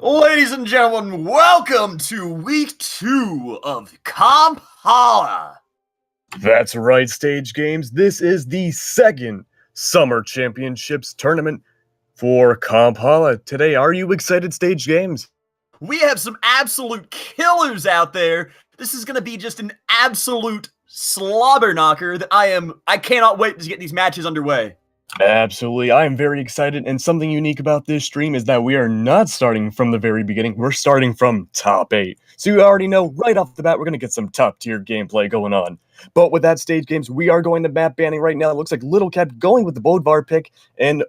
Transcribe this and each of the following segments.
Ladies and gentlemen, welcome to week 2 of Comphalla. That's right, Stage Games. This is the second Summer Championships tournament for Comphalla. Today, are you excited, Stage Games? We have some absolute killers out there. This is going to be just an absolute slobber knocker that I cannot wait to get these matches underway. Absolutely. I am very excited, and something unique about this stream is that we are not starting from the very beginning. We're starting from top 8. So you already know right off the bat we're going to get some top-tier gameplay going on. But with that, Stage Games, we are going to map banning right now. It looks like Little kept going with the Bodvar pick, and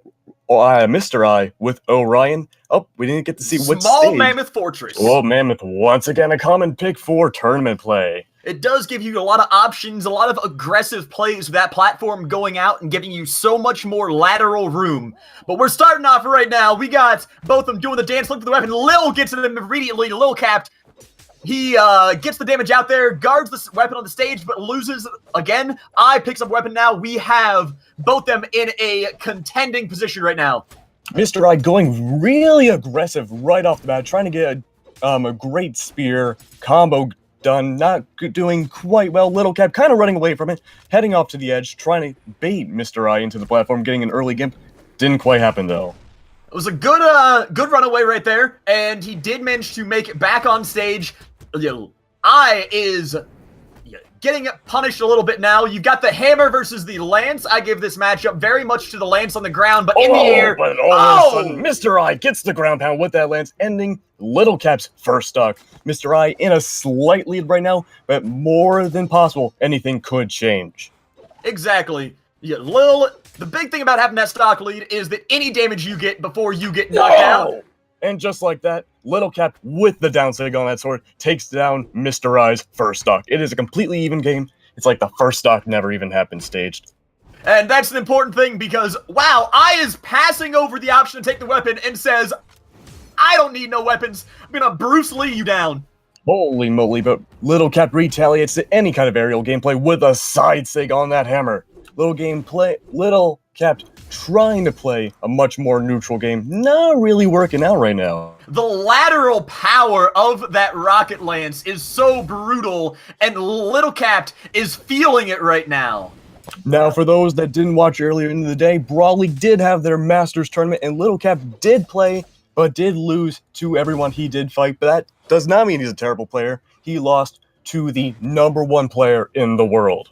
Mr. I with Orion. Oh, we didn't get to see what stage. Small Mammoth Fortress. Oh, Mammoth, once again, a common pick for tournament play. It does give you a lot of options, a lot of aggressive plays with that platform going out and giving you so much more lateral room. But we're starting off right now. We got both of them doing the dance, look for the weapon. Lil gets to them immediately. Lil capped. He gets the damage out there, guards the weapon on the stage, but loses again. I picks up weapon now. We have both them in a contending position right now. Mr. I going really aggressive right off the bat, trying to get a great spear combo done, not doing quite well. Little Cap kind of running away from it, heading off to the edge, trying to bait Mr. I into the platform, getting an early gimp. Didn't quite happen, though. It was a good runaway right there, and he did manage to make it back on stage. I is getting punished a little bit now. You've got the hammer versus the lance. I give this matchup very much to the lance on the ground, but in the air. But all of a sudden, Mr. I gets the ground pound with that lance, ending Little Cap's first stock. Mr. I in a slight lead right now, but more than possible, anything could change. Exactly. Yeah, Lil, the big thing about having that stock lead is that any damage you get before you get knocked out. And just like that, Little Cap, with the downsig on that sword, takes down Mr. I's first stock. It is a completely even game. It's like the first stock never even happened staged. And that's an important thing because, wow, I is passing over the option to take the weapon and says, I don't need no weapons. I'm going to Bruce Lee you down. Holy moly, but Little Cap retaliates to any kind of aerial gameplay with a side sig on that hammer. Little Cap trying to play a much more neutral game, not really working out right now. The lateral power of that rocket lance is so brutal, and Little Cap is feeling it right now. Now, for those that didn't watch earlier in the day, Brawley did have their Masters tournament, and Little Cap did play, but did lose to everyone he did fight. But that does not mean he's a terrible player. He lost to the #1 player in the world.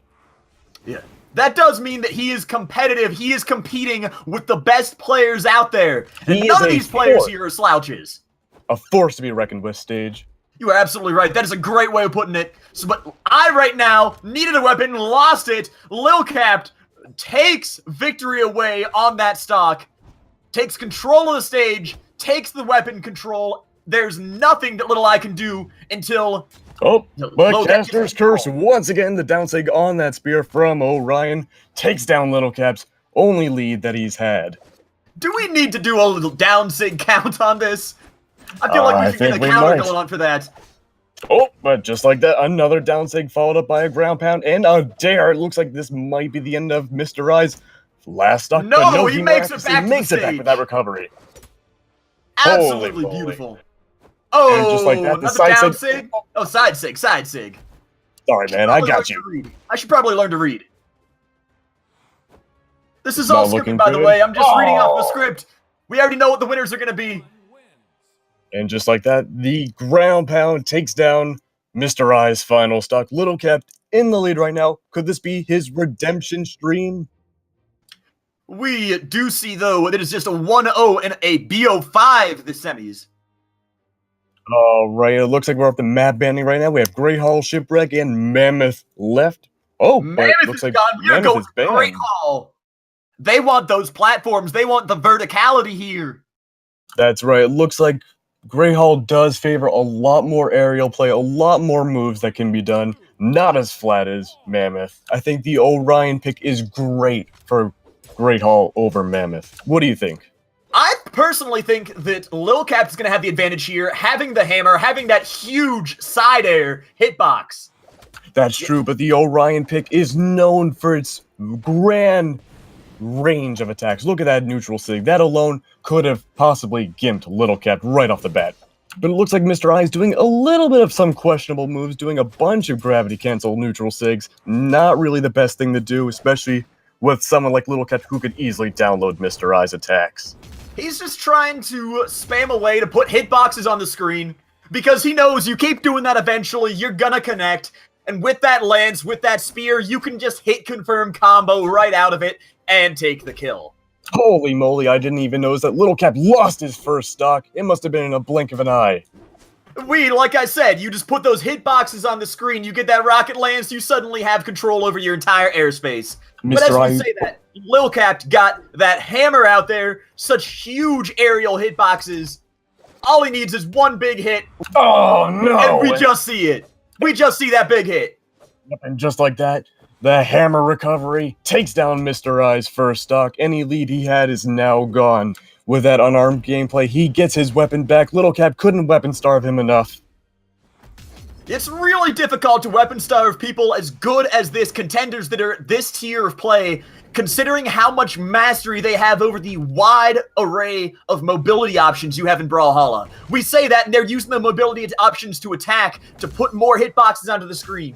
Yeah. That does mean that he is competitive. He is competing with the best players out there. And none of these players here are slouches. A force to be reckoned with, Stage. You are absolutely right. That is a great way of putting it. So, but I, right now, needed a weapon, lost it. Lil Cap takes victory away on that stock, takes control of the stage, takes the weapon control. There's nothing that Little I can do until... Oh, but Caster's Curse, once again, the downsig on that spear from Orion takes down Little Cap's only lead that he's had. Do we need to do a little downsig count on this? I feel like we should get a counter going on for that. Oh, but just like that, another downsig followed up by a ground pound and a dare. It looks like this might be the end of Mr. I's last stock. No, he makes it back to the stage. It back with that recovery. Absolutely beautiful. Oh, and just like that, the side sig. Oh, side sig. Sorry, man, I got you. I should probably learn to read. This is all scripted, by the way. I'm just reading off the script. We already know what the winners are going to be. And just like that, the ground pound takes down Mr. I's final stock. Little Cap in the lead right now. Could this be his redemption stream? We do see, though, that it is just a 1-0 and a BO5 the semis. All right, it looks like we're up to map banding right now. We have Great Hall, Shipwreck, and Mammoth left. Oh, Mammoth is gone. We are going to Great Hall. They want those platforms. They want the verticality here. That's right. It looks like Great Hall does favor a lot more aerial play, a lot more moves that can be done. Not as flat as Mammoth. I think the Orion pick is great for Great Hall over Mammoth. What do you think? I personally think that Lil Cap is going to have the advantage here, having the hammer, having that huge side air hitbox. That's true, but the Orion pick is known for its grand range of attacks. Look at that neutral sig. That alone could have possibly gimped Little Cap right off the bat. But it looks like Mr. I is doing a little bit of some questionable moves, doing a bunch of gravity cancel neutral sigs. Not really the best thing to do, especially with someone like Little Cat who could easily download Mr. I's attacks. He's just trying to spam away to put hitboxes on the screen, because he knows you keep doing that eventually, you're gonna connect, and with that lance, with that spear, you can just hit confirm combo right out of it and take the kill. Holy moly, I didn't even notice that Little Cap lost his first stock. It must have been in a blink of an eye. Like I said, you just put those hitboxes on the screen, you get that rocket lance, you suddenly have control over your entire airspace. But as you say that, Lil Cap got that hammer out there, such huge aerial hitboxes. All he needs is one big hit. Oh no! And we just see it. We just see that big hit. And just like that, the hammer recovery takes down Mr. I's first stock. Any lead he had is now gone. With that unarmed gameplay, he gets his weapon back. Little Cap couldn't weapon starve him enough. It's really difficult to weapon starve people as good as this, contenders that are this tier of play, considering how much mastery they have over the wide array of mobility options you have in Brawlhalla. We say that, and they're using the mobility options to attack, to put more hitboxes onto the screen.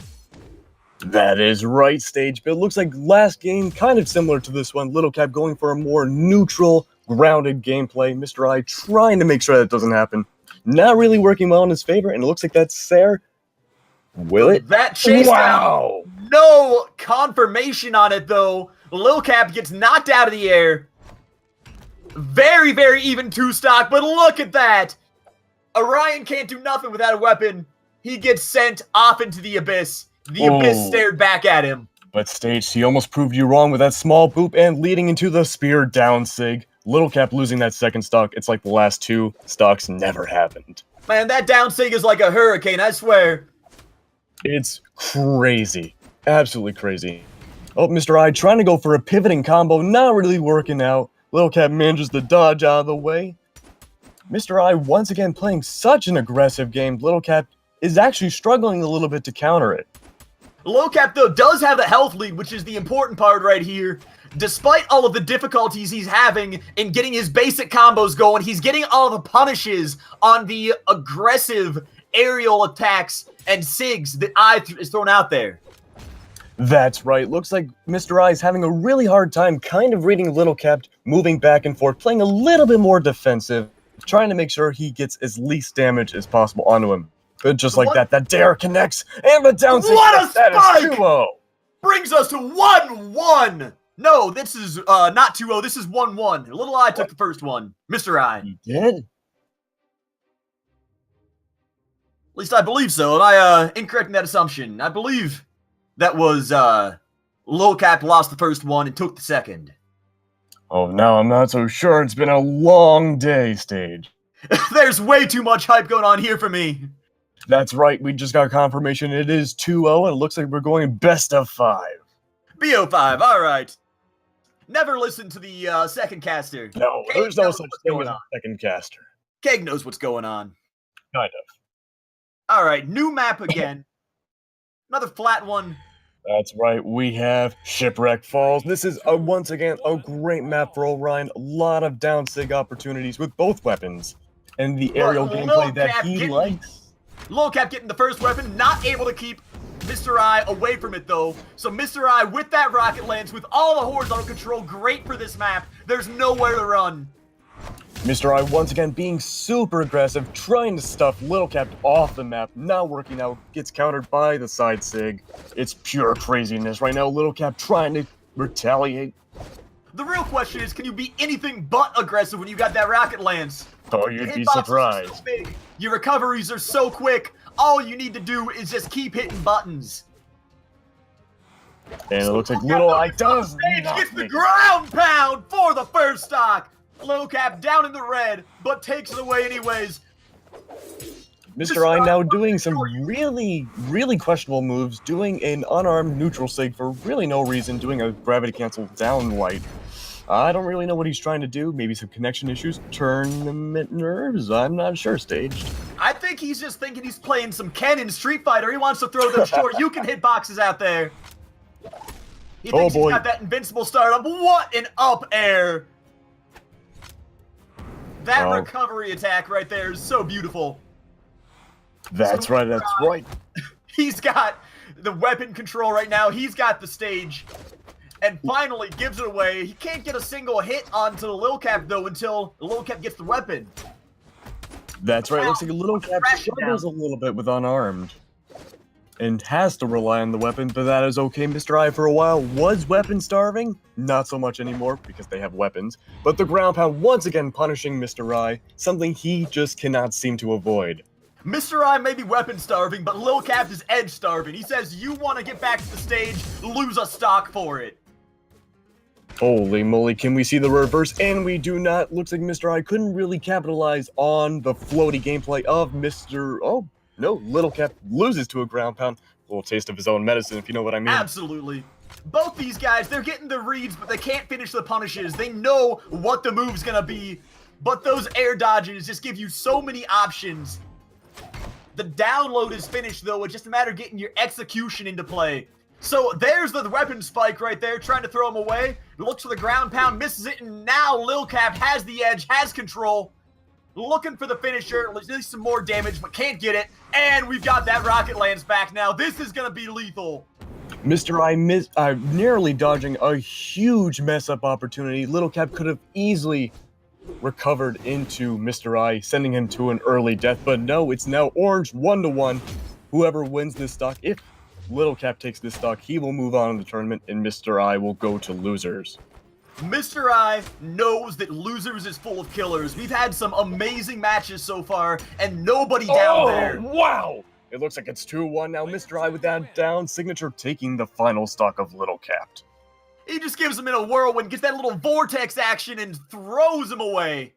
That is right, Stage, but it looks like last game, kind of similar to this one. Little Cap going for a more neutral, grounded gameplay. Mr. I trying to make sure that doesn't happen. Not really working well in his favor, and it looks like that's there. Will it? That chase down, no confirmation on it, though. Lil Cap gets knocked out of the air. Very, very even two-stock, but look at that. Orion can't do nothing without a weapon. He gets sent off into the abyss. The abyss stared back at him. But Stage, he almost proved you wrong with that small boop and leading into the spear down sig. Little Cap losing that second stock. It's like the last two stocks never happened. Man, that down sig is like a hurricane, I swear. It's crazy. Absolutely crazy. Oh, Mr. I trying to go for a pivoting combo, not really working out. Little Cap manages to dodge out of the way. Mr. I once again playing such an aggressive game. Little Cap is actually struggling a little bit to counter it. Lil Cap, though, does have the health lead, which is the important part right here. Despite all of the difficulties he's having in getting his basic combos going, he's getting all the punishes on the aggressive aerial attacks and SIGs that is thrown out there. That's right. Looks like Mr. I is having a really hard time kind of reading Little Cap, moving back and forth, playing a little bit more defensive, trying to make sure he gets as least damage as possible onto him. But just like that dare connects, and the down six. What a spike! That is 2-0. Brings us to 1-1. No, this is not 2-0. This is 1-1. Little I took the first one. Mr. I. He did? At least I believe so, and I incorrect in that assumption. I believe that was Lil Cap lost the first one and took the second. Oh, now I'm not so sure. It's been a long day, Stage. There's way too much hype going on here for me. That's right. We just got confirmation it is 2-0, and it looks like we're going best of 5. BO5, all right. Never listen to the second caster. No, Keg there's no knows such what's thing going as a on. second caster. Keg knows what's going on. Kind of. All right, new map again. Another flat one. That's right, we have Shipwreck Falls. This is, once again, a great map for Orion. A lot of down sig opportunities with both weapons. And the aerial gameplay that he likes. Lil Cap getting the first weapon, not able to keep Mr. I away from it, though. So Mr. I, with that rocket lance, with all the horizontal control, great for this map. There's nowhere to run. Mr. I, once again, being super aggressive, trying to stuff Little Cap off the map, not working out, gets countered by the side sig. It's pure craziness right now. Little Cap trying to retaliate. The real question is, can you be anything but aggressive when you got that rocket lance? Oh, you'd be surprised. So big. Your recoveries are so quick. All you need to do is just keep hitting buttons. And it looks like Little I does gets the ground pound for the first stock. Lil Cap down in the red, but takes it away anyways. Mr. I now doing some really, really questionable moves, doing an unarmed neutral sig for really no reason, doing a gravity cancel down light. I don't really know what he's trying to do. Maybe some connection issues, tournament nerves. I'm not sure, Staged. I think he's just thinking he's playing some Ken in Street Fighter. He wants to throw them short. You can hit boxes out there. He thinks he's got that invincible startup. What an up air! That recovery attack right there is so beautiful. That's right, that's right. He's got the weapon control right now. He's got the stage. And finally gives it away. He can't get a single hit onto the Lil Cap, though, until the Lil Cap gets the weapon. That's right. Looks like a Lil Cap struggles a little bit with unarmed. And has to rely on the weapon, but that is okay. Mr. I, for a while, was weapon starving. Not so much anymore, because they have weapons. But the ground pound once again punishing Mr. I, something he just cannot seem to avoid. Mr. I may be weapon starving, but Lil Cap is edge starving. He says, you want to get back to the stage, lose a stock for it. Holy moly, can we see the reverse? And we do not. Looks like Mr. I couldn't really capitalize on the floaty gameplay of Mr. Oh, no, Little Cap loses to a ground pound. A little taste of his own medicine, if you know what I mean. Absolutely. Both these guys, they're getting the reads, but they can't finish the punishes. They know what the move's gonna be, but those air dodges just give you so many options. The download is finished, though. It's just a matter of getting your execution into play. So there's the weapon spike right there, trying to throw him away. Looks for the ground pound, misses it, and now Lil Cap has the edge, has control. Looking for the finisher, at least some more damage, but can't get it. And we've got that rocket lance back now. This is going to be lethal. Mr. I narrowly dodging a huge mess-up opportunity. Little Cap could have easily recovered into Mr. I, sending him to an early death. But no, it's now orange 1-1. Whoever wins this stock, if Little Cap takes this stock, he will move on in the tournament, and Mr. I will go to losers. Mr. I knows that losers is full of killers. We've had some amazing matches so far, and nobody down there. Wow! It looks like it's 2-1 now. Mr. I with that down signature taking the final stock of Little Cap. He just gives him in a whirlwind, gets that little vortex action, and throws him away.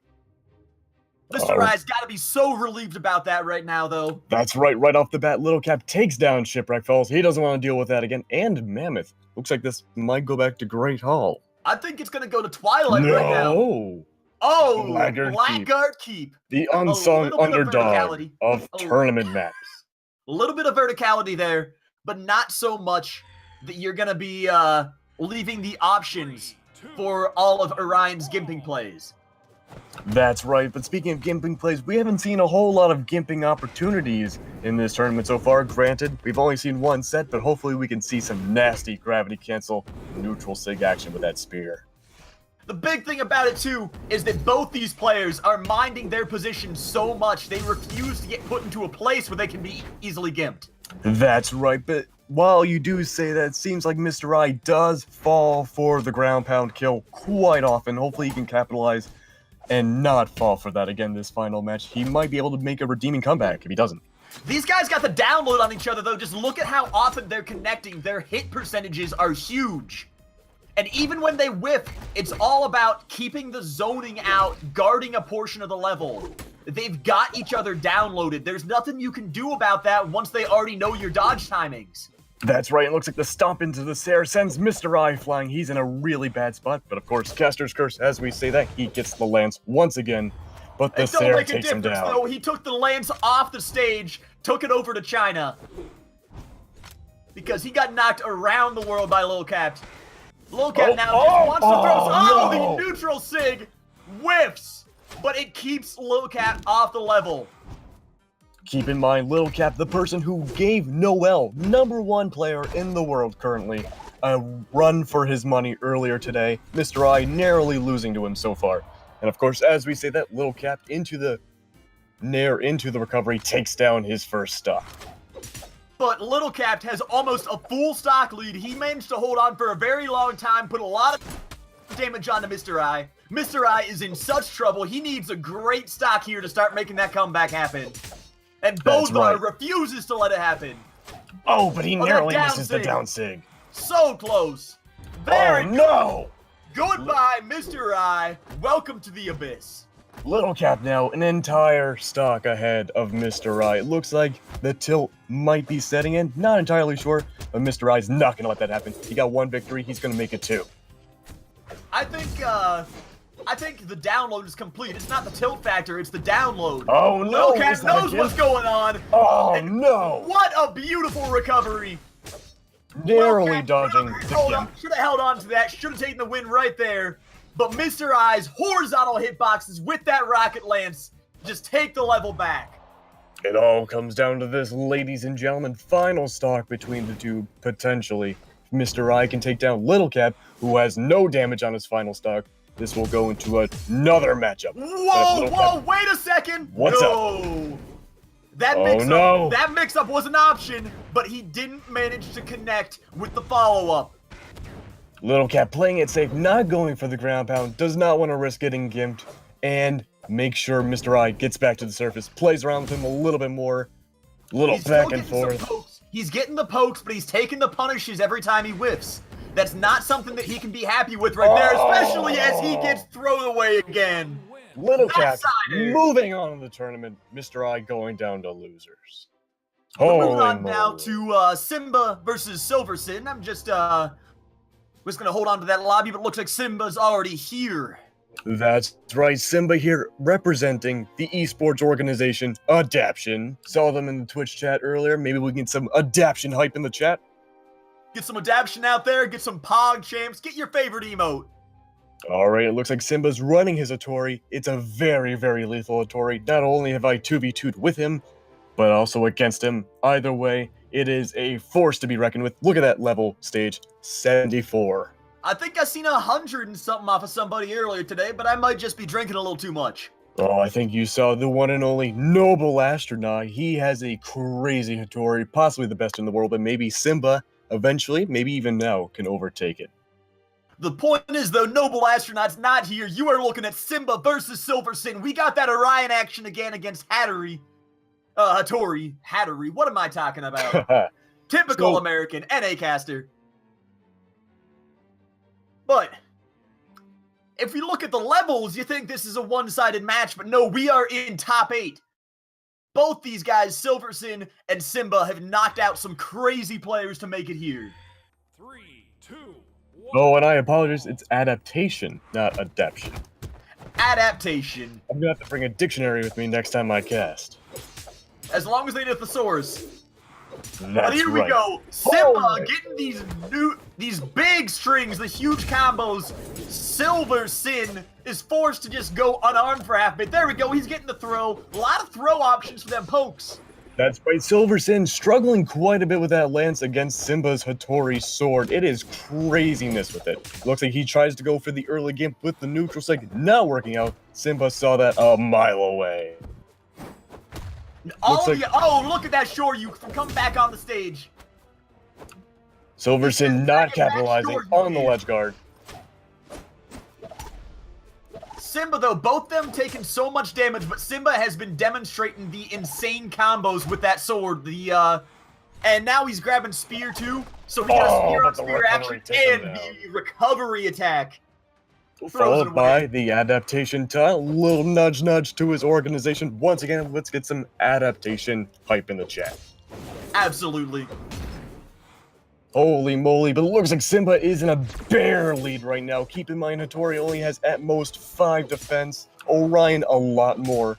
Mr. I's got to be so relieved about that right now, though. That's right. Right off the bat, Little Cap takes down Shipwreck Falls. He doesn't want to deal with that again. And Mammoth. Looks like this might go back to Great Hall. I think it's going to go to Twilight right now. No! Oh, Blackguard Keep. The unsung underdog of tournament maps. A little bit of verticality there, but not so much that you're going to be leaving the options for all of Orion's gimping plays. That's right, but speaking of gimping plays, we haven't seen a whole lot of gimping opportunities in this tournament so far. Granted, we've only seen one set, but hopefully we can see some nasty gravity cancel neutral sig action with that spear. The big thing about it, too, is that both these players are minding their position so much they refuse to get put into a place where they can be easily gimped. That's right, but while you do say that, it seems like Mr. I does fall for the ground pound kill quite often. Hopefully he can capitalize and not fall for that again this final match. He might be able to make a redeeming comeback if he doesn't. These guys got the download on each other, though. Just look at how often they're connecting. Their hit percentages are huge. And even when they whiff, it's all about keeping the zoning out, guarding a portion of the level. They've got each other downloaded. There's nothing you can do about that once they already know your dodge timings. That's right, it looks like the stomp into the Sarah sends Mr. I flying. He's in a really bad spot, but of course, Caster's Curse, as we say that, he gets the lance once again, but the Sarah takes him down. Though. He took the lance off the stage, took it over to China, because he got knocked around the world by Lil Cap. Lil Cap now just wants to throw the neutral sig whiffs, but it keeps Lil Cap off the level. Keep in mind, Lil Cap, the person who gave Noel, #1 player in the world currently, a run for his money earlier today. Mr. I narrowly losing to him so far. And of course, as we say that, Lil Cap into the recovery takes down his first stock. But Little Cap has almost a full stock lead. He managed to hold on for a very long time, put a lot of damage onto Mr. I. Mr. I is in such trouble. He needs a great stock here to start making that comeback happen. And Bozar refuses to let it happen. Oh, but he narrowly misses the down sig. So close. Very no! Goodbye, Mr. I. Welcome to the abyss. Little Cap now an entire stock ahead of Mr. I. It looks like the tilt might be setting in. Not entirely sure, but Mr. I is not going to let that happen. He got one victory. He's going to make it 2. I think the download is complete. It's not the tilt factor, it's the download. Oh no! Lil Cap knows what's going on. Oh no! What a beautiful recovery. Narrowly dodging the gimp. Should have held on to that. Should have taken the win right there. But Mr. I's horizontal hitboxes with that rocket lance just take the level back. It all comes down to this, ladies and gentlemen. Final stock between the two, potentially. Mr. I can take down Little Cap, who has no damage on his final stock. This will go into another matchup. Whoa, wait a second! What's up? That mix-up was an option, but he didn't manage to connect with the follow-up. Little Cap playing it safe, not going for the ground pound, does not want to risk getting gimped, and make sure Mr. I gets back to the surface, plays around with him a little bit more, back and forth. He's getting the pokes, but he's taking the punishes every time he whiffs. That's not something that he can be happy with right there, especially as he gets thrown away again. Little Cap moving on in the tournament, Mr. I going down to losers. Moving on now to Simba versus Silver Sin. I'm just gonna hold on to that lobby, but it looks like Simba's already here. That's right, Simba here, representing the esports organization, Adaption. Saw them in the Twitch chat earlier, maybe we can get some Adaption hype in the chat. Get some Adaption out there, get some Pog champs, get your favorite emote. Alright, it looks like Simba's running his Hattori. It's a very, very lethal Hattori. Not only have I 2v2'd with him, but also against him. Either way, it is a force to be reckoned with. Look at that level stage, 74. I think I seen 100 and something off of somebody earlier today, but I might just be drinking a little too much. Oh, I think you saw the one and only Noble Astronaut. He has a crazy Hattori, possibly the best in the world, but maybe Simba, eventually, maybe even now, can overtake it. The point is, though, Noble Astronaut's not here. You are looking at Simba versus Silver Sin. We got that Orion action again against Hattori. Hattori. What am I talking about? Typical American NA caster. But if we look at the levels, you think this is a one-sided match, but no, we are in top 8. Both these guys, Silver Sin and Simba, have knocked out some crazy players to make it here. 3, 2, 1. Oh, and I apologize, it's adaptation, not adaption. Adaptation. I'm gonna have to bring a dictionary with me next time I cast. As long as they know the source. That's But here we go. Simba getting these big strings, the huge combos. Silver Sin is forced to just go unarmed for half a bit. There we go. He's getting the throw. A lot of throw options for them pokes. That's right. Silver Sin struggling quite a bit with that lance against Simba's Hattori sword. It is craziness with it. Looks like he tries to go for the early game with the neutral stick. Not working out. Simba saw that a mile away. Oh, look at that Shoryu come back on the stage. Silver Sin not capitalizing on the ledge guard. Simba, though, both them taking so much damage, but Simba has been demonstrating the insane combos with that sword. And now he's grabbing spear too, so he got a spear action and the recovery attack. Followed by the adaptation tile. Little nudge to his organization. Once again, let's get some adaptation hype in the chat. Absolutely. Holy moly, but it looks like Simba is in a bare lead right now. Keep in mind, Hattori only has at most 5 defense. Orion a lot more.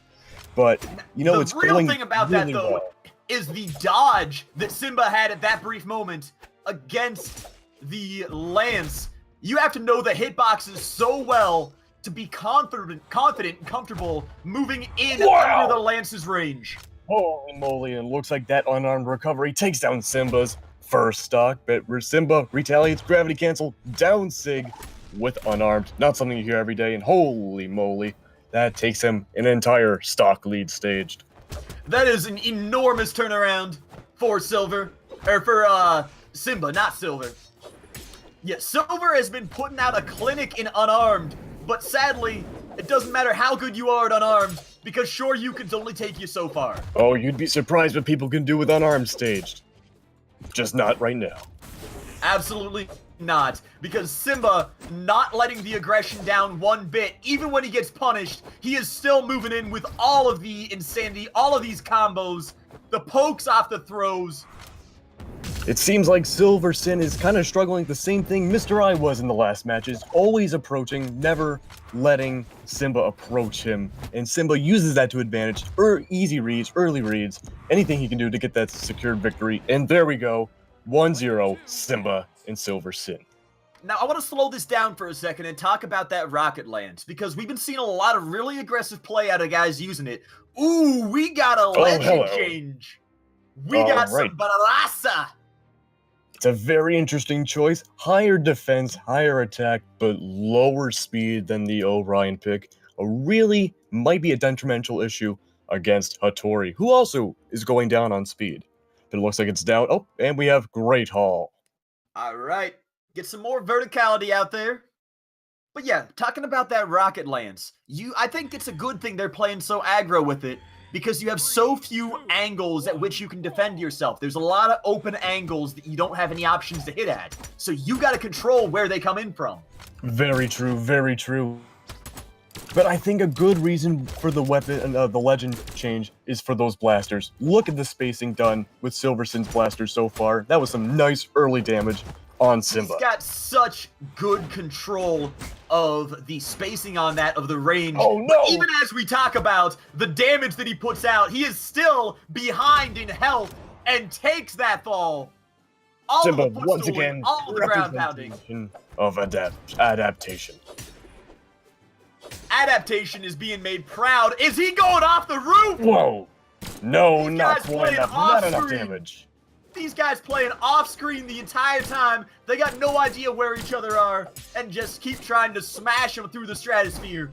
But, you know, it's going the real thing about really that, though, well. Is the dodge that Simba had at that brief moment against the lance. You have to know the hitboxes so well to be confident and comfortable moving in under the lance's range. Holy moly, and it looks like that unarmed recovery takes down Simba's first stock, but Simba retaliates, gravity cancel, down Sig with unarmed. Not something you hear every day, and holy moly, that takes him an entire stock lead staged. That is an enormous turnaround for Silver, or for Simba, not Silver. Yeah, Silver has been putting out a clinic in unarmed, but sadly, it doesn't matter how good you are at unarmed, because Shoryu can only take you so far. Oh, you'd be surprised what people can do with unarmed staged. Just not right now. Absolutely not, because Simba not letting the aggression down one bit. Even when he gets punished, he is still moving in with all of the insanity, all of these combos, the pokes off the throws. It seems like Silver Sin is kind of struggling the same thing Mr. I was in the last matches, always approaching, never letting Simba approach him. And Simba uses that to advantage, easy reads, early reads, anything he can do to get that secured victory. And there we go, 1-0, Simba and Silver Sin. Now, I want to slow this down for a second and talk about that Rocket Lance, because we've been seeing a lot of really aggressive play out of guys using it. Ooh, we got a legend hello. change. We got some Barasa. It's a very interesting choice. Higher defense, higher attack, but lower speed than the Orion pick. A really might be a detrimental issue against Hattori, who also is going down on speed. But it looks like it's down. Oh, and we have Great Hall. All right. Get some more verticality out there. But yeah, talking about that Rocket Lance, I think it's a good thing they're playing so aggro with it, because you have so few angles at which you can defend yourself. There's a lot of open angles that you don't have any options to hit at. So you got to control where they come in from. Very true, very true. But I think a good reason for the weapon, the legend change is for those blasters. Look at the spacing done with Silverson's blasters so far. That was some nice early damage on Simba. He's got such good control of the spacing on that, of the range. Oh no! But even as we talk about the damage that he puts out, he is still behind in health and takes that fall. All Simba, of the once again, all of the ground pounding. Of adaptation. Adaptation is being made proud. Is he going off the roof? Whoa! No, These not guys quite playing enough. Not enough off-screen. damage. These guys playing off-screen the entire time. They got no idea where each other are and just keep trying to smash them through the stratosphere.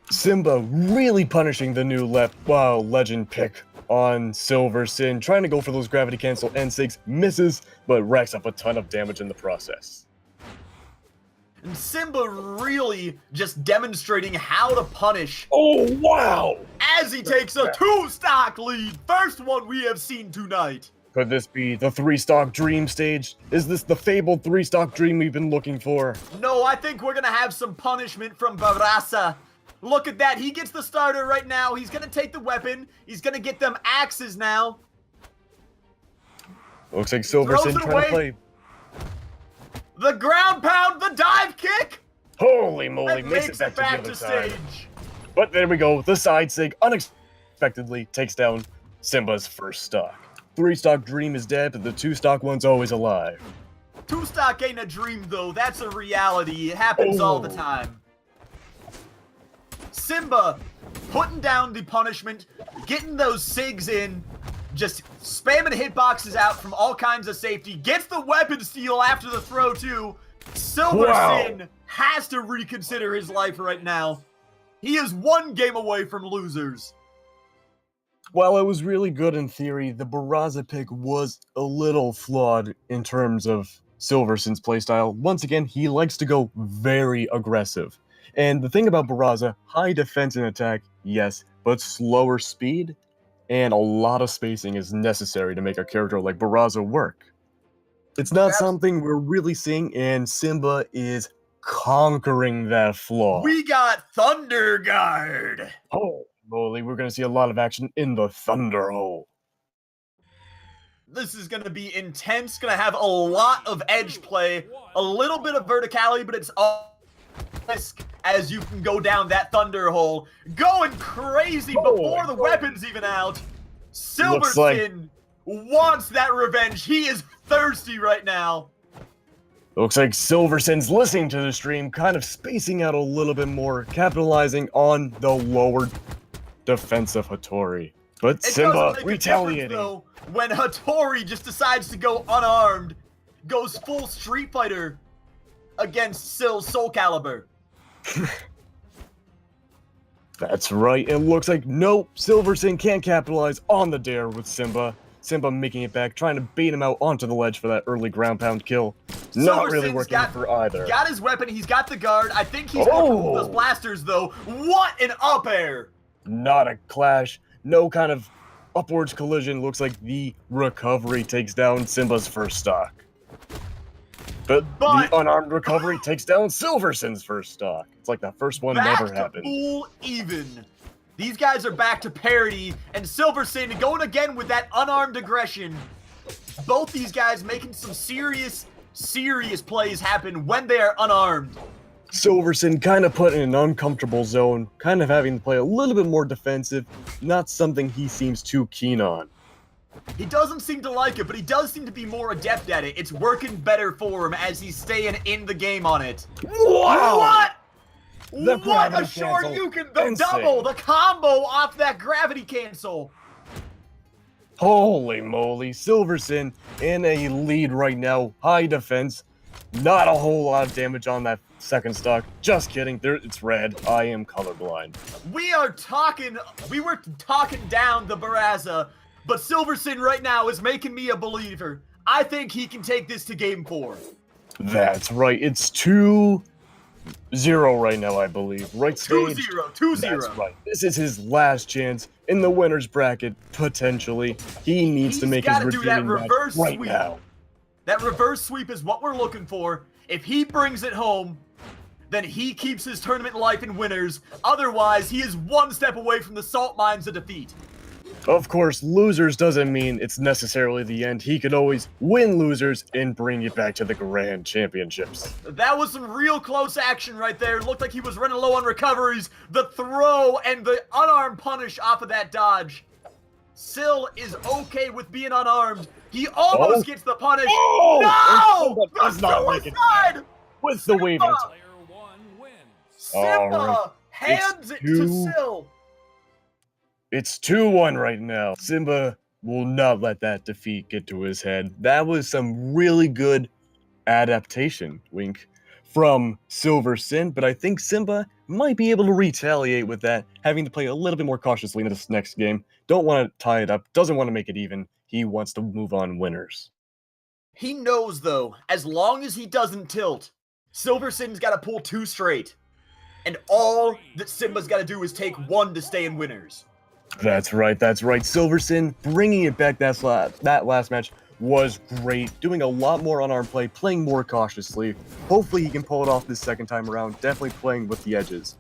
Simba really punishing the new legend pick on Silverson, trying to go for those gravity cancel N6, misses, but racks up a ton of damage in the process. And Simba really just demonstrating how to punish. Oh, wow! As he takes a 2-stock lead. First one we have seen tonight. Could this be the 3-stock dream stage? Is this the fabled 3-stock dream we've been looking for? No, I think we're going to have some punishment from Barasa. Look at that. He gets the starter right now. He's going to take the weapon. He's going to get them axes now. Looks like Silverson trying to play. The ground pound, the dive kick. Holy moly, And makes makes it back to the other side. stage. But there we go. The side sig unexpectedly takes down Simba's first stock. 3-stock dream is dead, but the 2-stock one's always alive. 2-stock ain't a dream, though. That's a reality. It happens all the time. Simba putting down the punishment, getting those SIGs in, just spamming hitboxes out from all kinds of safety, gets the weapon steal after the throw, too. Silverson has to reconsider his life right now. He is one game away from losers. While it was really good in theory, the Barraza pick was a little flawed in terms of Silverson's playstyle. Once again, he likes to go very aggressive. And the thing about Barraza, high defense and attack, yes, but slower speed and a lot of spacing is necessary to make a character like Barraza work. It's not something we're really seeing, and Simba is conquering that flaw. We got Thunder Guard. Oh, moly, we're going to see a lot of action in the Thunder Hole. This is going to be intense, going to have a lot of edge play, a little bit of verticality, but it's all risk as you can go down that Thunder Hole. Going crazy before the weapon's even out. Silverson wants that revenge. He is thirsty right now. Looks like Silverson's listening to the stream, kind of spacing out a little bit more, capitalizing on the lower defense of Hattori. But Simba retaliating. Though, when Hattori just decides to go unarmed, goes full Street Fighter against Soul Calibur. That's right. It looks like nope, Silverson can't capitalize on the dare with Simba. Simba making it back, trying to bait him out onto the ledge for that early ground pound kill. Not really working for either. Got his weapon, he's got the guard. I think he's going for those blasters though. What an up air! Not a clash. No kind of upwards collision. Looks like the recovery takes down Simba's first stock. But the unarmed recovery takes down Silverson's first stock. It's like that first one never happened. Full even. These guys are back to parity, and Silverson going again with that unarmed aggression. Both these guys making some serious plays happen when they are unarmed. Silverson kind of put in an uncomfortable zone, kind of having to play a little bit more defensive, not something he seems too keen on. He doesn't seem to like it, but he does seem to be more adept at it. It's working better for him as he's staying in the game on it. Wow! What? The What gravity a Shoryuken, cancel. the Insane. double, the combo off that gravity cancel. Holy moly, Silverson in a lead right now. High defense. Not a whole lot of damage on that second stock. Just kidding. It's red. I am colorblind. We were talking down the Barraza, but Silverson right now is making me a believer. I think he can take this to game 4. That's right. It's 2-0 right now, I believe. Right stage. 2-0. That's right. This is his last chance in the winner's bracket, potentially. He needs to make his gotta do that redeeming match reverse right sweep. now. That reverse sweep is what we're looking for. If he brings it home, then he keeps his tournament life in winners. Otherwise, he is one step away from the salt mines of defeat. Of course, losers doesn't mean it's necessarily the end. He could always win losers and bring it back to the Grand Championships. That was some real close action right there. Looked like he was running low on recoveries. The throw and the unarmed punish off of that dodge. Sil is okay with being unarmed. He almost gets the punish. Oh! No! Does The not make it. suicide! With the wave Simba! Player 1 wins. Simba Alright. hands it to Sil. It's 2-1 right now. Simba will not let that defeat get to his head. That was some really good adaptation, wink, from Silver Sin, but I think Simba might be able to retaliate with that, having to play a little bit more cautiously in this next game. Don't want to tie it up, doesn't want to make it even. He wants to move on winners. He knows, though, as long as he doesn't tilt, Silver Sin's got to pull 2 straight. And all that Simba's got to do is take 1 to stay in winners. That's right, that's right. Silverson bringing it back that last match was great. Doing a lot more unarmed play, playing more cautiously. Hopefully he can pull it off this second time around. Definitely playing with the edges.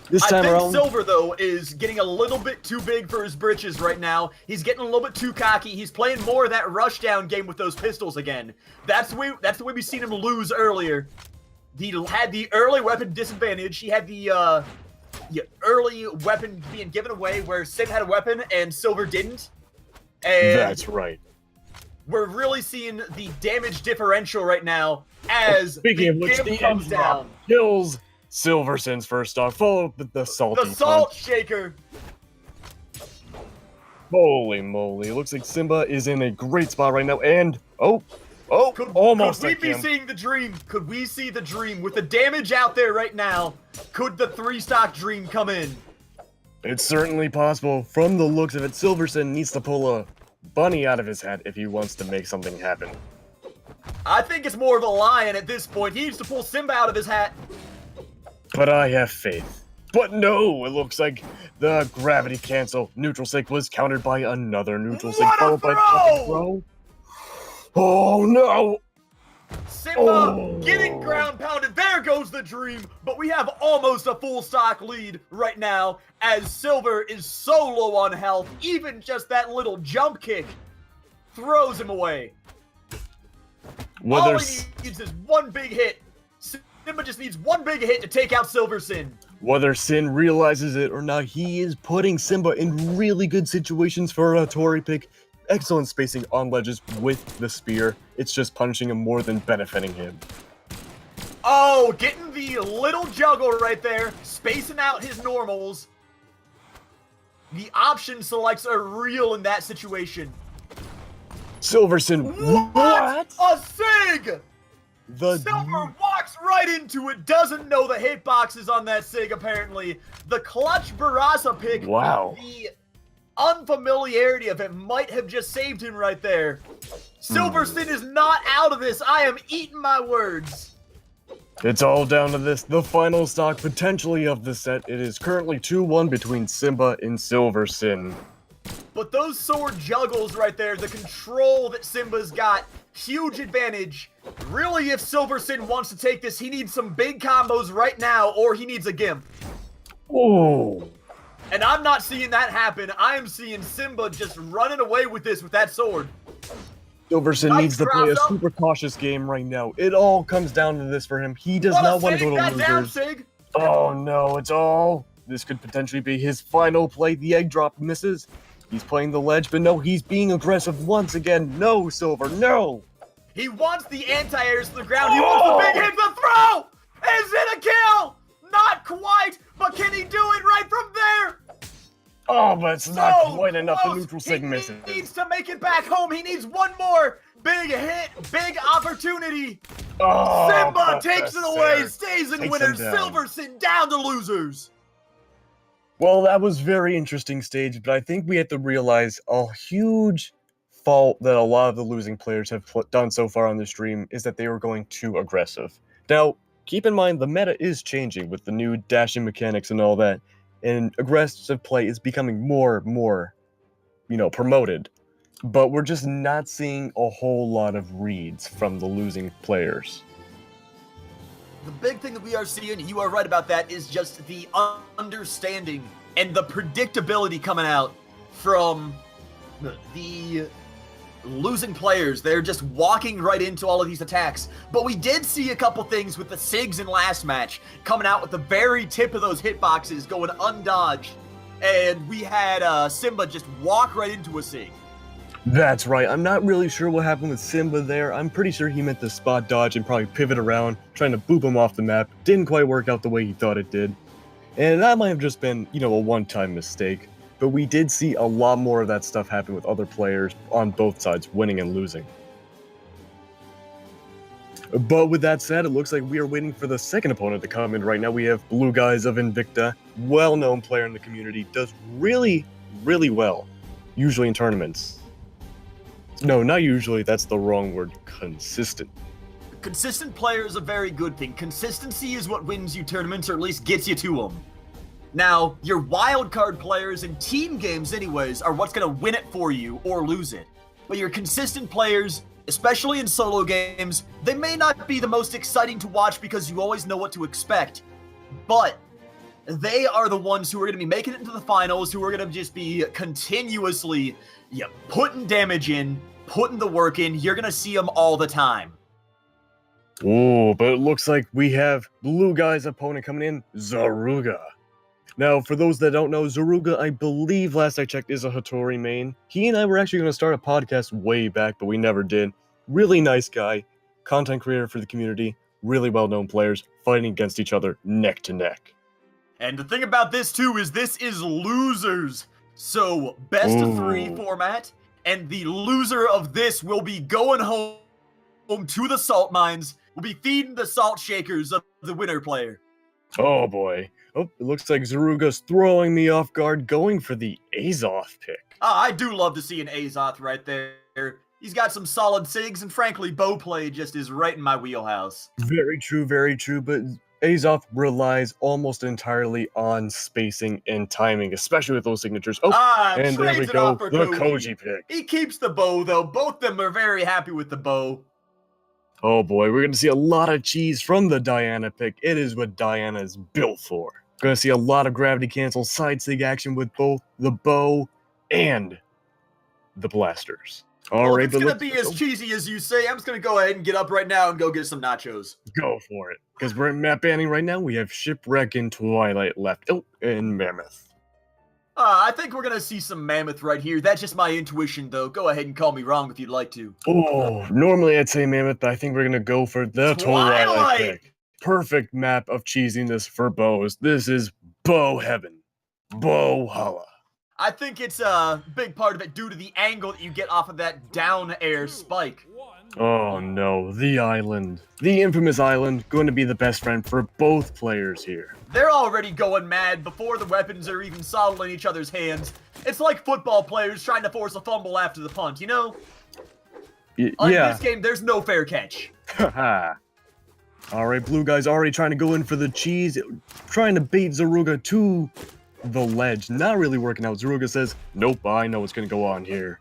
This time I think around, Silver, though, is getting a little bit too big for his britches right now. He's getting a little bit too cocky. He's playing more of that rushdown game with those pistols again. That's the way we've seen him lose earlier. He had the early weapon disadvantage. He had the early weapon being given away where Sin had a weapon and Silver didn't. And that's right. we're really seeing the damage differential right now as Speaking of which, gimp the comes end drop down. kills Silverson's first stock, followed with the salty The salt punch. shaker. Holy moly, looks like Simba is in a great spot right now, and almost Could we like be him. seeing the dream? Could we see the dream? With the damage out there right now, could the 3-stock dream come in? It's certainly possible. From the looks of it, Silverson needs to pull a bunny out of his hat if he wants to make something happen. I think it's more of a lion at this point. He needs to pull Simba out of his hat. But I have faith. But no, it looks like the gravity cancel neutral sig was countered by another neutral sig, What a followed by throw! the throw. Oh no! Simba getting ground pounded. There goes the dream. But we have almost a full stock lead right now as Silver is so low on health. Even just that little jump kick throws him away. All he needs is one big hit. Simba just needs one big hit to take out Silver Sin. Whether Sin realizes it or not, he is putting Simba in really good situations for a Tori pick. Excellent spacing on ledges with the spear. It's just punishing him more than benefiting him. Oh, getting the little juggle right there, spacing out his normals. The option selects are real in that situation. Silverson, what? A SIG! The Silver walks right into it, doesn't know the hitboxes on that SIG apparently. The clutch Barraza pick, wow. the unfamiliarity of it might have just saved him right there. Silver Sin is not out of this. I am eating my words. It's all down to this, the final stock potentially of the set. It is currently 2-1 between Simba and Silver Sin. But those sword juggles right there, the control that Simba's got, huge advantage. Really, if Silver Sin wants to take this, he needs some big combos right now, or he needs a gimp. Oh. And I'm not seeing that happen. I am seeing Simba just running away with this with that sword. Silverson Nice needs to play a drop. super cautious game right now. It all comes down to this for him. He does not want to go to Got down, losers. Sig. Oh no, it's all. This could potentially be his final play. The egg drop misses. He's playing the ledge, but no, he's being aggressive once again. No, Silver, no! He wants the anti-airs to the ground. He wants the big hit, the throw! Is it a kill? Not quite, but can he do it right from there? Oh, but it's not So quite enough. The close. neutral sig misses. He needs to make it back home. He needs one more big hit, big opportunity. Oh, Simba but takes the it away, Sarah stays in takes winners. him down. Silver sent down to losers. Well, that was very interesting stage, but I think we have to realize a huge fault that a lot of the losing players have done so far on the stream is that they were going too aggressive. Now, keep in mind the meta is changing with the new dashing mechanics and all that, and aggressive play is becoming more, promoted. But we're just not seeing a whole lot of reads from the losing players. The big thing that we are seeing, you are right about that, is just the understanding and the predictability coming out from the losing players. They're just walking right into all of these attacks. But we did see a couple things with the SIGs in last match coming out with the very tip of those hitboxes going undodged. And we had Simba just walk right into a SIG. That's right. I'm not really sure what happened with Simba there. I'm pretty sure he meant to spot dodge and probably pivot around, trying to boop him off the map. Didn't quite work out the way he thought it did. And that might have just been, a one-time mistake. But we did see a lot more of that stuff happen with other players on both sides, winning and losing. But with that said, it looks like we are waiting for the second opponent to come in right now. We have Blue Guys of Invicta, well-known player in the community, does really, really well, usually in tournaments. No, not usually, that's the wrong word. Consistent. Consistent player is a very good thing. Consistency is what wins you tournaments, or at least gets you to them. Now, your wildcard players in team games anyways are what's going to win it for you or lose it. But your consistent players, especially in solo games, they may not be the most exciting to watch because you always know what to expect. But they are the ones who are going to be making it into the finals, who are going to just be continuously putting damage in, putting the work in. You're going to see them all the time. Oh, but it looks like we have Blue Guy's opponent coming in, Zaruga. Now, for those that don't know, Zaruga, I believe, last I checked, is a Hattori main. He and I were actually going to start a podcast way back, but we never did. Really nice guy, content creator for the community, really well-known players, fighting against each other neck to neck. And the thing about this, too, is this is losers. So, best of 3 format, and the loser of this will be going home to the salt mines, will be feeding the salt shakers of the winner player. Oh boy. Oh, it looks like Zaruga's throwing me off guard, going for the Azoth pick. I do love to see an Azoth right there. He's got some solid SIGs, and frankly, bow play just is right in my wheelhouse. Very true, but Azoth relies almost entirely on spacing and timing, especially with those signatures. Oh, and there we go, the Koji pick. He keeps the bow, though. Both of them are very happy with the bow. Oh boy, we're going to see a lot of cheese from the Diana pick. It is what Diana is built for. Going to see a lot of gravity cancel side sig action with both the bow and the blasters. All right, if it's going to be as cheesy as you say, I'm just going to go ahead and get up right now and go get some nachos. Go for it. Because we're at map banning right now. We have Shipwreck and Twilight left. Oh, and Mammoth. I think we're going to see some Mammoth right here. That's just my intuition, though. Go ahead and call me wrong if you'd like to. Oh, normally I'd say Mammoth, but I think we're going to go for the Twilight pick. Perfect map of cheesiness for bows. This is bow heaven. Comphalla. I think it's a big part of it due to the angle that you get off of that down air spike. Oh no, the island. The infamous island, going to be the best friend for both players here. They're already going mad before the weapons are even solid in each other's hands. It's like football players trying to force a fumble after the punt, you know? In this game, there's no fair catch. Haha. Alright, Blue Guy's already trying to go in for the cheese, trying to bait Zaruga to the ledge. Not really working out. Zaruga says, nope, I know what's going to go on here.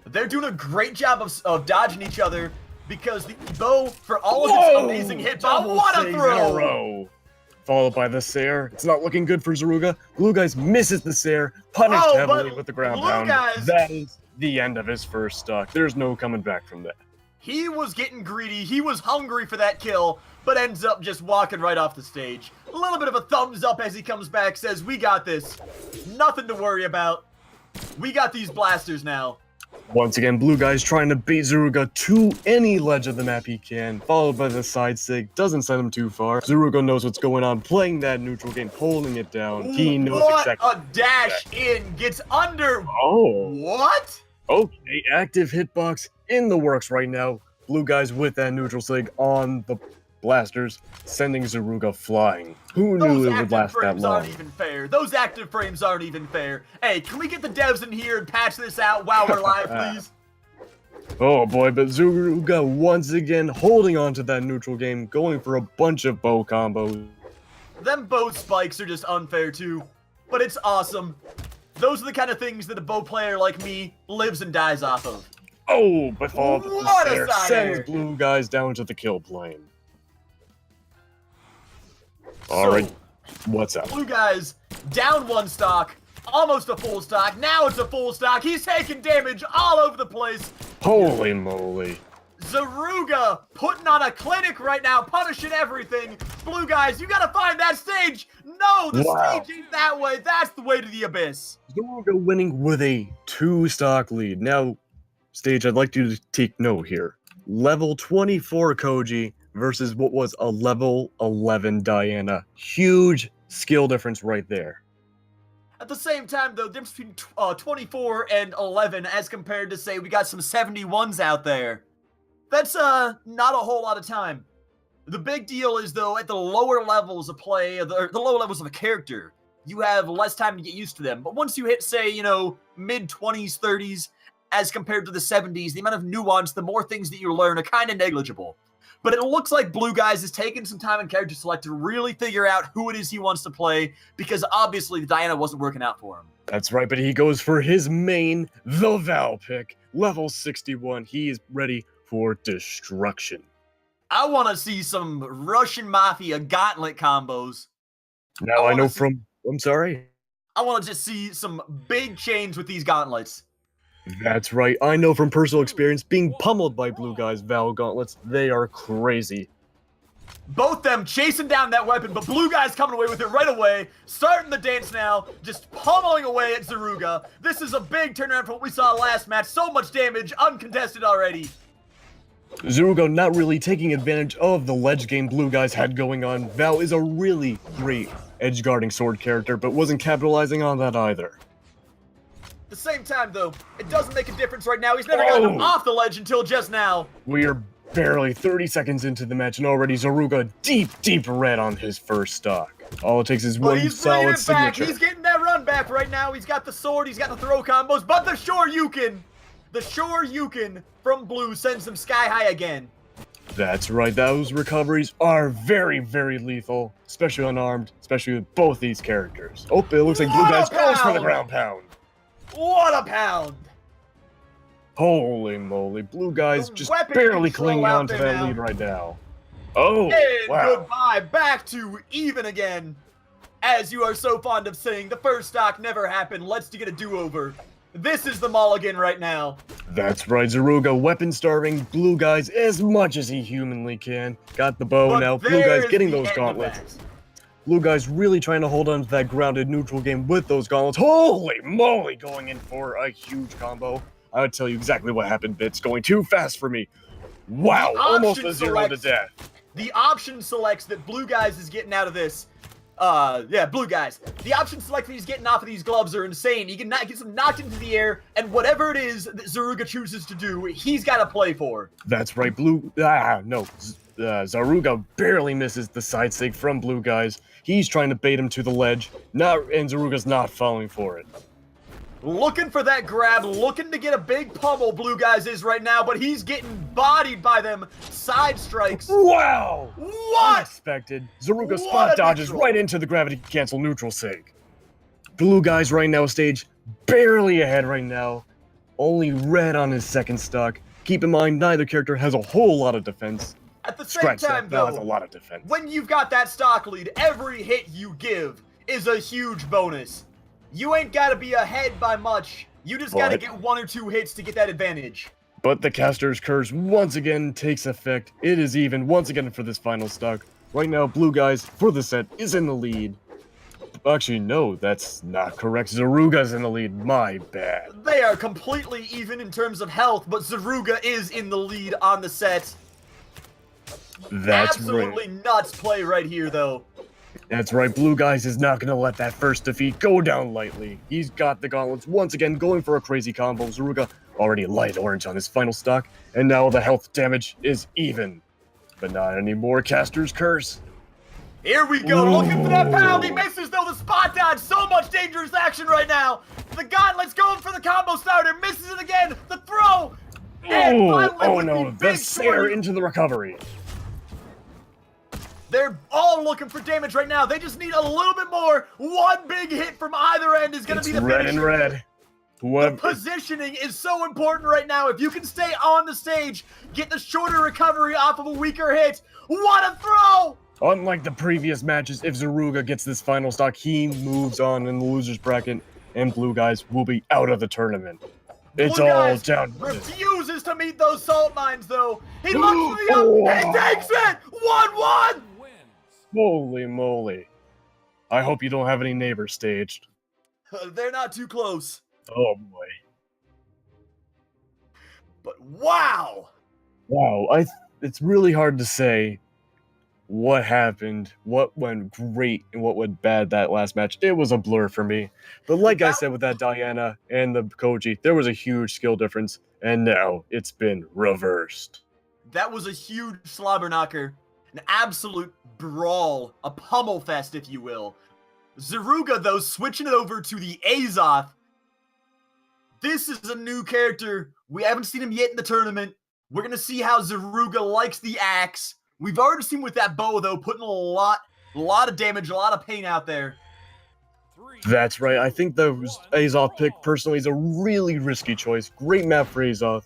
They're doing a great job of dodging each other because the bow, for all of its amazing hits, what a throw! Followed by the Sair. It's not looking good for Zaruga. Blue Guys misses the Sair, punished heavily with the ground pound. That is the end of his first stock. There's no coming back from that. He was getting greedy. He was hungry for that kill, but ends up just walking right off the stage. A little bit of a thumbs up as he comes back, says, we got this. Nothing to worry about. We got these blasters now. Once again, blue guy's trying to bait Zaruga to any ledge of the map he can, followed by the side sig, doesn't send him too far. Zaruga knows what's going on, playing that neutral game, holding it down. He knows what exactly. a dash in, gets under. Oh. What? Okay, active hitbox in the works right now. Blue guys with that neutral sig on the blasters, sending Zaruga flying. Who knew it would last that frames long? aren't even fair. Those active frames aren't even fair. Hey, can we get the devs in here and patch this out while we're live, please? Oh boy, but Zaruga once again holding on to that neutral game, going for a bunch of bow combos. Them bow spikes are just unfair too, but it's awesome. Those are the kind of things that a bow player like me lives and dies off of. Oh, but fall What a there side sends air. blue guys down to the kill plane. So, Alright, what's up? Blue guys down one stock, almost a full stock. Now it's a full stock. He's taking damage all over the place. Holy moly. Zaruga putting on a clinic right now, punishing everything. Blue guys, you gotta find that stage. No, the Wow. stage ain't that way. That's the way to the abyss. Zaruga winning with a 2-stock lead. Now, stage, I'd like you to take note here. Level 24 Koji versus what was a level 11 Diana. Huge skill difference right there. At the same time, though, the difference between 24 and 11 as compared to, say, we got some 71s out there. That's, not a whole lot of time. The big deal is, though, at the lower levels of play, or the lower levels of a character, you have less time to get used to them. But once you hit, say, mid-20s, 30s, as compared to the 70s, the amount of nuance, the more things that you learn are kind of negligible. But it looks like Blue Guys is taking some time in character select to really figure out who it is he wants to play, because obviously the Diana wasn't working out for him. That's right, but he goes for his main, the Val pick. Level 61, he is ready for destruction. I want to see some Russian Mafia gauntlet combos. Now I know from... I'm sorry? I want to just see some big chains with these gauntlets. That's right, I know from personal experience, being pummeled by Blue Guys Val gauntlets, they are crazy. Both them chasing down that weapon, but Blue Guy's coming away with it right away. Starting the dance now, just pummeling away at Zaruga. This is a big turnaround from what we saw last match. So much damage, uncontested already. Zaruga not really taking advantage of the ledge game Blue Guys had going on. Val is a really great edge-guarding sword character, but wasn't capitalizing on that either. At the same time, though, it doesn't make a difference right now. He's never gotten off the ledge until just now. We are barely 30 seconds into the match, and already Zaruga deep red on his first stock. All it takes is But one he's bringing solid it back. signature. He's getting that run back right now. He's got the sword. He's got the throw combos. But the Shoryuken. The Shoryuken from Blue sends him sky high again. That's right, those recoveries are very lethal, especially unarmed, especially with both these characters. Oh, it looks like Blue Guys goes for the ground pound. What a pound. Holy moly, Blue Guys The just weapon barely control clinging out on to there that now. lead right now. Oh, And wow. goodbye, back to even again. As you are so fond of saying, the first stock never happened. Let's get a do-over. This is the mulligan right now. That's right, Zaruga weapon-starving Blue Guys as much as he humanly can. Got the bow But now, Blue Guys there's getting the those end of gauntlets. that. Blue Guys really trying to hold on to that grounded neutral game with those gauntlets. Holy moly, going in for a huge combo. I would tell you exactly what happened, Bits. Going too fast for me. Wow, The almost option a 0 to selects- death. The option selects that Blue Guys is getting out of this. Blue Guys. The option select that he's getting off of these gloves are insane. He gets him knocked into the air, and whatever it is that Zaruga chooses to do, he's got to play for. That's right, Zaruga barely misses the side sig from Blue Guys. He's trying to bait him to the ledge, and Zaruga's not falling for it. Looking for that grab, looking to get a big pummel, Blue Guys is right now, but he's getting bodied by them side strikes. Wow! What? Unexpected. Zaruga What spot a dodges neutral. right into the gravity cancel neutral sig. Blue Guys right now stage barely ahead right now. Only red on his second stock. Keep in mind, neither character has a whole lot of defense. At the same Scratch time, that, Val has a though, lot of defense. when you've got that stock lead, every hit you give is a huge bonus. You ain't got to be ahead by much. You just got to But- get 1 or 2 hits to get that advantage. But the caster's curse once again takes effect. It is even once again for this final stock. Right now, Blue Guys, for the set, is in the lead. actually, no, that's not correct. Zaruga's in the lead. My bad. They are completely even in terms of health, but Zaruga is in the lead on the set. That's Absolutely right. nuts play right here, though. That's right. Blue Guys is not going to let that first defeat go down lightly. He's got the gauntlets once again going for a crazy combo. Zaruga already light orange on his final stock, and now the health damage is even. But not anymore. Caster's Curse. Here we go, looking for that pound. He Ooh. misses though the spot dodge. So much dangerous action right now. The Gauntlet's going for the combo starter, misses it again. The throw. And finally Oh with no, the the big Sair swing. into the recovery. They're all looking for damage right now. They just need a little bit more. One big hit from either end is going to be the red finisher. and red. The Whoever. positioning is so important right now. If you can stay on the stage, get the shorter recovery off of a weaker hit. What a throw! Unlike the previous matches, if Zaruga gets this final stock, he moves on in the loser's bracket, and Blue Guys will be out of the tournament. It's Blue all Guys down to this. refuses to meet those salt mines, though. He looks for the up. He takes it. 1-1. Wins. Holy moly. I hope you don't have any neighbors staged. They're not too close. Oh boy. But wow. Wow, it's really hard to say what happened, what went great, and what went bad that last match. It was a blur for me. But like I said with that Diana and the Koji, there was a huge skill difference, and now it's been reversed. That was a huge slobber knocker. An absolute brawl. A pummel fest, if you will. Zaruga, though, switching it over to the Azoth. This is a new character. We haven't seen him yet in the tournament. We're going to see how Zaruga likes the axe. We've already seen with that bow, though, putting a lot of damage, a lot of pain out there. That's right. I think the Azoth pick personally is a really risky choice. Great map for Azoth,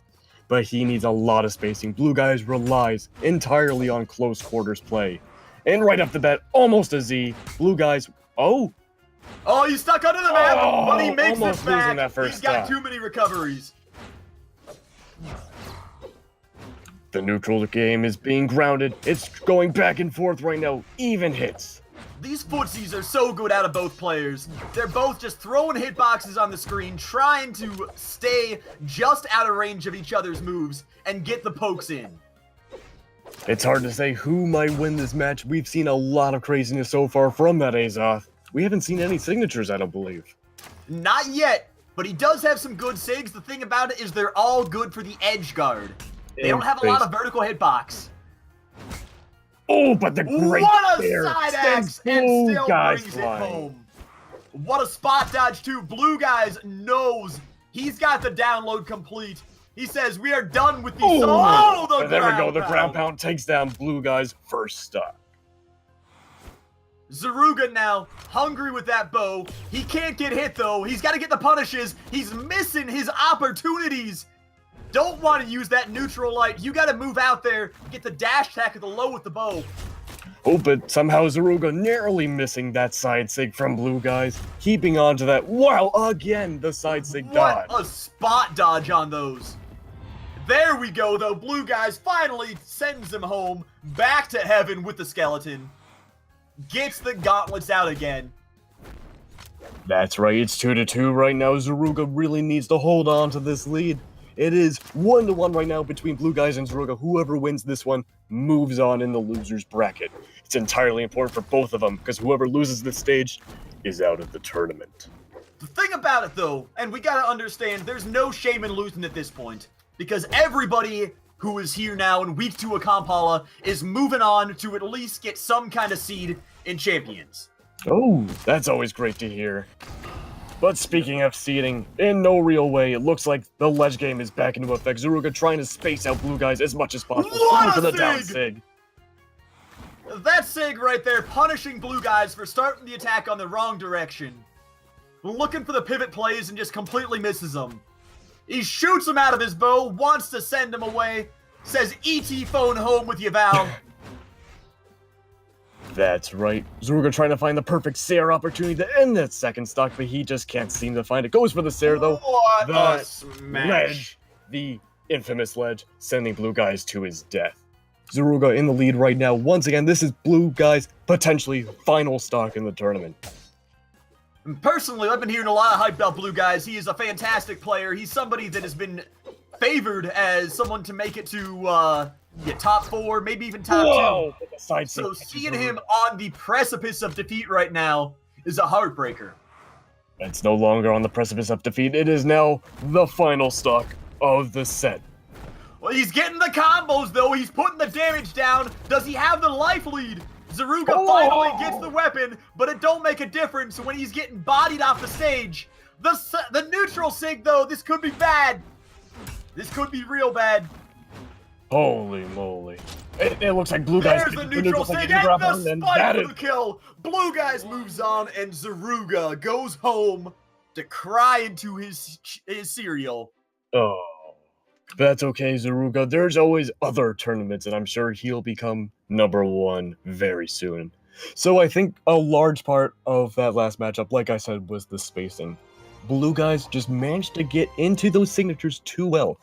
but he needs a lot of spacing. Blue Guys relies entirely on close quarters play. And right off the bat, almost a Z. Blue Guys, oh, he's stuck under the map, but he Oh, makes almost it back. losing that first He's got stock. too many recoveries. the neutral game is being grounded. It's going back and forth right now. Even hits. These footsies are so good out of both players. They're both just throwing hitboxes on the screen, trying to stay just out of range of each other's moves and get the pokes in. It's hard to say who might win this match. We've seen a lot of craziness so far from that Azoth. We haven't seen any signatures, I don't believe. Not yet, but he does have some good sigs. The thing about it is they're all good for the edge guard. They don't have a lot of vertical hitbox. Oh, but the great What a bear side sends axe and Blue still Guys brings it flying. home. What a spot dodge too. Blue Guys knows he's got the download complete. He says we are done with these. And there we go. The ground pound takes down Blue Guys' first stock. Zaruga now, hungry with that bow. He can't get hit though. He's got to get the punishes. He's missing his opportunities. Don't want to use that neutral light. You got to move out there, get the dash attack at the low with the bow. Oh, but somehow Zaruga narrowly missing that side sig from Blue Guys, keeping on to that. Wow, again, the side sig dodge. What a spot dodge on those. There we go though. Blue Guys finally sends him home, back to heaven with the skeleton. Gets the gauntlets out again. That's right, it's 2-2 right now. Zaruga really needs to hold on to this lead. It is 1-1 right now between Blue Guys and Zaruga. Whoever wins this one moves on in the loser's bracket. It's entirely important for both of them, because whoever loses this stage is out of the tournament. The thing about it though, and we gotta understand, there's no shame in losing at this point, because everybody who is here now in week 2 of Comphalla is moving on to at least get some kind of seed in Champions. Oh, that's always great to hear. But speaking of seeding, in no real way, it looks like the ledge game is back into effect. Zaruga trying to space out Blue Guys as much as possible. What Going a for the sig! down sig. That sig right there, punishing Blue Guys for starting the attack on the wrong direction. Looking for the pivot plays and just completely misses them. He shoots him out of his bow, wants to send him away, says ET phone home with you, Val. That's right. Zaruga trying to find the perfect Sair opportunity to end that second stock, but he just can't seem to find it. Goes for the Sair though. What The a smash. ledge. The infamous ledge, sending Blue Guys to his death. Zaruga in the lead right now. Once again, this is Blue Guys' potentially final stock in the tournament. Personally, I've been hearing a lot of hype about Blue Guys. He is a fantastic player. He's somebody that has been favored as someone to make it to top 4, maybe even top 2. So seeing him on the precipice of defeat right now is a heartbreaker. It's no longer on the precipice of defeat. It is now the final stock of the set. Well, he's getting the combos, though. He's putting the damage down. Does he have the life lead? Zaruga finally gets the weapon, but it don't make a difference when he's getting bodied off the stage. The neutral sig, though, this could be bad. This could be real bad. Holy moly. It looks like Blue Guys... There's the neutral sig and the spike for the kill. Blue Guys moves on, and Zaruga goes home to cry into his cereal. Oh, that's okay, Zaruga. There's always other tournaments, and I'm sure he'll become #1 very soon. So I think a large part of that last matchup, like I said, was the spacing. Blue Guys just managed to get into those signatures too well.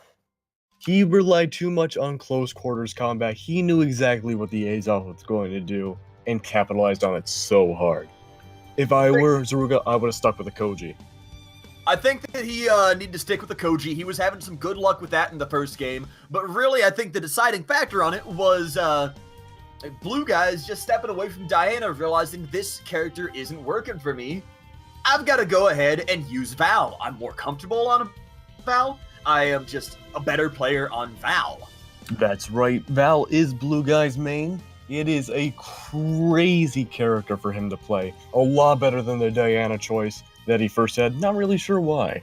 He relied too much on close quarters combat. He knew exactly what the Azov was going to do and capitalized on it so hard. If I were Zaruga, I would have stuck with the Koji. I think that he needed to stick with the Koji. He was having some good luck with that in the first game, but really I think the deciding factor on it was Blue Guys just stepping away from Diana, realizing this character isn't working for me. I've got to go ahead and use Val. I'm more comfortable on Val. I am just a better player on Val. That's right. Val is Blue Guy's main. It is a crazy character for him to play. A lot better than the Diana choice that he first had. Not really sure why.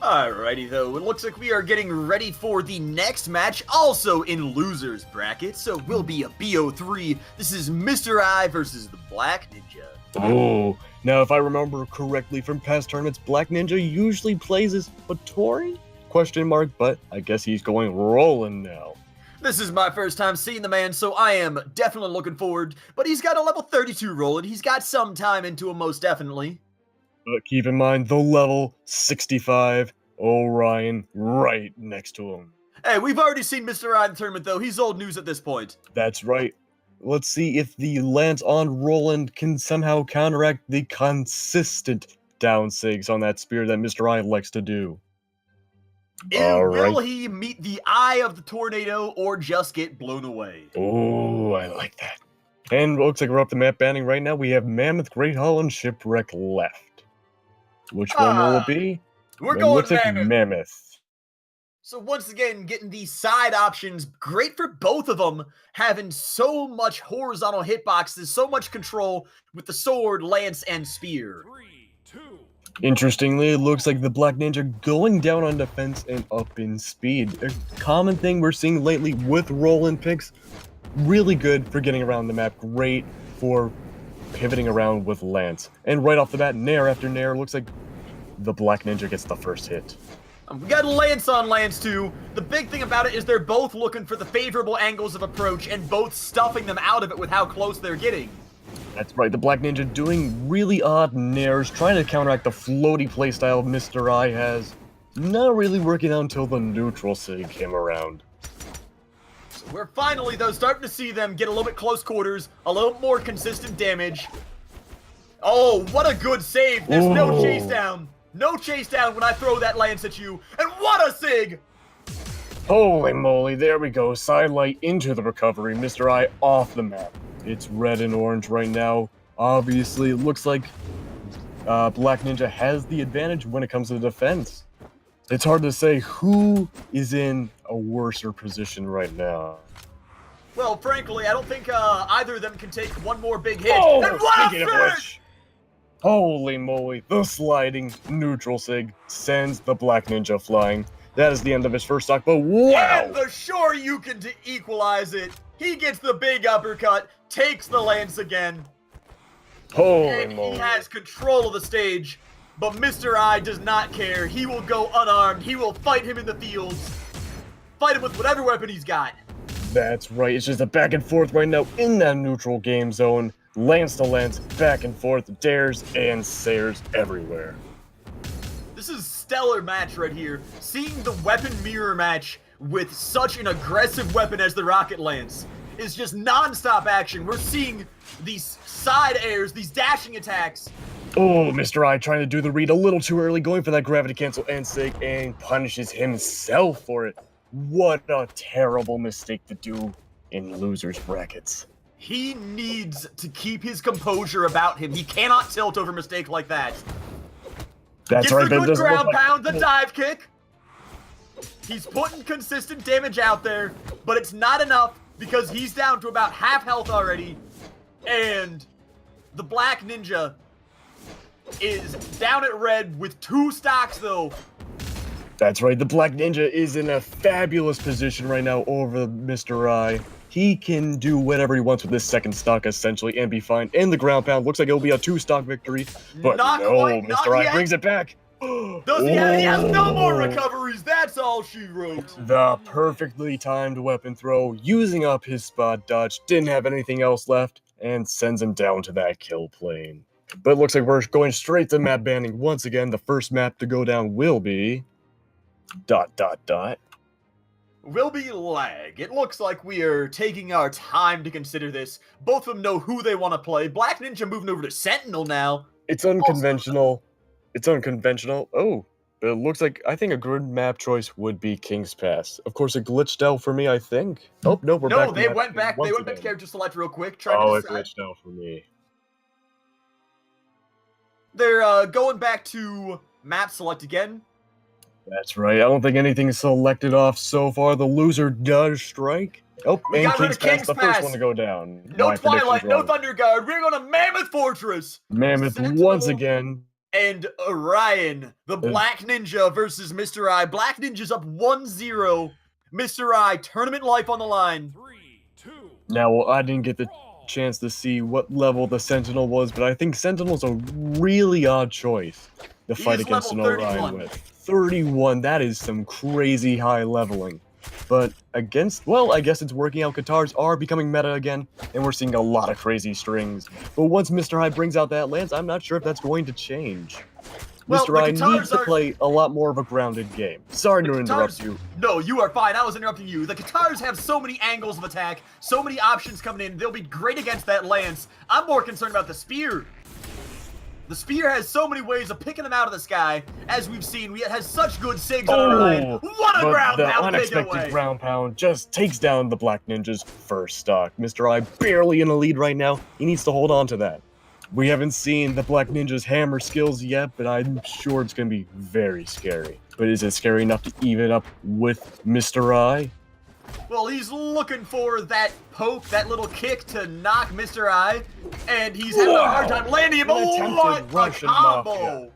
Alrighty though, it looks like we are getting ready for the next match, also in losers bracket, so we'll be a BO3. This is Mr. I versus the Black Ninja. Oh, now if I remember correctly from past tournaments, Black Ninja usually plays as Hattori? Question mark, but I guess he's going Roland now. This is my first time seeing the man, so I am definitely looking forward, but he's got a level 32 Roland. He's got some time into him, most definitely. But keep in mind, the level 65 Orion right next to him. Hey, we've already seen Mr. I in the tournament, though. He's old news at this point. That's right. Let's see if the Lance on Roland can somehow counteract the consistent down sigs on that spear that Mr. I likes to do. Will he meet the eye of the tornado or just get blown away? Oh, I like that. And it looks like we're up to map banning right now. We have Mammoth, Great Hall, and Shipwreck left. Which one will it be? We're going looks Mammoth. like Mammoth. So once again, getting these side options, great for both of them, having so much horizontal hitboxes, so much control with the sword, lance, and spear. 3, 2. Interestingly, it looks like the Black Ninja going down on defense and up in speed. A common thing we're seeing lately with Roland picks. Really good for getting around the map. Great for pivoting around with Lance. And right off the bat, Nair after Nair, looks like the Black Ninja gets the first hit. We got Lance on Lance too. The big thing about it is they're both looking for the favorable angles of approach and both stuffing them out of it with how close they're getting. That's right, the Black Ninja doing really odd nairs, trying to counteract the floaty playstyle Mr. I has. Not really working out until the neutral sig came around. So we're finally, though, starting to see them get a little bit close quarters, a little more consistent damage. Oh, what a good save. There's no chase down. No chase down when I throw that lance at you. And what a sig! Holy moly, there we go. Sidelight into the recovery. Mr. I off the map. It's red and orange right now. Obviously, it looks like Black Ninja has the advantage when it comes to defense. It's hard to say who is in a worser position right now. Well, frankly, I don't think either of them can take one more big hit. Oh, and what speaking of which, holy moly, the sliding neutral sig sends the Black Ninja flying. That is the end of his first stock, but wow! And the Shoryuken to equalize it. He gets the big uppercut, takes the lance again. Holy and moly. He has control of the stage, but Mr. I does not care. He will go unarmed. He will fight him in the fields. Fight him with whatever weapon he's got. That's right, it's just a back and forth right now in that neutral game zone. Lance to lance, back and forth, dares and sayers everywhere. This is a stellar match right here. Seeing the weapon mirror match with such an aggressive weapon as the rocket lance is just non-stop action. We're seeing these side airs, these dashing attacks, Oh, Mr. I trying to do the read a little too early, going for that gravity cancel and sig, and punishes himself for it. What a terrible mistake to do in losers brackets. He needs to keep his composure about him. He cannot tilt over a mistake like that. That's Gets right, the but it good doesn't look ground like- pound, the dive kick. He's putting consistent damage out there, but it's not enough because he's down to about half health already. And the Black Ninja is down at red with 2 stocks though. That's right, the Black Ninja is in a fabulous position right now over Mr. I. He can do whatever he wants with this second stock, essentially, and be fine. And the ground pound looks like it'll be a 2-stock victory. But Not no, quite, not Mr. I yet. brings it back. Does he have? He has no more Oh. recoveries. That's all she wrote. The perfectly timed weapon throw, using up his spot dodge, didn't have anything else left, and sends him down to that kill plane. But it looks like we're going straight to map banning once again. The first map to go down will be... ... Will be lag. It looks like we are taking our time to consider this. Both of them know who they want to play. Black Ninja moving over to Sentinel now. It's unconventional. It's unconventional. Oh, but it looks like I think a good map choice would be King's Pass. Of course, it glitched out for me, I think. Oh, no, we're back. No, to they map went back. once They went back to again. character select real quick. Trying Oh, to it decide. glitched out for me. They're going back to map select again. That's right. I don't think anything's selected off so far. The loser does strike. Oh, We and got rid King's of Pass, King's the Pass. first one to go down. No My prediction's Twilight, no wrong. Thunder Guard. We're going to Mammoth Fortress. Mammoth Sentinel once again. And Orion, the Black Ninja versus Mr. I. Black Ninja's up 1-0. Mr. I, tournament life on the line. 3, 2, Now, well, I didn't get the chance to see what level the Sentinel was, but I think Sentinel's a really odd choice to He fight is against an level Orion 31. with. 31, that is some crazy high leveling. But against, well, I guess it's working out. Guitars are becoming meta again, and we're seeing a lot of crazy strings. But once Mr. High brings out that lance, I'm not sure if that's going to change. Well, Mr. the High guitars needs to are- play a lot more of a grounded game. Sorry to interrupt you. No, you are fine. I was interrupting you. The Guitars have so many angles of attack, so many options coming in. They'll be great against that lance. I'm more concerned about the spear. The spear has so many ways of picking them out of the sky. As we've seen, it has such good sigs on Orion. What a but ground the pound unexpected takeaway. ground pound just takes down the Black Ninja's first stock. Mr. I barely in the lead right now. He needs to hold on to that. We haven't seen the Black Ninja's hammer skills yet, but I'm sure it's going to be very scary. But is it scary enough to even up with Mr. I? Well, he's looking for that poke, that little kick to knock Mr. I, and he's having a hard time landing him. An Oh, attempted what a Russian combo! mafia.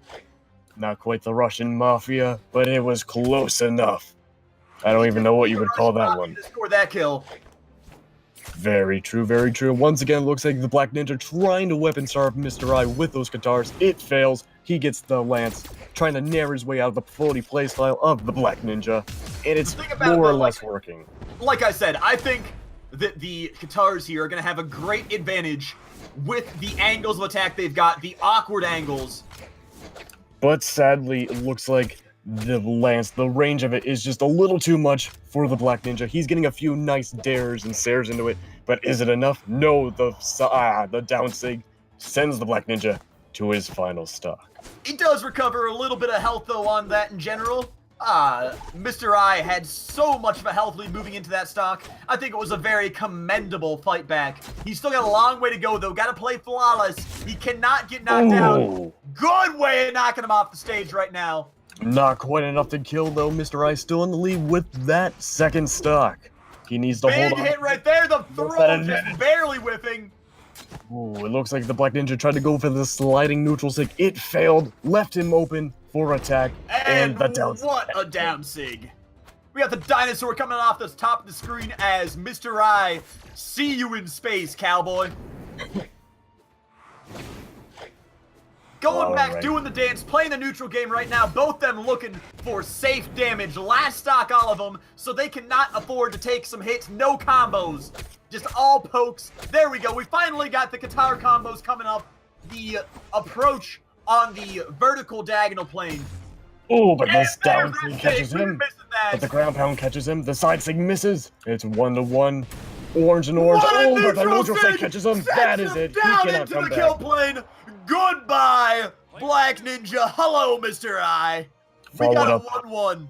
Not quite the Russian Mafia, but it was close enough. I don't even know what you would call that one. To score that kill. Very true, very true. Once again, it looks like the Black Ninja trying to weapon starve Mr. I with those guitars. It fails. He gets the lance, trying to narrow his way out of the floaty playstyle of the Black Ninja, and it's The thing about more or it, less working. Like I said, I think that the Guitars here are going to have a great advantage with the angles of attack they've got, the awkward angles. But sadly, it looks like the lance, the range of it is just a little too much for the Black Ninja. He's getting a few nice dares and sares into it, but is it enough? No, the down sig sends the Black Ninja to his final stock. He does recover a little bit of health, though, on that in general. Mr. I had so much of a health lead moving into that stock. I think it was a very commendable fight back. He's still got a long way to go, though. Got to play flawless. He cannot get knocked down. Good way of knocking him off the stage right now. Not quite enough to kill, though. Mr. I still in the lead with that second stock. He needs to hold Big on. hit right there. The throw that just advantage. barely whiffing. Ooh, it looks like the Black Ninja tried to go for the sliding neutral sig. It failed, left him open for attack, and the down. What a down sig. We got the dinosaur coming off the top of the screen as Mr. I. See you in space, cowboy. Going back, Alright. doing the dance, playing the neutral game right now. Both them looking for safe damage. Last stock, all of them, so they cannot afford to take some hits. No combos. Just all pokes. There we go. We finally got the guitar combos coming up. The approach on the vertical diagonal plane. Oh, but this And there's down that sig sig. catches We were him. missing that. But the ground pound catches him. The side sig misses. It's 1-1. Orange and orange. What a Oh, but the neutral neutral sig sig catches him. sends That is him it. He down cannot into come the back. kill plane. Goodbye, Black Ninja. Hello, Mr. I. We Followed got a up. 1-1.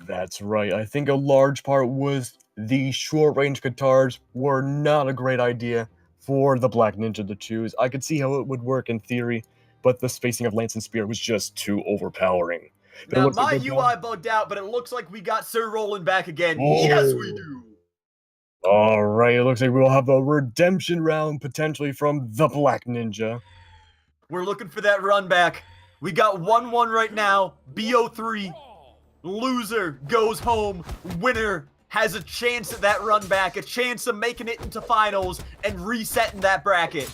That's right. I think a large part was the short-range guitars were not a great idea for the Black Ninja to choose. I could see how it would work in theory, but the spacing of Lance and Spear was just too overpowering. But it Now, looks like my they're UI bugged out, but it looks like we got Sir Roland back again. Oh. Yes, we do. All right, it looks like we'll have a redemption round potentially from the Black Ninja. We're looking for that run back. We got 1-1 right now. BO3. Loser goes home. Winner has a chance at that run back, a chance of making it into finals and resetting that bracket.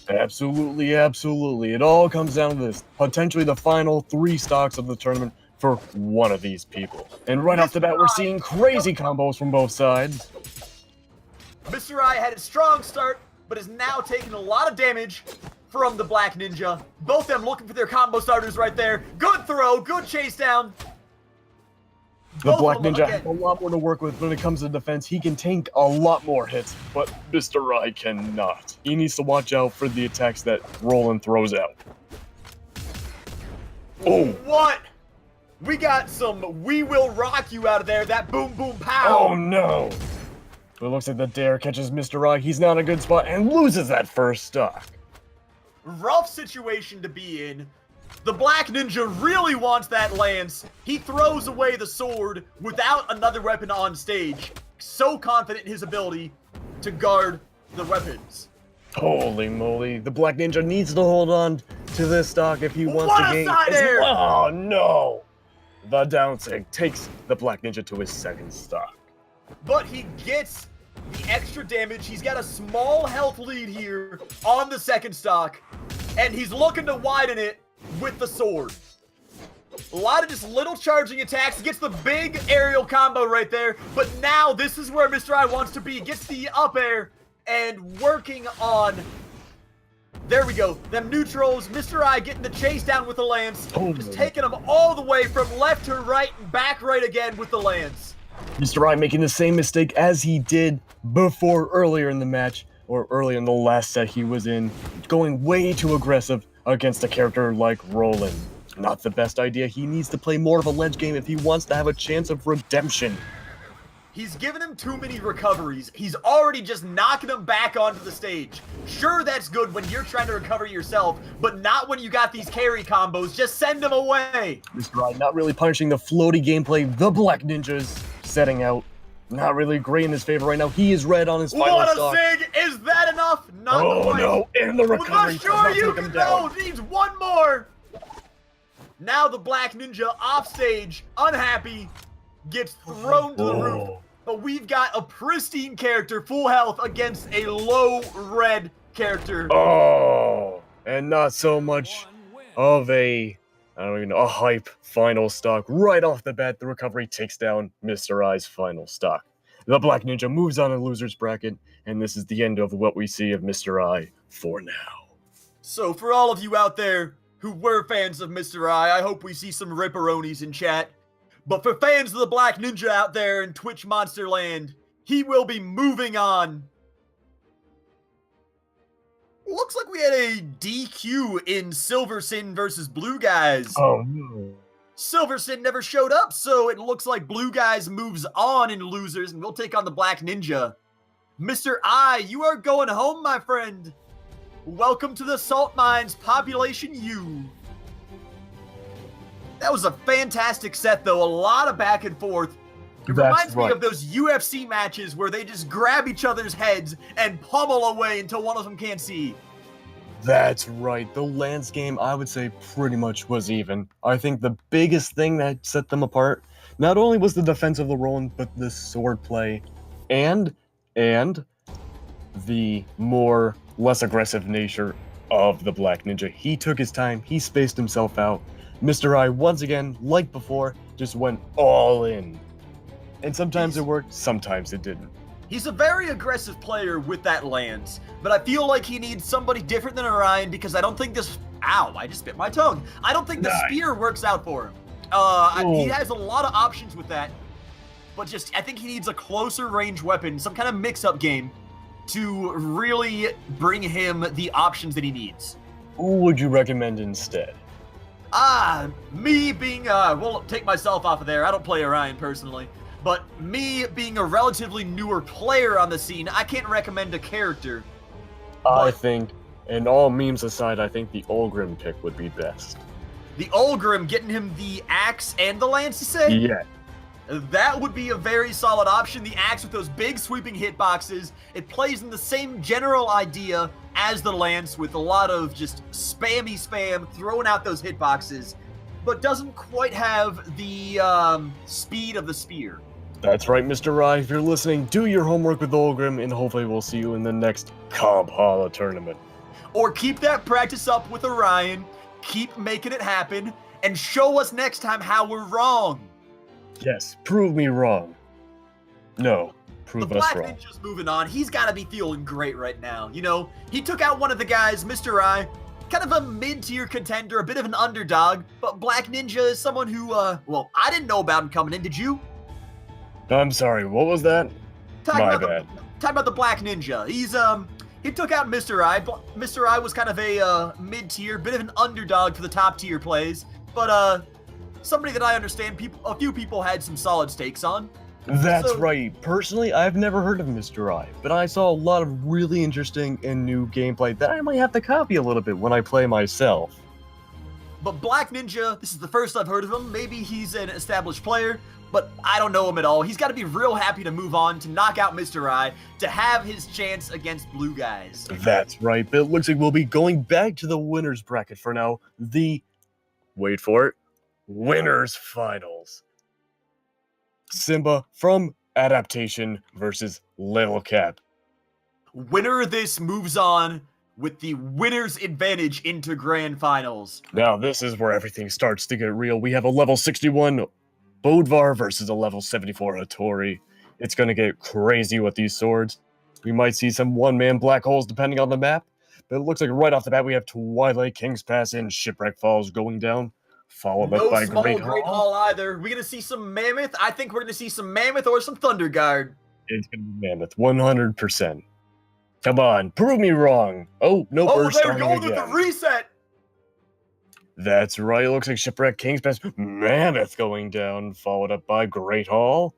Absolutely, absolutely. It all comes down to this. Potentially the final 3 stocks of the tournament for one of these people. And right off the bat, we're seeing crazy combos from both sides. Mr. I had a strong start, but is now taking a lot of damage from the Black Ninja. Both of them looking for their combo starters right there. Good throw, good chase down. The Both Black of them Ninja again. has a lot more to work with when it comes to defense. He can tank a lot more hits, but Mr. I cannot. He needs to watch out for the attacks that Roland throws out. Oh! What? We got some "We Will Rock You" out of there. That boom boom pow. Oh no! It looks like the dare catches Mr. I. He's not in a good spot and loses that first stock. Rough situation to be in. The Black Ninja really wants that lance. He throws away the sword without another weapon on stage. So confident in his ability to guard the weapons. Holy moly, the Black Ninja needs to hold on to this stock if he wants What to a gain. side air! Oh no! The down sig takes the Black Ninja to his second stock. But he gets the extra damage. He's got a small health lead here on the second stock. And he's looking to widen it with the sword. A lot of just little charging attacks. Gets the big aerial combo right there. But now this is where Mr. I wants to be. Gets the up air and working on... There we go. Them neutrals. Mr. I getting the chase down with the lance. Just taking them all the way from left to right and back right again with the lance. Mr. I making the same mistake as he did before earlier in the match, or earlier in the last set he was in, going way too aggressive against a character like Roland. Not the best idea. He needs to play more of a ledge game if he wants to have a chance of redemption. He's given him too many recoveries. He's already just knocking him back onto the stage. Sure, that's good when you're trying to recover yourself, but not when you got these carry combos. Just send him away. Mr. I not really punishing the floaty gameplay the Black Ninja's setting out. Not really great in his favor right now. He is red on his final What a stock. sig! Is that enough? Not Oh quite. no, and the recovery But does not sure you take him can down. go. Needs one more. Now the Black Ninja off stage, unhappy, gets thrown to the roof. But we've got a pristine character, full health, against a low red character. Oh, and not so much of a, I don't even know, a hype final stock. Right off the bat, the recovery takes down Mr. I's final stock. The Black Ninja moves on in loser's bracket, and this is the end of what we see of Mr. I for now. So for all of you out there who were fans of Mr. I hope we see some ripperonis in chat. But for fans of the Black Ninja out there in Twitch Monster Land, he will be moving on. Looks like we had a DQ in Silver Sin versus Blue Guys. Oh no. Silver Sin never showed up, so it looks like Blue Guys moves on in losers, and we'll take on the Black Ninja. Mr. I, you are going home, my friend. Welcome to the Salt Mines, Population U. That was a fantastic set, though. A lot of back and forth. It reminds me of those UFC matches where they just grab each other's heads and pummel away until one of them can't see. That's right. The Lance game, I would say, pretty much was even. I think the biggest thing that set them apart not only was the defense of the Roland, but the sword play and the less aggressive nature of the Black Ninja. He took his time. He spaced himself out. Mr. I, once again, like before, just went all in. And sometimes it worked, sometimes it didn't. He's a very aggressive player with that lance, but I feel like he needs somebody different than Orion because I don't think this... Ow, I just bit my tongue. I don't think the spear works out for him. He has a lot of options with that, but I think he needs a closer range weapon, some kind of mix-up game to really bring him the options that he needs. Who would you recommend instead? Me being, well, take myself off of there. I don't play Orion personally. But me being a relatively newer player on the scene, I can't recommend a character. I think, and all memes aside, I think the Ulgrim pick would be best. The Ulgrim, getting him the axe and the lance, you say? Yeah. That would be a very solid option. The axe with those big sweeping hitboxes. It plays in the same general idea as the lance with a lot of just spammy spam, throwing out those hitboxes, but doesn't quite have the speed of the spear. That's right, Mr. Rye. If you're listening, do your homework with Ulgrim, and hopefully we'll see you in the next Comphalla tournament. Or keep that practice up with Orion, keep making it happen, and show us next time how we're wrong. Yes, prove me wrong. No, prove The us Black wrong. Ninja's moving on. He's got to be feeling great right now. You know, he took out one of the guys, Mr. I, kind of a mid-tier contender, a bit of an underdog, but Black Ninja is someone who, well, I didn't know about him coming in, did you? I'm sorry, what was that? My bad. Talk about the Black Ninja. He took out Mr. I. Mr. I was kind of a mid-tier, bit of an underdog for the top-tier plays, but somebody that I understand a few people had some solid stakes on. That's So- right. Personally, I've never heard of Mr. I, but I saw a lot of really interesting and new gameplay that I might have to copy a little bit when I play myself. But Black Ninja, this is the first I've heard of him. Maybe he's an established player, but I don't know him at all. He's got to be real happy to move on, to knock out Mr. I, to have his chance against blue guys. That's right, but it looks like we'll be going back to the winner's bracket for now. Wait for it, winners finals. Simba from Adaptation versus Lil Cap. Winner of this moves on with the winner's advantage into grand finals. Now this is where everything starts to get real. We have a level 61 Bodvar versus a level 74 Hattori. It's gonna get crazy with these swords. We might see some one-man black holes depending on the map, but it looks like right off the bat we have Twilight King's Pass and Shipwreck Falls going down, followed up No by small Great Great Hall. Hall either. We're going to see some Mammoth. I think we're going to see some Mammoth or some Thunder Guard. It's gonna be Mammoth, 100%. Come on, prove me wrong. Oh, nope, Oh, we're they're starting going with again. the reset. That's right, it looks like Shipwreck King's Pass, Mammoth going down, followed up by Great Hall.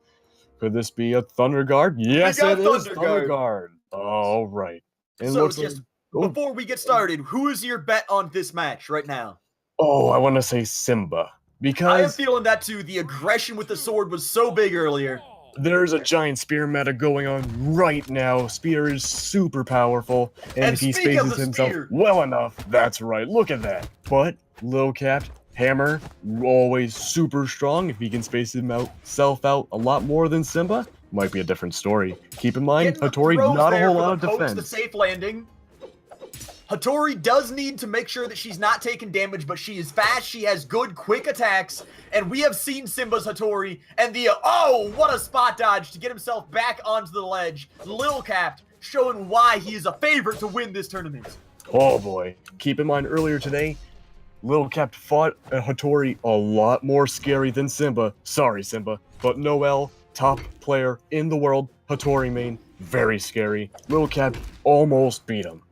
Could this be a Thunder Guard? Yes, got it is Thunder Thunder Guard. Guard. All right. It So looks just like, before we get started, who is your bet on this match right now? I want to say Simba. I am Because feeling that too. The aggression with the sword was so big earlier. there's a giant spear meta going on right now. Spear is super powerful, and And if he speak of spaces the himself spear. well enough, that's right, look at that. But Lil Cap, Hammer, always super strong. If he can space himself out a lot more than Simba, might be a different story. Keep in mind, Getting the Hattori, throws not a there whole for lot of the pokes, defense. The safe landing. Hattori does need to make sure that she's not taking damage, but she is fast, she has good, quick attacks, and we have seen Simba's Hattori, and oh, what a spot dodge to get himself back onto the ledge. Lil Cap showing why he is a favorite to win this tournament. Oh boy. Keep in mind, earlier today, Lil Cap fought a Hattori a lot more scary than Simba. Sorry, Simba. But Noel, top player in the world, Hattori main, very scary. Lil Cap almost beat him.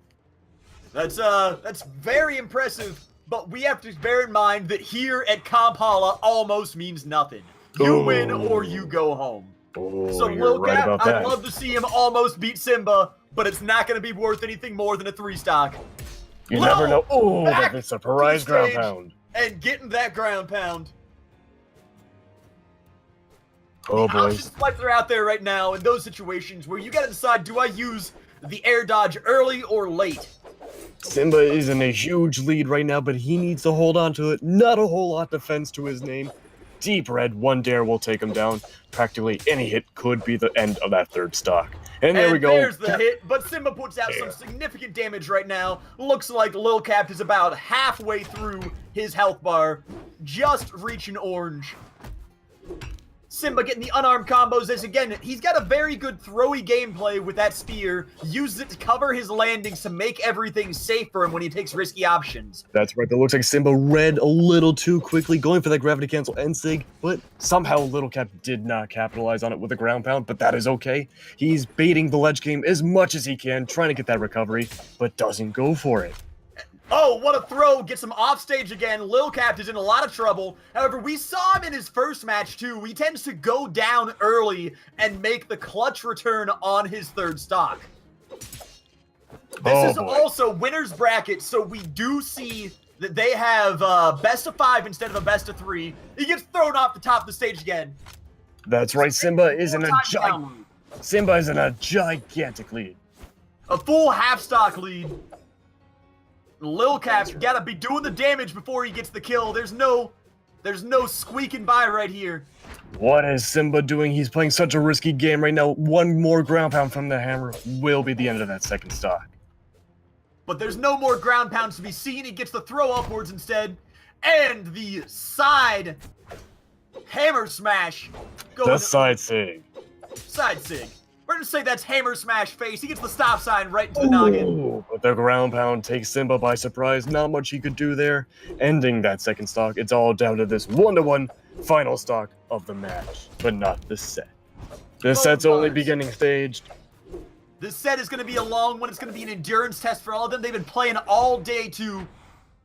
That's very impressive, but we have to bear in mind that here at Comphalla almost means nothing. You win or you go home. Oh, So you're Lil right Cap, about I'd that. love to see him almost beat Simba, but it's not going to be worth anything more than a 3-stock. You never know. Oh, back that's a surprise to the ground stage. pound. And getting that ground pound. Oh The boy. option selects are out there right now in those situations where you got to decide, do I use the air dodge early or late? Simba is in a huge lead right now, but he needs to hold on to it. Not a whole lot defense to his name. Deep red, one dare will take him down. Practically any hit could be the end of that third stock. And there we go. There's the hit, but Simba puts out some significant damage right now. Looks like Lil Cap is about halfway through his health bar, just reaching orange. Simba getting the unarmed combos as, again, he's got a very good throwy gameplay with that spear. Uses it to cover his landings to make everything safe for him when he takes risky options. That's right, that looks like Simba read a little too quickly, going for that gravity cancel end sig, but somehow Little Cap did not capitalize on it with a ground pound, but that is okay. He's baiting the ledge game as much as he can, trying to get that recovery, but doesn't go for it. Oh, what a throw! Gets him off stage again. Lil Cap is in a lot of trouble. However, we saw him in his first match too. He tends to go down early and make the clutch return on his third stock. This is also winner's bracket, so we do see that they have best of 5 instead of a best of 3. He gets thrown off the top of the stage again. That's right. Simba is in a gigantic lead. A full half stock lead. Lil Cap gotta be doing the damage before he gets the kill. There's no squeaking by right here. What is Simba doing? He's playing such a risky game right now. One more ground pound from the hammer will be the end of that second stock. But there's no more ground pounds to be seen. He gets the throw upwards instead. And the side hammer smash goes. The side sig. Side sig. We're gonna say that's hammer smash face. He gets the stop sign right into the noggin. But the ground pound takes Simba by surprise. Not much he could do there. Ending that second stock. It's all down to this 1-1 final stock of the match. But not the set. This set's only beginning staged. This set is going to be a long one. It's going to be an endurance test for all of them. They've been playing all day, too.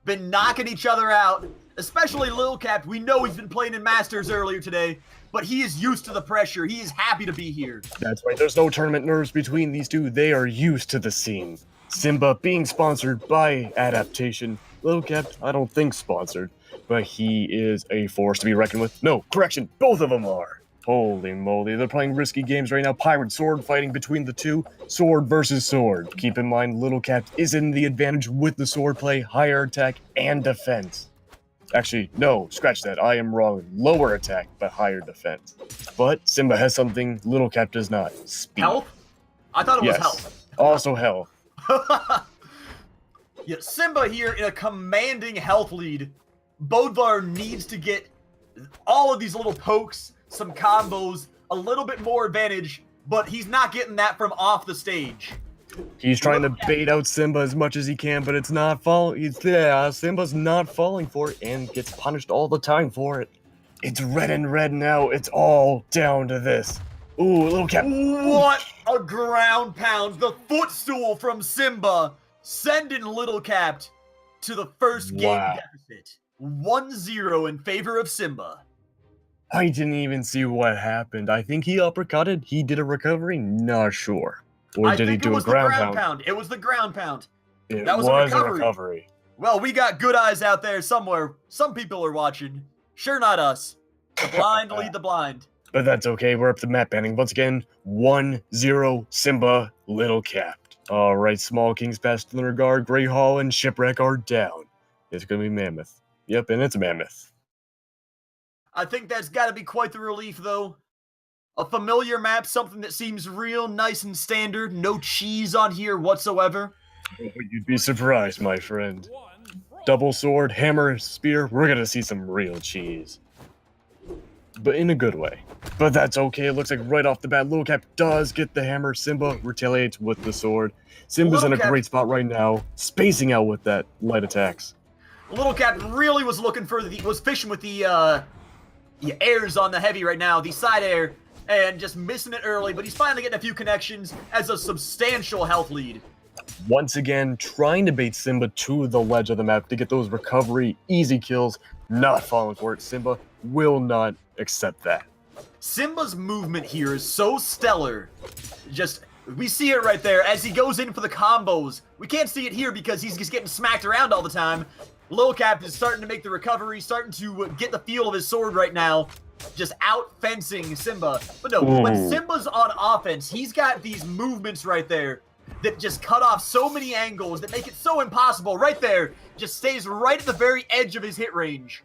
Been knocking each other out. Especially Lil Cap. We know he's been playing in Masters earlier today. But he is used to the pressure. He is happy to be here. That's right. There's no tournament nerves between these two. They are used to the scene. Simba being sponsored by Adaptation. Lil Cap, I don't think sponsored. But he is a force to be reckoned with. No, correction. Both of them are. Holy moly, they're playing risky games right now. Pirate sword fighting between the two. Sword versus sword. Keep in mind, Little Cap is in the advantage with the sword play, higher attack, and defense. Actually, no, scratch that. I am wrong. Lower attack, but higher defense. But Simba has something Little Cap does not. Speed. Health? I thought it was health. Also health. Yeah, Simba here in a commanding health lead. Bodvar needs to get all of these little pokes, some combos, a little bit more advantage, but he's not getting that from off the stage. He's trying to bait out Simba as much as he can, but it's not falling. Simba's not falling for it and gets punished all the time for it. It's red and red now. It's all down to this. Ooh, Little Cap. What a ground pound. The footstool from Simba sending Little Cap to the first game deficit. 1-0 in favor of Simba. I didn't even see what happened. I think he uppercutted. He did a recovery. Not sure. Or did he do a ground pound? It was the ground pound. That was a recovery. Well, we got good eyes out there somewhere. Some people are watching. Sure, not us. The blind lead the blind. But that's okay. We're up to map banning. Once again, 1-0 Simba, Little Cap. All right, Small Kings past the regard. Grey Hall and Shipwreck are down. It's going to be Mammoth. Yep, and it's Mammoth. I think that's got to be quite the relief, though. A familiar map, something that seems real nice and standard. No cheese on here whatsoever. Oh, you'd be surprised, my friend. Double sword, hammer, spear. We're going to see some real cheese. But in a good way. But that's okay. It looks like right off the bat, Little Cap does get the hammer. Simba retaliates with the sword. Simba's in a great spot right now, spacing out with that light attacks. Little Cap really was looking for was fishing with the airs on the heavy right now, the side air, and just missing it early, but he's finally getting a few connections as a substantial health lead. Once again, trying to bait Simba to the ledge of the map to get those recovery, easy kills, not falling for it. Simba will not accept that. Simba's movement here is so stellar. We see it right there as he goes in for the combos. We can't see it here because he's just getting smacked around all the time. Lil Cap is starting to make the recovery, starting to get the feel of his sword right now. Just out-fencing Simba. But no, when Simba's on offense, he's got these movements right there that just cut off so many angles that make it so impossible. Right there, just stays right at the very edge of his hit range.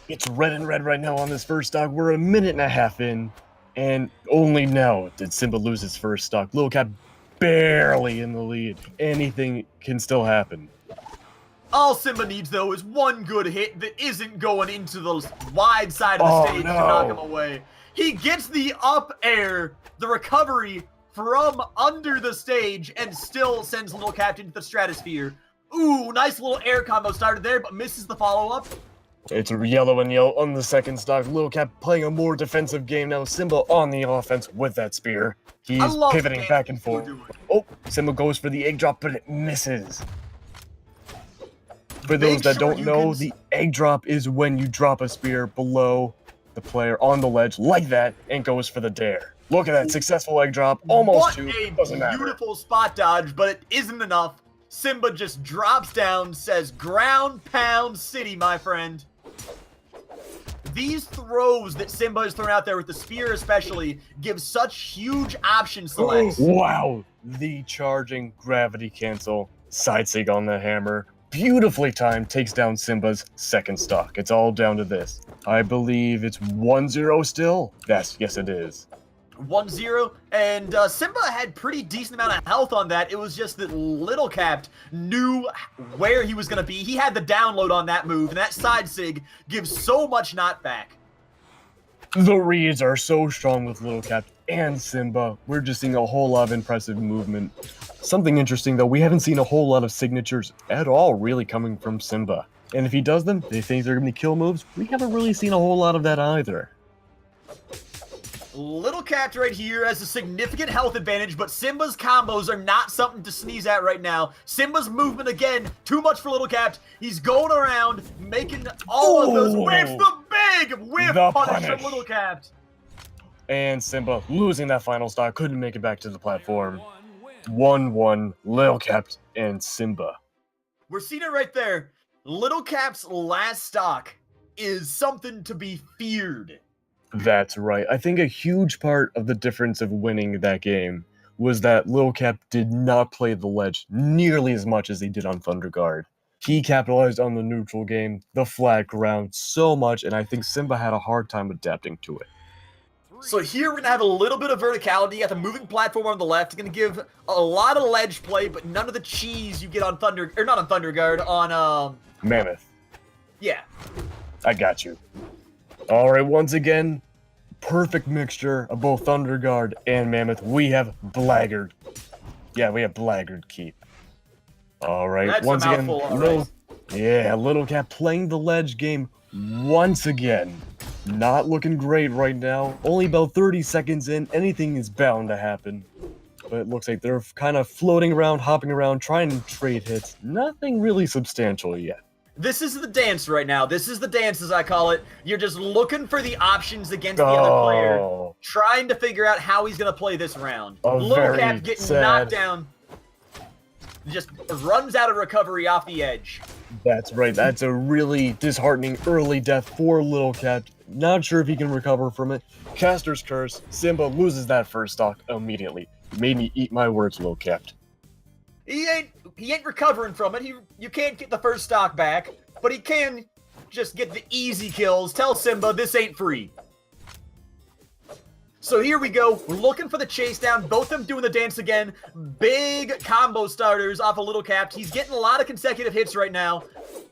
It's red and red right now on this first stock. We're a minute and a half in, and only now did Simba lose his first stock. Lil Cap barely in the lead. Anything can still happen. All Simba needs, though, is one good hit that isn't going into the wide side of the stage to knock him away. He gets the up air, the recovery from under the stage, and still sends Little Cap into the stratosphere. Ooh, nice little air combo started there, but misses the follow-up. It's yellow and yellow on the second stock. Lil Cap playing a more defensive game now. Simba on the offense with that spear. He's pivoting back and forth. Oh, Simba goes for the egg drop, but it misses. For those Make that sure don't you know, can- the egg drop is when you drop a spear below the player on the ledge like that and goes for the dare. Look at that successful egg drop, almost What two, a doesn't matter. beautiful spot dodge, but it isn't enough. Simba just drops down, says ground pound city, my friend. These throws that Simba has thrown out there with the spear especially give such huge option selects. Wow, the charging gravity cancel side sig on the hammer. Beautifully timed, takes down Simba's second stock. It's all down to this. I believe it's 1-0 still? Yes, it is. 1-0, and Simba had pretty decent amount of health on that. It was just that Little Capped knew where he was going to be. He had the download on that move, and that side sig gives so much knockback. The reads are so strong with Little Cap and Simba. We're just seeing a whole lot of impressive movement. Something interesting though, we haven't seen a whole lot of signatures at all really coming from Simba. And if he does them, they think they're going to be kill moves. We haven't really seen a whole lot of that either. Little Cat right here has a significant health advantage, but Simba's combos are not something to sneeze at right now. Simba's movement, again, too much for Little Cat. He's going around, making all of those whiffs. The big whiff The punish from punish. Little Cat. And Simba losing that final stock, couldn't make it back to the platform. 1-1, Lil Cap and Simba. We're seeing it right there. Little Cap's last stock is something to be feared. That's right. I think a huge part of the difference of winning that game was that Lil Cap did not play the ledge nearly as much as he did on Thunder Guard. He capitalized on the neutral game, the flat ground, so much, and I think Simba had a hard time adapting to it. So here we're going to have a little bit of verticality at the moving platform on the left. It's going to give a lot of ledge play, but none of the cheese you get on Thunder, or not on Thunder Guard, on, Mammoth, yeah. I got you. Alright, once again, perfect mixture of both Thunder Guard and Mammoth. We have Blackguard. Yeah, we have Blackguard Keep. Alright, That's once a again, mouthful, all right. Little Cat playing the ledge game once again. Not looking great right now. Only about 30 seconds in, anything is bound to happen. But it looks like they're kind of floating around, hopping around, trying to trade hits. Nothing really substantial yet. This is the dance right now. This is the dance, as I call it. You're just looking for the options against the other player, trying to figure out how he's going to play this round. Little Cap getting knocked down, just runs out of recovery off the edge. That's right. That's a really disheartening early death for Little Cat. Not sure if he can recover from it. Caster's Curse. Simba loses that first stock immediately. You made me eat my words, Little Cat. He ain't recovering from it. You can't get the first stock back, but he can just get the easy kills. Tell Simba this ain't free. So here we go. We're looking for the chase down. Both of them doing the dance again. Big combo starters off of Little Cap. He's getting a lot of consecutive hits right now.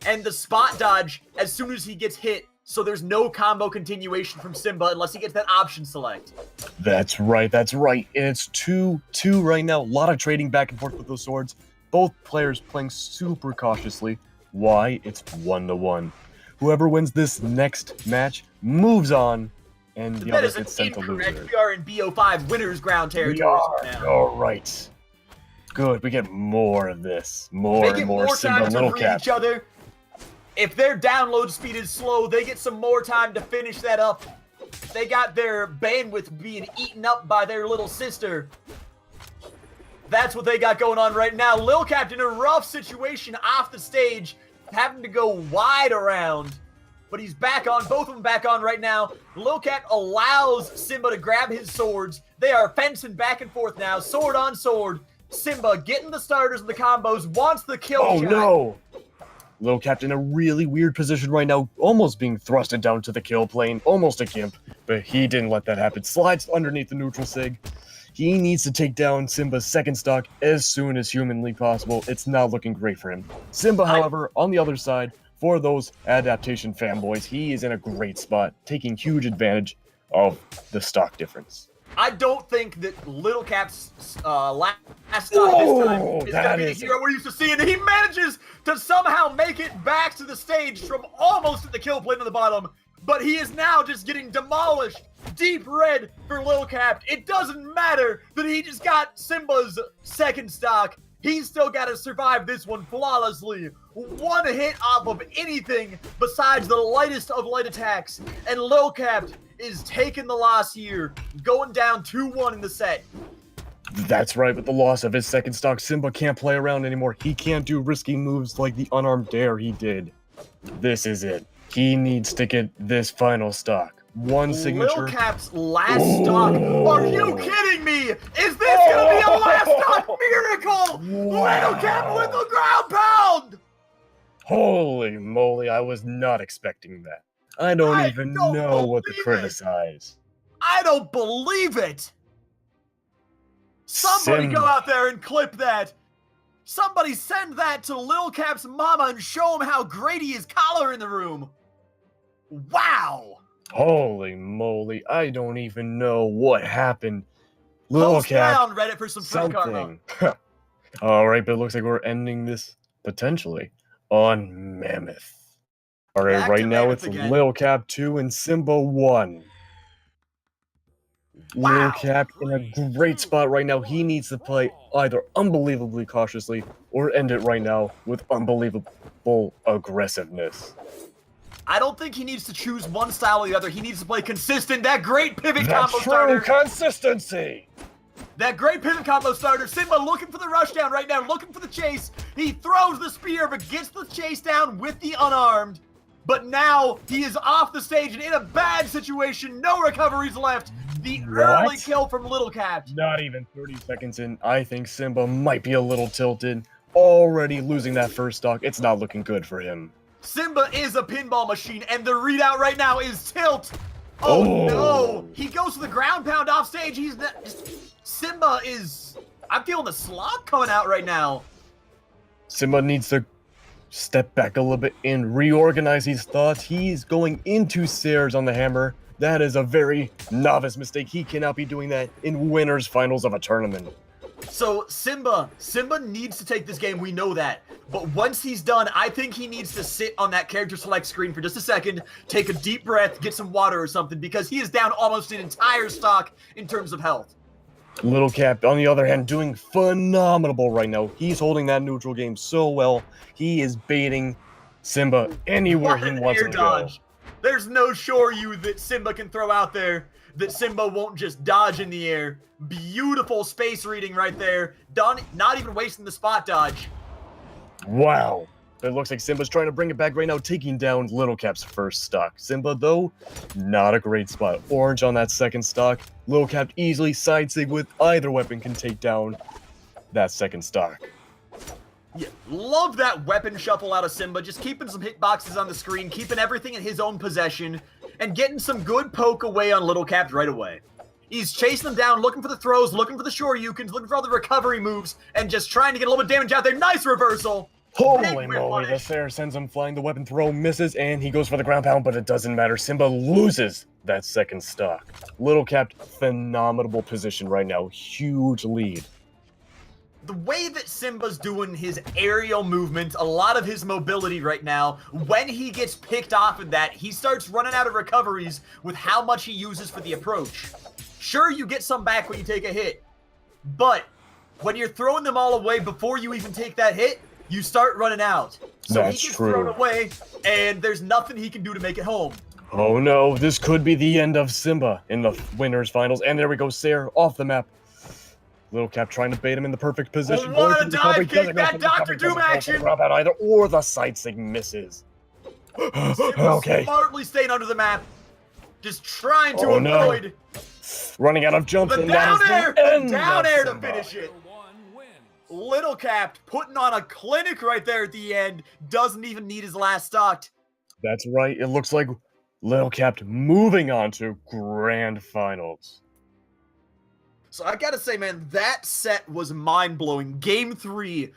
And the spot dodge as soon as he gets hit. So there's no combo continuation from Simba unless he gets that option select. That's right. And it's 2-2 right now. A lot of trading back and forth with those swords. Both players playing super cautiously. Why? It's 1-1. Whoever wins this next match moves on. And the other gets sent to loser. We are in BO5 winners ground territory now. All right. Good. We get more of this. More and more Simba time Little to Cap. each other. If their download speed is slow, they get some more time to finish that up. They got their bandwidth being eaten up by their little sister. That's what they got going on right now. Lil Cap in a rough situation off the stage, having to go wide around. But he's back on, both of them back on right now. Lil Cap allows Simba to grab his swords. They are fencing back and forth now, sword on sword. Simba getting the starters and the combos, wants the kill shot. Oh no! Lil Cap in a really weird position right now, almost being thrusted down to the kill plane, almost a gimp, but he didn't let that happen. Slides underneath the neutral sig. He needs to take down Simba's second stock as soon as humanly possible. It's not looking great for him. Simba, however, on the other side, for those adaptation fanboys, he is in a great spot, taking huge advantage of the stock difference. I don't think that Little Cap's last stock this time is going to be the hero we're used to seeing. He manages to somehow make it back to the stage from almost at the kill plane on the bottom, but he is now just getting demolished. Deep red for Lil Cap. It doesn't matter that he just got Simba's second stock. He's still got to survive this one flawlessly. one hit off of anything besides the lightest of light attacks, and Lil Cap is taking the loss here, going down 2-1 in the set. That's right, with the loss of his second stock, Simba can't play around anymore. He can't do risky moves like the unarmed dare he did. This is it. He needs to get this final stock. One signature. Lil Cap's last stock. Are you kidding me? Is this gonna be a last stock miracle? Lil Cap with the ground pound! Holy moly, I was not expecting that. I don't even know what to criticize. I don't believe it! Somebody go out there and clip that! Somebody send that to Lil Cap's mama and show him how great he is collar in the room! Wow! Holy moly, I don't even know what happened. Lil Cap, down Reddit for some free karma. Alright, but it looks like we're ending this, potentially, on Mammoth. Alright, right now it's Lil Cap 2 and Simba 1. Wow. Lil Cap in a great spot right now. He needs to play either unbelievably cautiously or end it right now with unbelievable aggressiveness. I don't think he needs to choose one style or the other. He needs to play consistent. That great pivot That's combo true starter. consistency. That great pivot combo starter. Simba looking for the rush down right now, looking for the chase. He throws the spear, but gets the chase down with the unarmed. But now he is off the stage and in a bad situation. No recoveries left. The early kill from Lil Cap. Not even 30 seconds in. I think Simba might be a little tilted. Already losing that first stock. It's not looking good for him. Simba is a pinball machine, and the readout right now is tilt. Oh no! He goes to the ground pound off stage. Simba is... I'm feeling the slop coming out right now. Simba needs to step back a little bit and reorganize his thoughts. He's going into Sayers on the hammer. That is a very novice mistake. He cannot be doing that in winners finals of a tournament. So Simba needs to take this game, we know that. But once he's done, I think he needs to sit on that character select screen for just a second, take a deep breath, get some water or something, because he is down almost an entire stock in terms of health. Lil Cap, on the other hand, doing phenomenal right now. He's holding that neutral game so well. He is baiting Simba anywhere he wants to go. There's no Shoryu that Simba can throw out there that Simba won't just dodge in the air. Beautiful space reading right there. Done, not even wasting the spot dodge. Wow. It looks like Simba's trying to bring it back right now, taking down Lil Cap's first stock. Simba, though, not a great spot. Orange on that second stock. Lil Cap easily side-sig with either weapon can take down that second stock. Yeah, love that weapon shuffle out of Simba, just keeping some hitboxes on the screen, keeping everything in his own possession, and getting some good poke away on Lil Cap right away. He's chasing them down, looking for the throws, looking for the Shoryukens, looking for all the recovery moves, and just trying to get a little bit of damage out there. Nice reversal! Holy moly, the Sarah sends him flying, the weapon throw misses, and he goes for the ground pound, but it doesn't matter. Simba loses that second stock. Lil Cap, phenomenal position right now, huge lead. The way that Simba's doing his aerial movement, a lot of his mobility right now, when he gets picked off of that, he starts running out of recoveries with how much he uses for the approach. Sure, you get some back when you take a hit, but when you're throwing them all away before you even take that hit, you start running out. So That's he gets true. thrown away, and there's nothing he can do to make it home. Oh no, this could be the end of Simba in the winners finals, and there we go, Sayre off the map. Lil Cap trying to bait him in the perfect position. What a dive kick! That Dr. Doom action! Either, or the side sig misses. Okay. Smartly staying under the map. Just trying to avoid. No. Running out of jumps. The and down air! The Down air to Simba. finish it. Lil Cap putting on a clinic right there at the end. Doesn't even need his last stock. That's right. It looks like Lil Cap moving on to grand finals. So I gotta say, man, that set was mind-blowing. Game 3,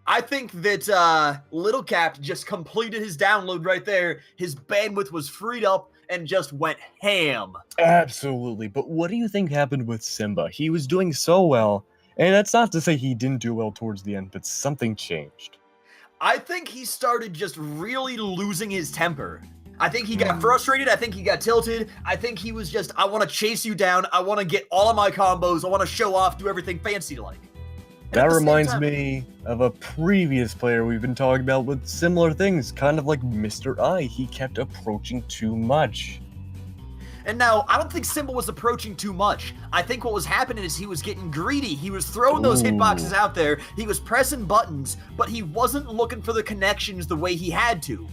I think that Lil Cap just completed his download right there. His bandwidth was freed up and just went ham. Absolutely. But what do you think happened with Simba? He was doing so well, and that's not to say he didn't do well towards the end, but something changed. I think he started just really losing his temper. I think he got frustrated. I think he got tilted. I think he was just, I want to chase you down. I want to get all of my combos. I want to show off, do everything fancy like. That at the same reminds time- me of a previous player we've been talking about with similar things, kind of like Mr. I. He kept approaching too much. And now, I don't think Simba was approaching too much. I think what was happening is he was getting greedy. He was throwing those hitboxes out there. He was pressing buttons, but he wasn't looking for the connections the way he had to.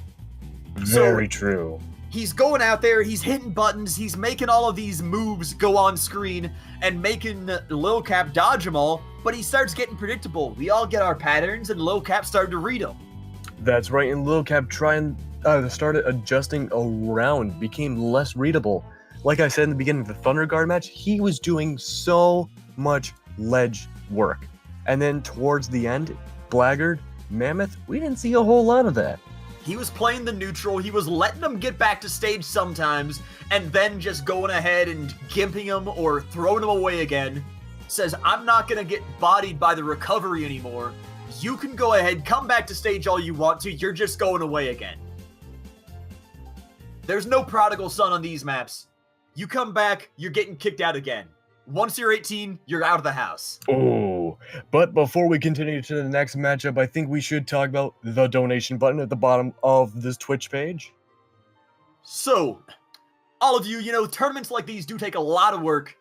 Very true. He's going out there, he's hitting buttons, he's making all of these moves go on screen and making Lil Cap dodge them all, but he starts getting predictable. We all get our patterns, and Lil Cap started to read them. That's right, and Lil Cap started adjusting around, became less readable. Like I said in the beginning of the Thunder Guard match, he was doing so much ledge work. And then towards the end, Blackguard, Mammoth, we didn't see a whole lot of that. He was playing the neutral, he was letting them get back to stage sometimes, and then just going ahead and gimping them or throwing them away again. Says, I'm not going to get bodied by the recovery anymore. You can go ahead, come back to stage all you want to, you're just going away again. There's no prodigal son on these maps. You come back, you're getting kicked out again. Once you're 18, you're out of the house. Oh, but before we continue to the next matchup, I think we should talk about the donation button at the bottom of this Twitch page. So, all of you, tournaments like these do take a lot of work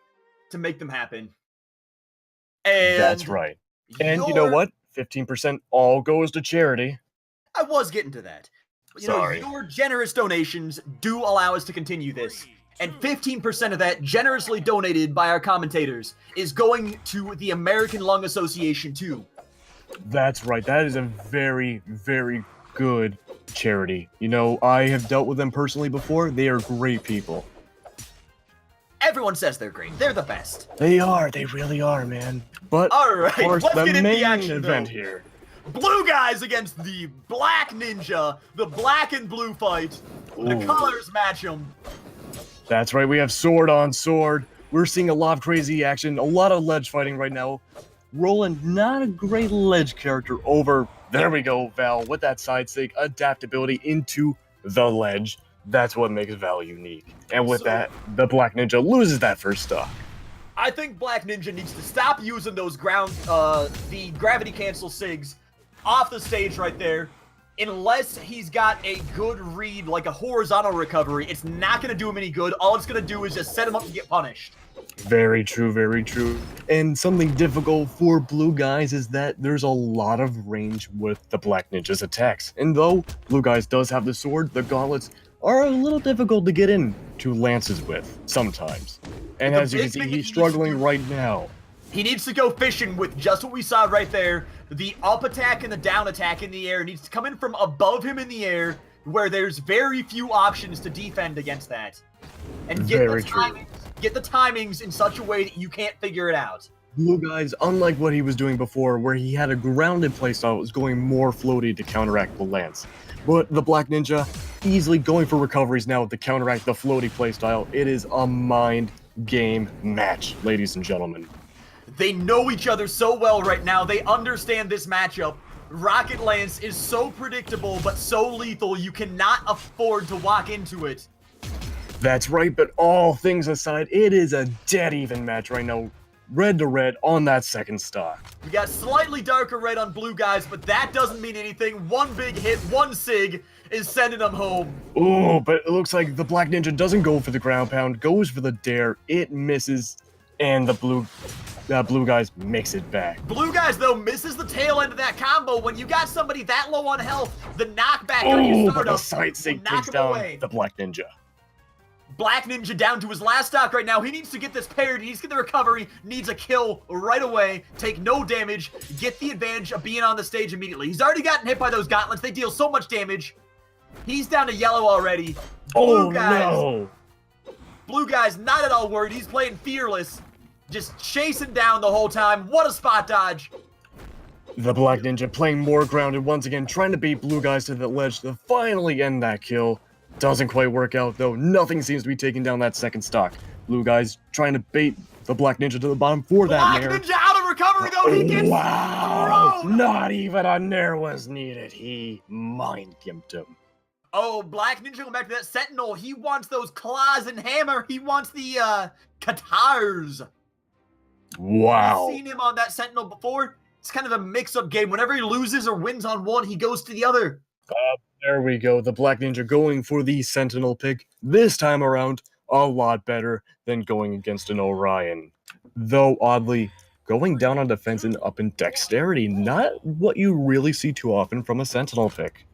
to make them happen. And That's right. And you know what? 15% all goes to charity. I was getting to that. Sorry. Your generous donations do allow us to continue this. And 15% of that, generously donated by our commentators, is going to the American Lung Association too. That's right. That is a very, very good charity. I have dealt with them personally before. They are great people. Everyone says they're great. They're the best. They are. They really are, man. But, All right, of course, let's the get into main the action, event though. here. Blue guys against the Black Ninja. The black and blue fight. The Ooh. colors match them. That's right, we have sword on sword. We're seeing a lot of crazy action, a lot of ledge fighting right now. Roland, not a great ledge character over. There we go, Val, with that side stick adaptability into the ledge. That's what makes Val unique. And with that, the Black Ninja loses that first stock. I think Black Ninja needs to stop using those the gravity cancel SIGs off the stage right there. Unless he's got a good read, like a horizontal recovery, it's not going to do him any good. All it's going to do is just set him up to get punished. Very true, very true. And something difficult for blue guys is that there's a lot of range with the Black Ninja's attacks. And though blue guys does have the sword, the gauntlets are a little difficult to get into lances with, sometimes. And as you can see, he's struggling right now. He needs to go fishing with just what we saw right there. The up attack and the down attack in the air needs to come in from above him in the air, where there's very few options to defend against that. And get the timings in such a way that you can't figure it out. Blue guys, unlike what he was doing before, where he had a grounded playstyle, was going more floaty to counteract the lance. But the Black Ninja, easily going for recoveries now to counteract the floaty playstyle. It is a mind game match, ladies and gentlemen. They know each other so well right now. They understand this matchup. Rocket Lance is so predictable, but so lethal, you cannot afford to walk into it. That's right, but all things aside, it is a dead even match right now. Red to red on that second stock. We got slightly darker red on blue guys, but that doesn't mean anything. One big hit, one SIG is sending them home. Ooh, but it looks like the Black Ninja doesn't go for the ground pound, goes for the dare. It misses, and the blue guys makes it back. Blue guys, though, misses the tail end of that combo. When you got somebody that low on health, the knockback on your But the startup side will sig knock takes him down away. the Black Ninja. Black Ninja down to his last stock right now. He needs to get this paired. He needs to get the recovery. Needs a kill right away. Take no damage. Get the advantage of being on the stage immediately. He's already gotten hit by those gauntlets. They deal so much damage. He's down to yellow already. Blue No! Blue guy's not at all worried. He's playing fearless. Just chasing down the whole time. What a spot dodge. The Black Ninja playing more grounded once again, trying to beat blue guys to the ledge to finally end that kill. Doesn't quite work out though. Nothing seems to be taking down that second stock. Blue guys trying to bait the Black Ninja to the bottom for that Black nair. Ninja out of recovery though. He gets Wow! thrown. Not even a nair was needed. He mind gimped him. Oh, Black Ninja going back to that Sentinel. He wants those claws and hammer. He wants the katars. Wow. We've seen him on that Sentinel before. It's kind of a mix-up game. Whenever he loses or wins on one, he goes to the other. There we go. The Black Ninja going for the Sentinel pick. This time around, a lot better than going against an Orion. Though, oddly, going down on defense and up in dexterity, not what you really see too often from a Sentinel pick.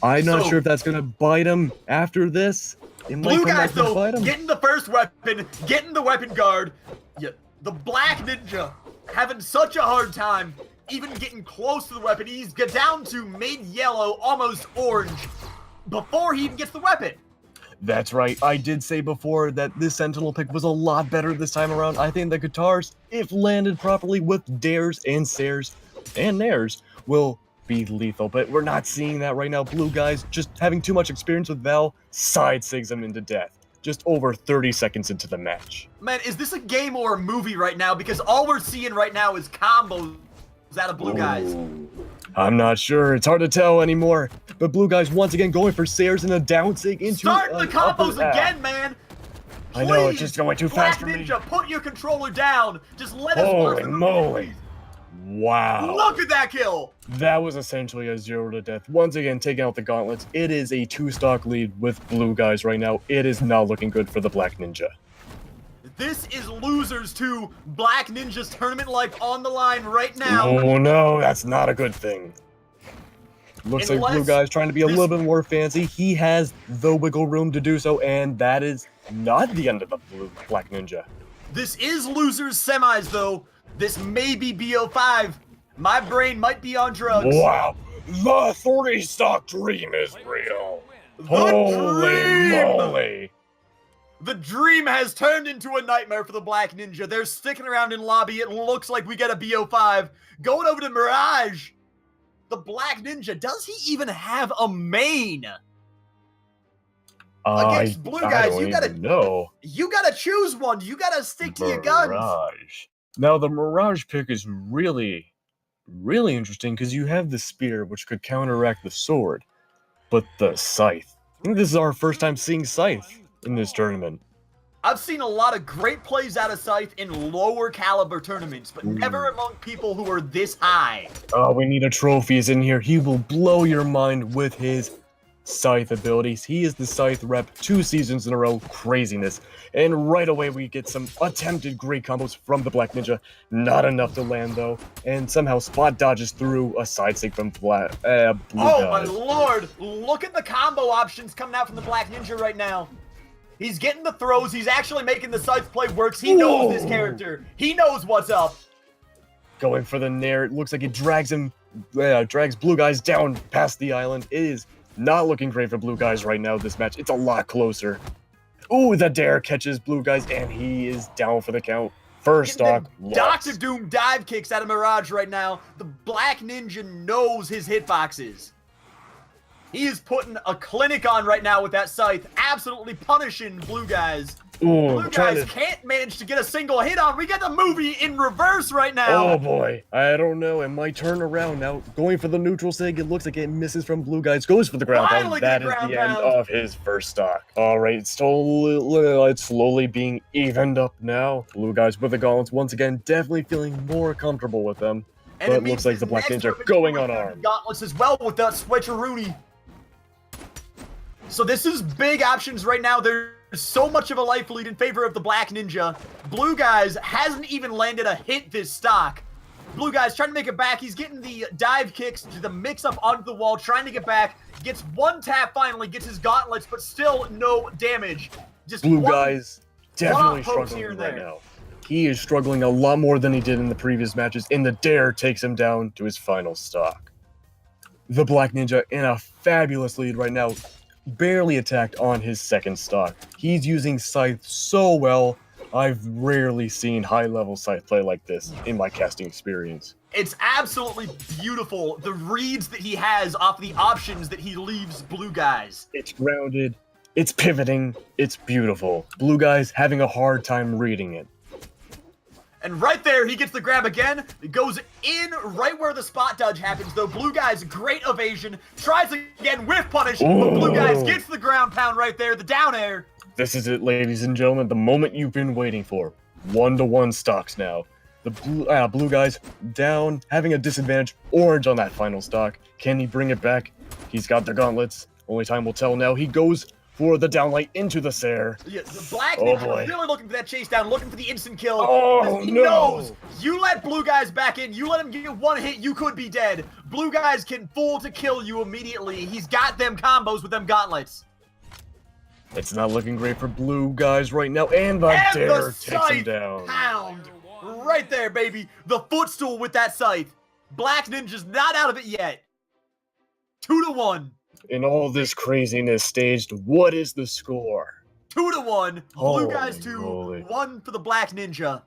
I'm not sure if that's going to bite him after this. It might Blue come guys, back to though, bite him. getting the first weapon, getting the weapon guard. Yeah, the Black Ninja having such a hard time even getting close to the weapon. He's got down to mid-yellow, almost orange, before he even gets the weapon. That's right. I did say before that this Sentinel pick was a lot better this time around. I think the guitars, if landed properly with dares and sares and nairs, will be lethal. But we're not seeing that right now. Blue guys just having too much experience with Val side sigs him into death. Just over 30 seconds into the match. Man, is this a game or a movie right now? Because all we're seeing right now is combos out of Blue guys. I'm not sure. It's hard to tell anymore. But Blue guys once again going for Sayers and a down sig into Starting the combos again, man. I know, it's Please, just going too Black fast for me. Ninja, put your controller down. Just let us Holy work. moly. Wow. Look at that kill. That was essentially a 0 to death. Once again, taking out the gauntlets. It is a 2-stock lead with Blue guys right now. It is not looking good for the Black Ninja. This is losers to Black Ninja's tournament life on the line right now. Oh no, that's not a good thing. Looks like Blue guy's trying to be a little bit more fancy. He has the wiggle room to do so, and that is not the end of the Black Ninja. This is losers semis, though. This may be BO5. My brain might be on drugs. Wow, the 30-stock dream is real. Holy moly. The dream has turned into a nightmare for the Black Ninja. They're sticking around in lobby. It looks like we get a BO5. Going over to Mirage. The Black Ninja, does he even have a main? Against Blue guys, you gotta choose one. You gotta stick to your guns. Mirage. Now the Mirage pick is really interesting because you have the spear, which could counteract the sword, but the scythe. I think this is our first time seeing scythe in this tournament. I've seen a lot of great plays out of Scythe in lower caliber tournaments, but never among people who are this high. Oh, we need a trophies in here. He will blow your mind with his Scythe abilities. He is the Scythe rep 2 seasons in a row. Craziness. And right away we get some attempted great combos from the Black Ninja. Not enough to land though. And somehow spot dodges through a side sig from Blue Oh my guys. lord! Look at the combo options coming out from the Black Ninja right now. He's getting the throws. He's actually making the Scythe play works. He knows this character. He knows what's up. Going for the nair. It looks like it drags him, drags Blue guys down past the island. It is not looking great for Blue guys right now this match. It's a lot closer. Ooh, the dare catches Blue guys, and he is down for the count. First stock, Dr. Doom dive kicks out of Mirage right now. The Black Ninja knows his hitboxes. He is putting a clinic on right now with that Scythe, absolutely punishing Blue guys. Ooh, Blue guys can't manage to get a single hit on. We get the movie in reverse right now. Oh boy, I don't know. It might turn around now. Going for the neutral sig. It looks like it misses from Blue guys. Goes for the ground pound. That is the end of his first stock. All right, it's slowly being evened up now. Blue guys with the gauntlets once again, definitely feeling more comfortable with them. And but it looks like the Black Ninja going unarmed. Gauntlets as well with that switcheroonie. So this is big options right now. There's so much of a life lead in favor of the Black Ninja. Blue guys hasn't even landed a hit this stock. Blue guys trying to make it back. He's getting the dive kicks to the mix up onto the wall, trying to get back. Gets one tap finally, gets his gauntlets, but still no damage. Just Blue guys definitely struggling right now. He is struggling a lot more than he did in the previous matches, and the dare takes him down to his final stock. The Black Ninja in a fabulous lead right now. Barely attacked on his second stock. He's using Scythe so well. I've rarely seen high-level Scythe play like this in my casting experience. It's absolutely beautiful, the reads that he has off the options that he leaves Blue guys. It's grounded, it's pivoting, it's beautiful. Blue guys having a hard time reading it. And right there, he gets the grab again. It goes in right where the spot dodge happens, though. Blue guys, great evasion. Tries again with punish, but Blue guys gets the ground pound right there, the down air. This is it, ladies and gentlemen, the moment you've been waiting for. 1-to-1 stocks now. The blue guys down, having a disadvantage. Orange on that final stock. Can he bring it back? He's got the gauntlets. Only time will tell now. He goes for the downlight into the Sair. Yeah, the Black Oh, Ninja boy. really looking for that chase down, looking for the instant kill. Oh, because he no. knows you let blue guys back in, you let him get one hit, you could be dead. Blue guys can full to kill you immediately. He's got them combos with them gauntlets. It's not looking great for blue guys right now, and the dare takes him scythe down. pound. Right there, baby. The footstool with that scythe. Black Ninja's not out of it yet. 2-1. In all this craziness staged, what is the score? 2-1. Blue Holy guys 2, moly. 1 for the Black Ninja.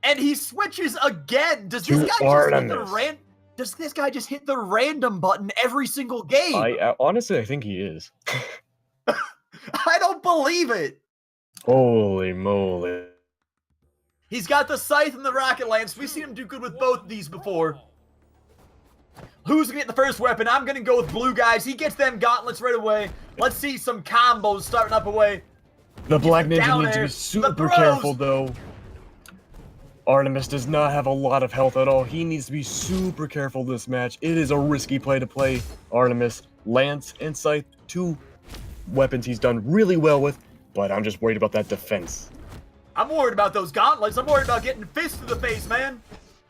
And he switches again. Does To this guy just hit the Artemis. Does this guy just hit the random button every single game? Honestly, I think he is. I don't believe it. Holy moly. He's got the scythe and the rocket lance. We've seen him do good with both of these before. Who's gonna get the first weapon? I'm gonna go with blue guys. He gets them gauntlets right away. Let's see some combos starting up away. The Black Ninja down needs to air. be The super throws. careful, though. Artemis does not have a lot of health at all. He needs to be super careful this match. It is a risky play to play Artemis. Lance and Scythe, 2 weapons he's done really well with, but I'm just worried about that defense. I'm worried about those gauntlets. I'm worried about getting fists to the face, man.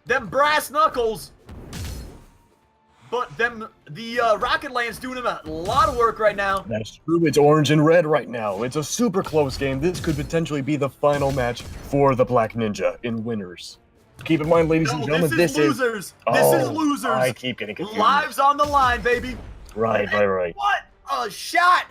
Them brass knuckles. But the rocket lance doing him a lot of work right now. That's true. It's orange and red right now. It's a super close game. This could potentially be the final match for the Black Ninja in winners. Keep in mind, ladies and gentlemen, this is losers. This is losers. I keep getting confused. Lives on the line, baby. Right. What a shot!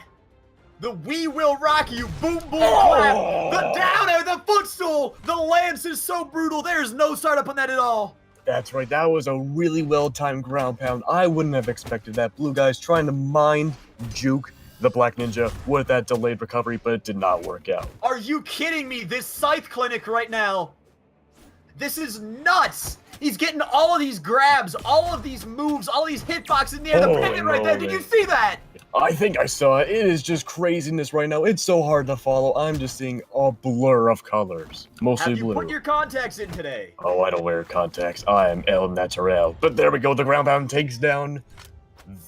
The "We Will Rock You" boom boom clap. The down air, the footstool. The lance is so brutal. There's no startup on that at all. That's right. That was a really well-timed ground pound. I wouldn't have expected that. Blue guys trying to mind juke the Black Ninja with that delayed recovery, but it did not work out. Are you kidding me? This scythe clinic right now. This is nuts. He's getting all of these grabs, all of these moves, all these hitboxes in the air. The Holy pivot right there. Did moly. you see that? I think I saw it. It is just craziness right now. It's so hard to follow. I'm just seeing a blur of colors. Mostly Have you blue. put your contacts in today? Oh, I don't wear contacts. I am El Natural. But there we go. The ground pound takes down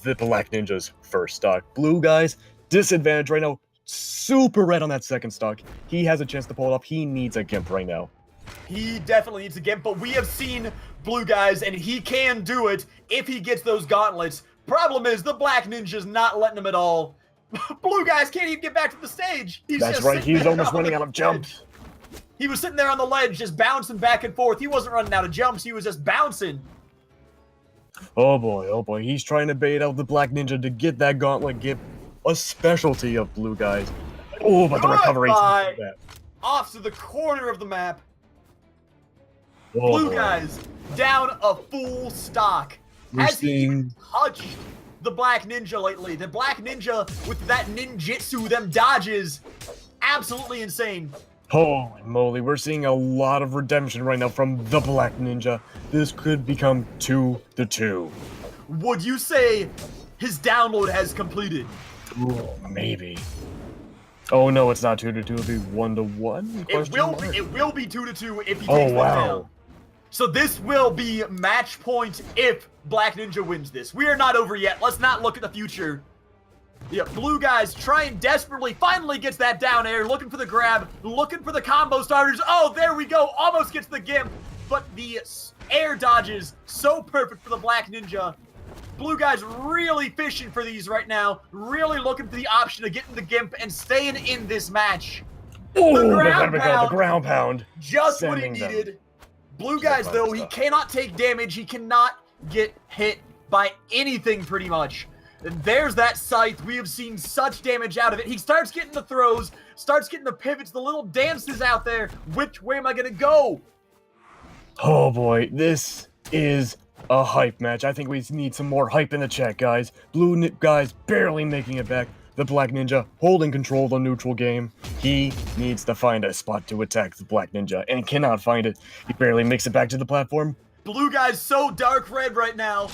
the Black Ninja's first stock. Blue guys, disadvantage right now. Super red on that second stock. He has a chance to pull it up. He needs a gimp right now. He definitely needs a gimp, but we have seen blue guys, and he can do it if he gets those gauntlets. Problem is, the Black Ninja's not letting him at all. Blue guys can't even get back to the stage. That's just right. sitting He's there almost on running the out of ledge. jumps. He was sitting there on the ledge, just bouncing back and forth. He wasn't running out of jumps. He was just bouncing. Oh boy. He's trying to bait out the Black Ninja to get that gauntlet gift. A specialty of blue guys. Oh, but the recovery. Goodbye. Off to the corner of the map. Oh, Blue boy. guys down a full stock. We're Has he seeing- touched the Black Ninja lately? The Black Ninja with that ninjutsu, them dodges, absolutely insane. Holy moly, we're seeing a lot of redemption right now from the Black Ninja. This could become 2-2. Would you say his download has completed? Ooh, maybe. Oh no, it's not 2-2. It'll be 1-1. It will be 2-2 if he Oh, takes them wow. down. So this will be match point if Black Ninja wins this. We are not over yet. Let's not look at the future. Yeah, blue guys trying desperately, finally gets that down air, looking for the grab, looking for the combo starters. Oh, there we go. Almost gets the gimp, but the air dodges so perfect for the Black Ninja. Blue guys really fishing for these right now, really looking for the option of getting the gimp and staying in this match. Oh, The there ground we go. pound. The ground pound. Just what he Sending them. needed. Blue guys, though, he cannot take damage. He cannot get hit by anything, pretty much. And there's that scythe. We have seen such damage out of it. He starts getting the throws, starts getting the pivots, the little dances out there. Which way am I going to go? Oh boy, this is a hype match. I think we need some more hype in the chat, guys. Blue guys barely making it back. The Black Ninja holding control of the neutral game. He needs to find a spot to attack the Black Ninja and cannot find it. He barely makes it back to the platform. Blue guy's so dark red right now.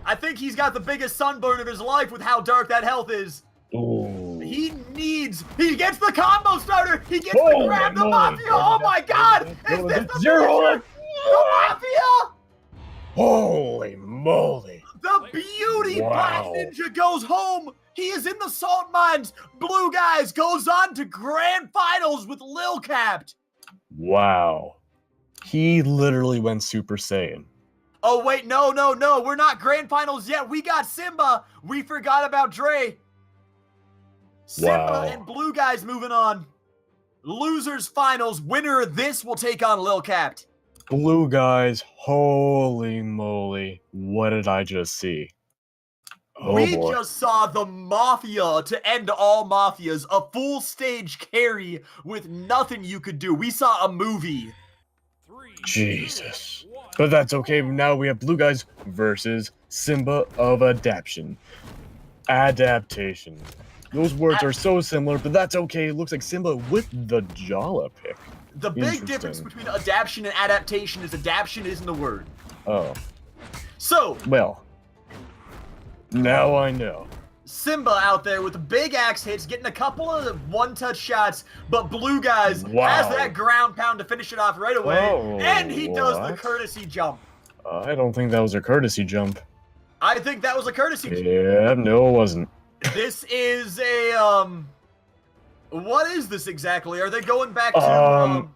I think he's got the biggest sunburn of his life with how dark that health is. Ooh. He gets the combo starter. He gets Oh the grab, the my mafia. Oh my god. Is God. this the Zero. finisher? The Mafia! Holy moly! The beauty Black Wow. Ninja goes home! He is in the salt mines! Blue Guys goes on to grand finals with Lil Capped! Wow. He literally went Super Saiyan. Oh wait, no, we're not grand finals yet. We got Simba. We forgot about Dre. Simba Wow. and Blue Guys moving on. Losers finals. Winner of this will take on Lil Capped. Blue Guys, holy moly. What did I just see? Oh we boy. just saw the Mafia to end all Mafias. A full stage carry with nothing you could do. We saw a movie. 3, Jesus. 2, 1. But that's okay. Now we have Blue Guys versus Simba of Adaptation. Adaptation. Those words are so similar, but that's okay. It looks like Simba with the Jala pick. The big difference Interesting. between adaptation and adaptation is adaptation isn't a word. Oh, So, well. Now I know. Simba out there with the big axe hits, getting a couple of one-touch shots, but Blue Guys Wow. has that ground pound to finish it off right away, Oh, and he does the what? courtesy jump. I don't think that was a courtesy jump. I think that was a courtesy jump. Yeah, no, it wasn't. This is a, what is this exactly? Are they going back to,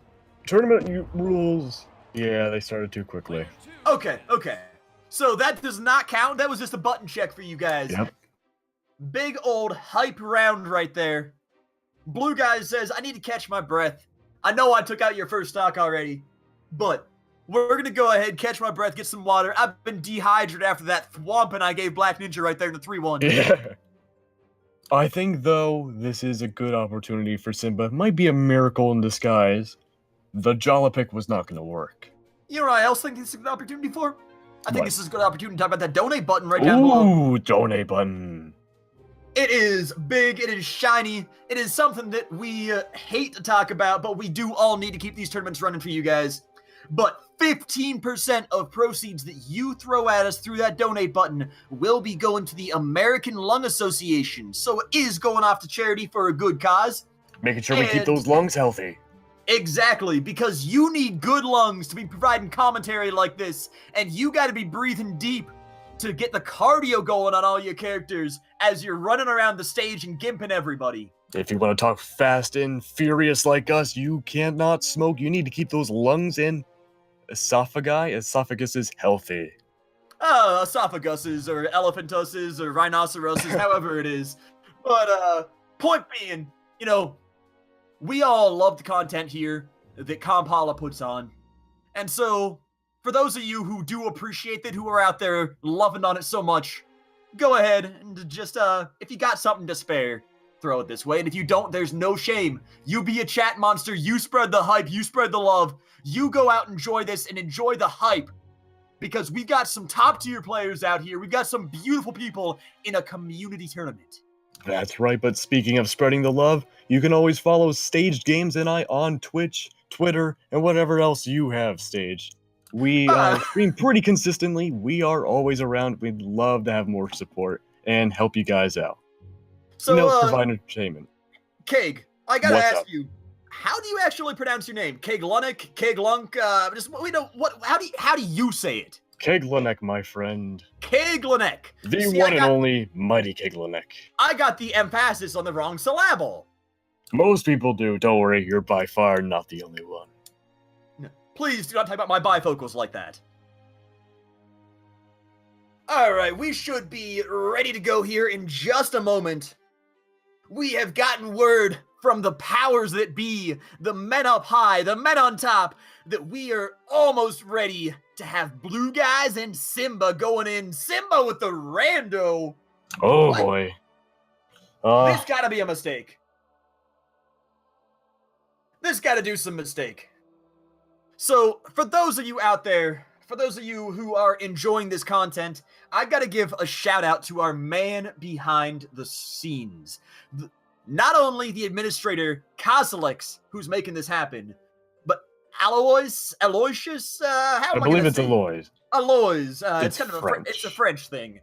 Tournament rules. Yeah, they started too quickly. Okay. So that does not count. That was just a button check for you guys. Yep. Big old hype round right there. Blue Guys says, I need to catch my breath. I know I took out your first stock already, but we're going to go ahead, catch my breath, get some water. I've been dehydrated after that thwomping I gave Black Ninja right there in the 3-1. Yeah. I think, though, this is a good opportunity for Simba. It might be a miracle in disguise. The Jala pick was not going to work. You know what I else think this is a good opportunity for? I think What? this is a good opportunity to talk about that donate button right down below. Ooh, donate button. It is big, it is shiny, it is something that we hate to talk about, but we do all need to keep these tournaments running for you guys. But 15% of proceeds that you throw at us through that donate button will be going to the American Lung Association. So it is going off to charity for a good cause. Making sure we keep And- those lungs healthy. Exactly, because you need good lungs to be providing commentary like this, and you got to be breathing deep to get the cardio going on all your characters as you're running around the stage and gimping everybody. If you want to talk fast and furious like us, you can't not smoke. You need to keep those lungs and esophagus is healthy. Esophaguses or elephantuses or rhinoceroses, however it is. But point being, you know, we all love the content here that Comphalla puts on. And so, for those of you who do appreciate it, who are out there loving on it so much, go ahead and just, if you got something to spare, throw it this way. And if you don't, there's no shame. You be a chat monster, you spread the hype, you spread the love, you go out and enjoy this and enjoy the hype. Because we got some top tier players out here. We got some beautiful people in a community tournament. That's right, but speaking of spreading the love, you can always follow Staged Games and I on Twitch, Twitter, and whatever else you have staged. We stream pretty consistently. We are always around. We'd love to have more support and help you guys out. So, Provide entertainment. Keg, I gotta What's ask up? you, how do you actually pronounce your name? Keglunik, Keglunk, how do you say it? Keglanek, my friend. Keglunik. The See, one and only mighty Keglanek. I got the emphasis on the wrong syllable. Most people do. Don't worry, you're by far not the only one. No, please do not talk about my bifocals like that. Alright, we should be ready to go here in just a moment. We have gotten word from the powers that be, the men up high, the men on top, that we are almost ready to have Blue Guys and Simba going in. Simba with the rando. Oh What? boy. This gotta be a mistake. This gotta do some mistake. So, for those of you out there, for those of you who are enjoying this content, I gotta give a shout out to our man behind the scenes. Not only the administrator, Kozalex, who's making this happen, but Aloysius, how am I I believe gonna it's say? Aloys. Aloys, it's It's kind of French. it's a French thing.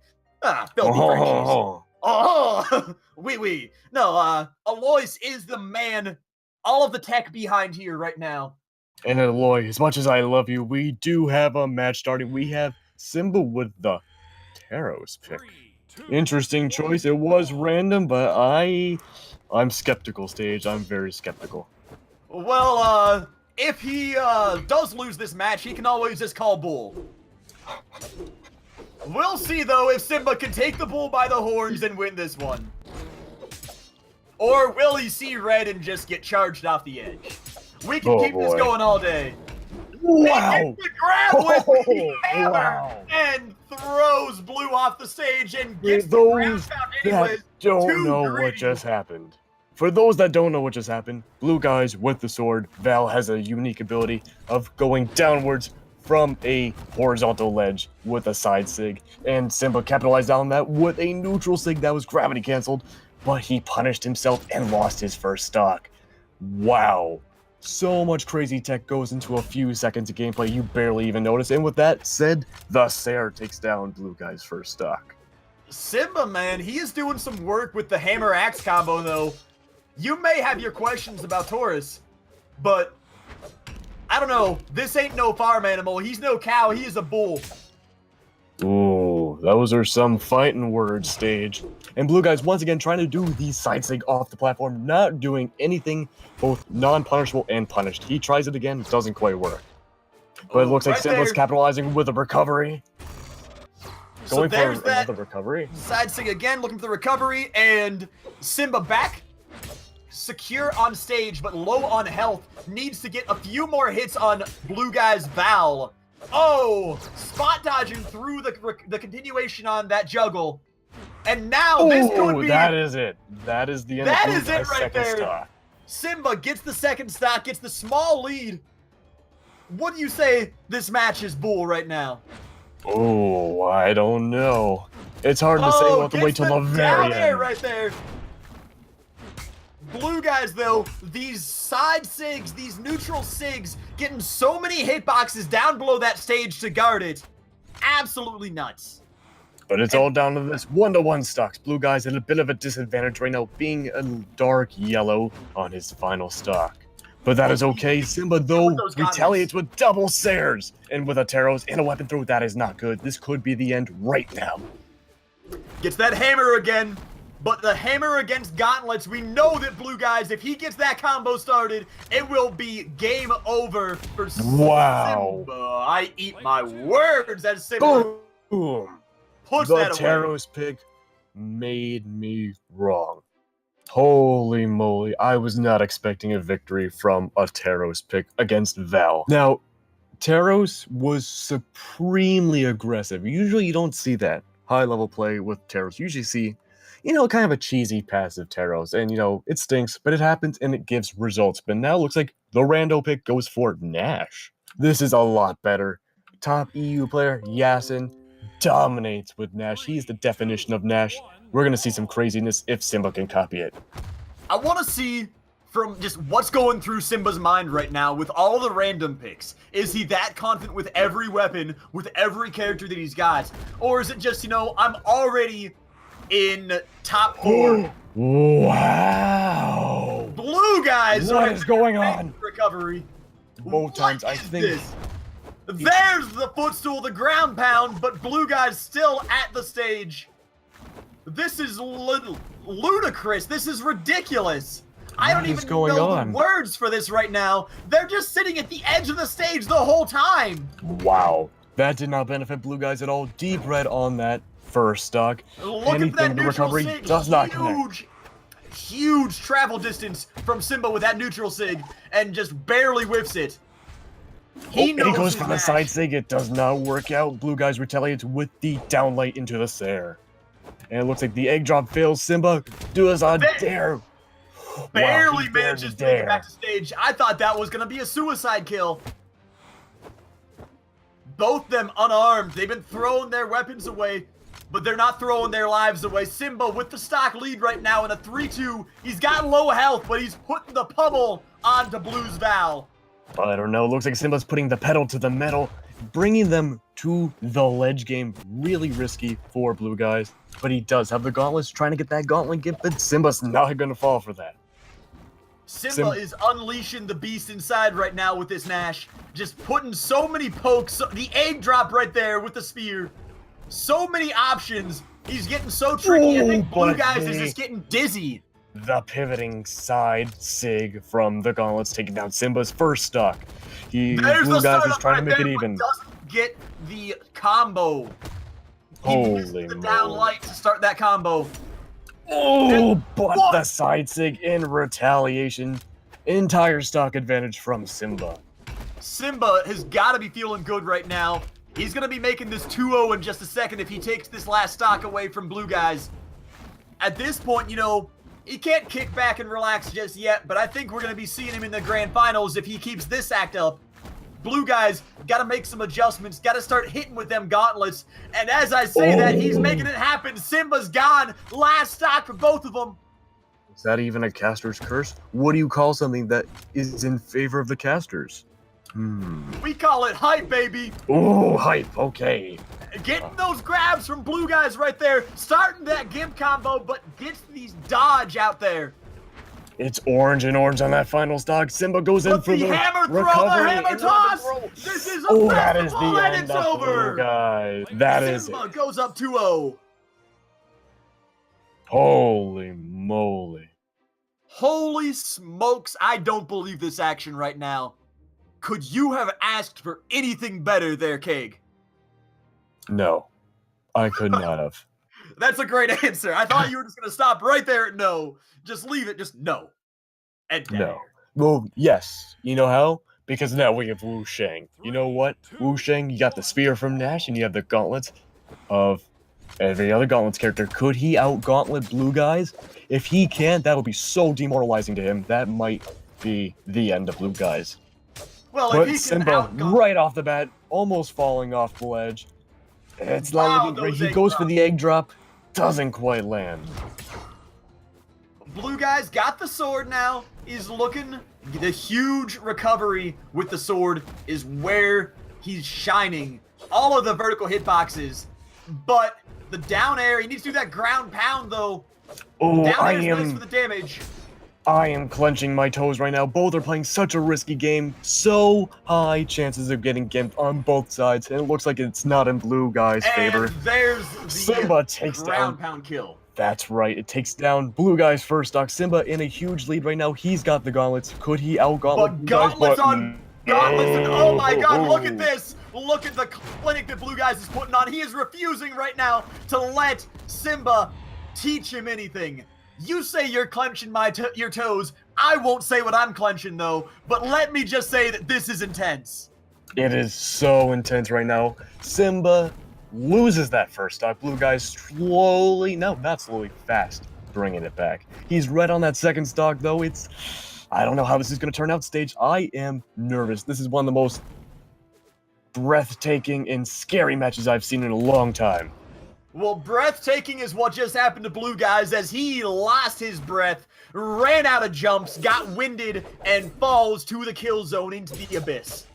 Filthy Frenchies. Oh, oui. No, Alois is the man, all of the tech behind here right now. And Aloy, as much as I love you, we do have a match starting. We have Simba with the Taros pick. 3, 2, Interesting choice. It was random, but I'm skeptical, Stage. I'm very skeptical. Well, if he does lose this match, he can always just call bull. We'll see, though, if Simba can take the bull by the horns and win this one. Or will he see red and just get charged off the edge? We can keep this going all day. Wow! The grab with the hammer Wow. and throws Blue off the stage and gets For the ground those pound that anyways. don't Too know what greedy. just happened. For those that don't know what just happened, Blue Guys with the sword, Val has a unique ability of going downwards from a horizontal ledge with a side sig, and Simba capitalized on that with a neutral sig that was gravity canceled, but he punished himself and lost his first stock. Wow. So much crazy tech goes into a few seconds of gameplay you barely even notice, and with that said, the Sayer takes down Blue Guy's first stock. Simba, man, he is doing some work with the hammer axe combo, though. You may have your questions about Taurus, but I don't know. This ain't no farm animal. He's no cow. He is a bull. Ooh, those are some fighting words, Stage. And Blue Guy's once again trying to do the side sig off the platform, not doing anything both non-punishable and punished. He tries it again, doesn't quite work. But it looks like right Simba's there. capitalizing with a recovery. So Going there's for that another recovery. side sig again, looking for the recovery, and Simba back. Secure on stage, but low on health. Needs to get a few more hits on Blue Guy's Val. Oh, spot dodging through the continuation on that juggle. And now this could Ooh, be... that is it. That is the end That of Blue is it Guy's right second there. stock. Simba gets the second stock, gets the small lead. What do you say this match is bull right now? Oh, I don't know. It's hard to say. We'll have to wait gets till the very down air end. right there. Blue Guys, though, these side sigs, these neutral sigs, getting so many hitboxes down below that stage to guard it. Absolutely nuts. But it's all down to this 1-to-1 stocks. Blue Guy's at a bit of a disadvantage right now, being a dark yellow on his final stock. But that is okay. Simba, though, those gauntlets. retaliates with double Sayers. And with a Taros and a weapon throw, that is not good. This could be the end right now. Gets that hammer again. But the hammer against gauntlets, we know that Blue Guys, if he gets that combo started, it will be game over for Wow. Simba. I eat my words as Simba Boom. puts The that away. Taros pick made me wrong. Holy moly, I was not expecting a victory from a Taros pick against Val. Now, Taros was supremely aggressive. Usually you don't see that high-level play with Taros. You usually see, kind of a cheesy passive Taros. And, it stinks, but it happens and it gives results. But now it looks like the rando pick goes for Nash. This is a lot better. Top EU player, Yasin, dominates with Nash. He's the definition of Nash. We're going to see some craziness if Simba can copy it. I want to see from just what's going through Simba's mind right now with all the random picks. Is he that confident with every weapon, with every character that he's got? Or is it just, I'm already in top 4? Wow! Blue Guys What are is going on? Recovery. Both times, I is think. this? There's the footstool, the ground pound, but Blue Guys still at the stage. This is ludicrous. This is ridiculous. I don't What is even going know on? the words for this right now. They're just sitting at the edge of the stage the whole time. Wow. That did not benefit Blue Guys at all. Deep red on that first stock. Look at that The neutral recovery sig. does not connect. Huge travel distance from Simba with that neutral sig and just barely whiffs it. He And knows he goes his for the match. side sig. It does not work out. Blue Guys retaliates with the downlight into the Sayer. And it looks like the egg drop fails. Simba, do us a dare. Barely he dared manages to to make it dare. back to stage. I thought that was going to be a suicide kill. Both them unarmed. They've been throwing their weapons away, but they're not throwing their lives away. Simba with the stock lead right now in a 3-2. He's got low health, but he's putting the pummel onto Blue's Val. I don't know. Looks like Simba's putting the pedal to the metal, bringing them to the ledge game. Really risky for Blue Guys, but he does have the gauntlets, trying to get that gauntlet gift, but Simba's not going to fall for that. Simba is unleashing the beast inside right now with this Nash. Just putting so many pokes. The egg drop right there with the spear. So many options. He's getting so tricky. I think Blue Guys is just getting dizzy. The pivoting side Sig from the Gauntlets taking down Simba's first stock. Blue Guys is trying to make it even. Doesn't get the combo. Holy the down light to start that combo. Oh, but the side Sig in retaliation. Entire stock advantage from Simba. Simba has got to be feeling good right now. He's going to be making this 2-0 in just a second if he takes this last stock away from Blue Guys. At this point, you know, he can't kick back and relax just yet, but I think we're going to be seeing him in the grand finals if he keeps this act up. Blue Guys got to make some adjustments, got to start hitting with them gauntlets. And as I say that, he's making it happen. Simba's gone. Last stock for both of them. Is that even a caster's curse? What do you call something that is in favor of the casters? We call it hype, baby. Oh, hype. Okay. Getting those grabs from Blue Guys right there. Starting that Gimp combo, but gets these dodge out there. It's orange and orange on that final stock. Simba goes in for the hammer throw, recovery. the hammer toss. This is a that is the and end it's of over. Blue Guys. That is Simba it. goes up 2-0. Holy moly. Holy smokes, I don't believe this action right now. Could you have asked for anything better there, Keg? No, I could not have. That's a great answer. I thought you were just going to stop right there at no. Just leave it, just no. And no. Well, yes. You know how? Because now we have Wu Shang. You know what? Wu Shang, you got the spear from Nash, and you have the gauntlets of every other gauntlets character. Could he out-gauntlet Blue Guys? If he can't, that would be so demoralizing to him. That might be the end of Blue Guys. Well, but if he Simba, right off the bat, almost falling off the ledge. It's not looking great. He goes for the egg drop. Doesn't quite land. Blue Guys got the sword now. He's looking. The huge recovery with the sword is where he's shining. All of the vertical hitboxes. But the down air, he needs to do that ground pound, though. Oh, down air is nice for the damage. I am clenching my toes right now. Both are playing such a risky game. So high chances of getting gimped on both sides. And it looks like it's not in Blue Guys' favor. There's the Simba takes ground down. Pound kill. That's right. It takes down Blue Guys' first stock. Simba in a huge lead right now. He's got the gauntlets. Could he out-gauntlet Blue Guys? Gauntlets on gauntlets. And oh my god, look at this. Look at the clinic that Blue Guys is putting on. He is refusing right now to let Simba teach him anything. You say you're clenching your toes. I won't say what I'm clenching, though. But let me just say that this is intense. It is so intense right now. Simba loses that first stock. Blue Guys slowly, no, not slowly, fast, bringing it back. He's right on that second stock, though. I don't know how this is going to turn out, Stage. I am nervous. This is one of the most breathtaking and scary matches I've seen in a long time. Well, breathtaking is what just happened to Blue Guys as he lost his breath, ran out of jumps, got winded, and falls to the kill zone into the abyss.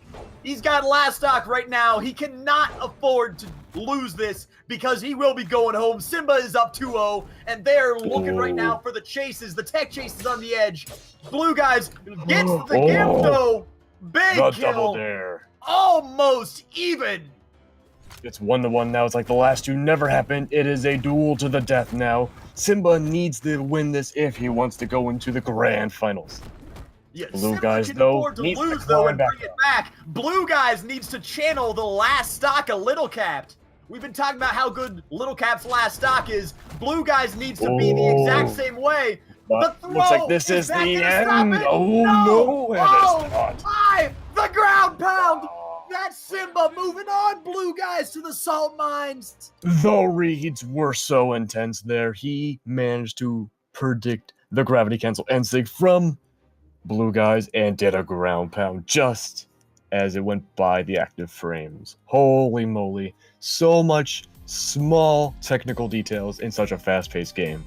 He's got last stock right now. He cannot afford to lose this because he will be going home. Simba is up 2-0, and they're looking right now for the chases. The tech chases on the edge. Blue Guys gets the gimp, though. Big the kill. Double dare. Almost even. It's 1-1 now. It's like the last two never happened. It is a duel to the death now. Simba needs to win this if he wants to go into the grand finals. Yeah, Blue Simba Guys, can though, afford to needs lose, to though, climb and back bring it back. Blue Guys needs to channel the last stock of Little Capped. We've been talking about how good Little Cap's last stock is. Blue Guys needs to be the exact same way. But the throw, looks like this is the end. Oh, no, it is not. The ground pound. That's Simba moving on, Blue Guys, to the salt mines. The reads were so intense there. He managed to predict the gravity cancel end sig from Blue Guys and did a ground pound just as it went by the active frames. Holy moly. So much small technical details in such a fast-paced game.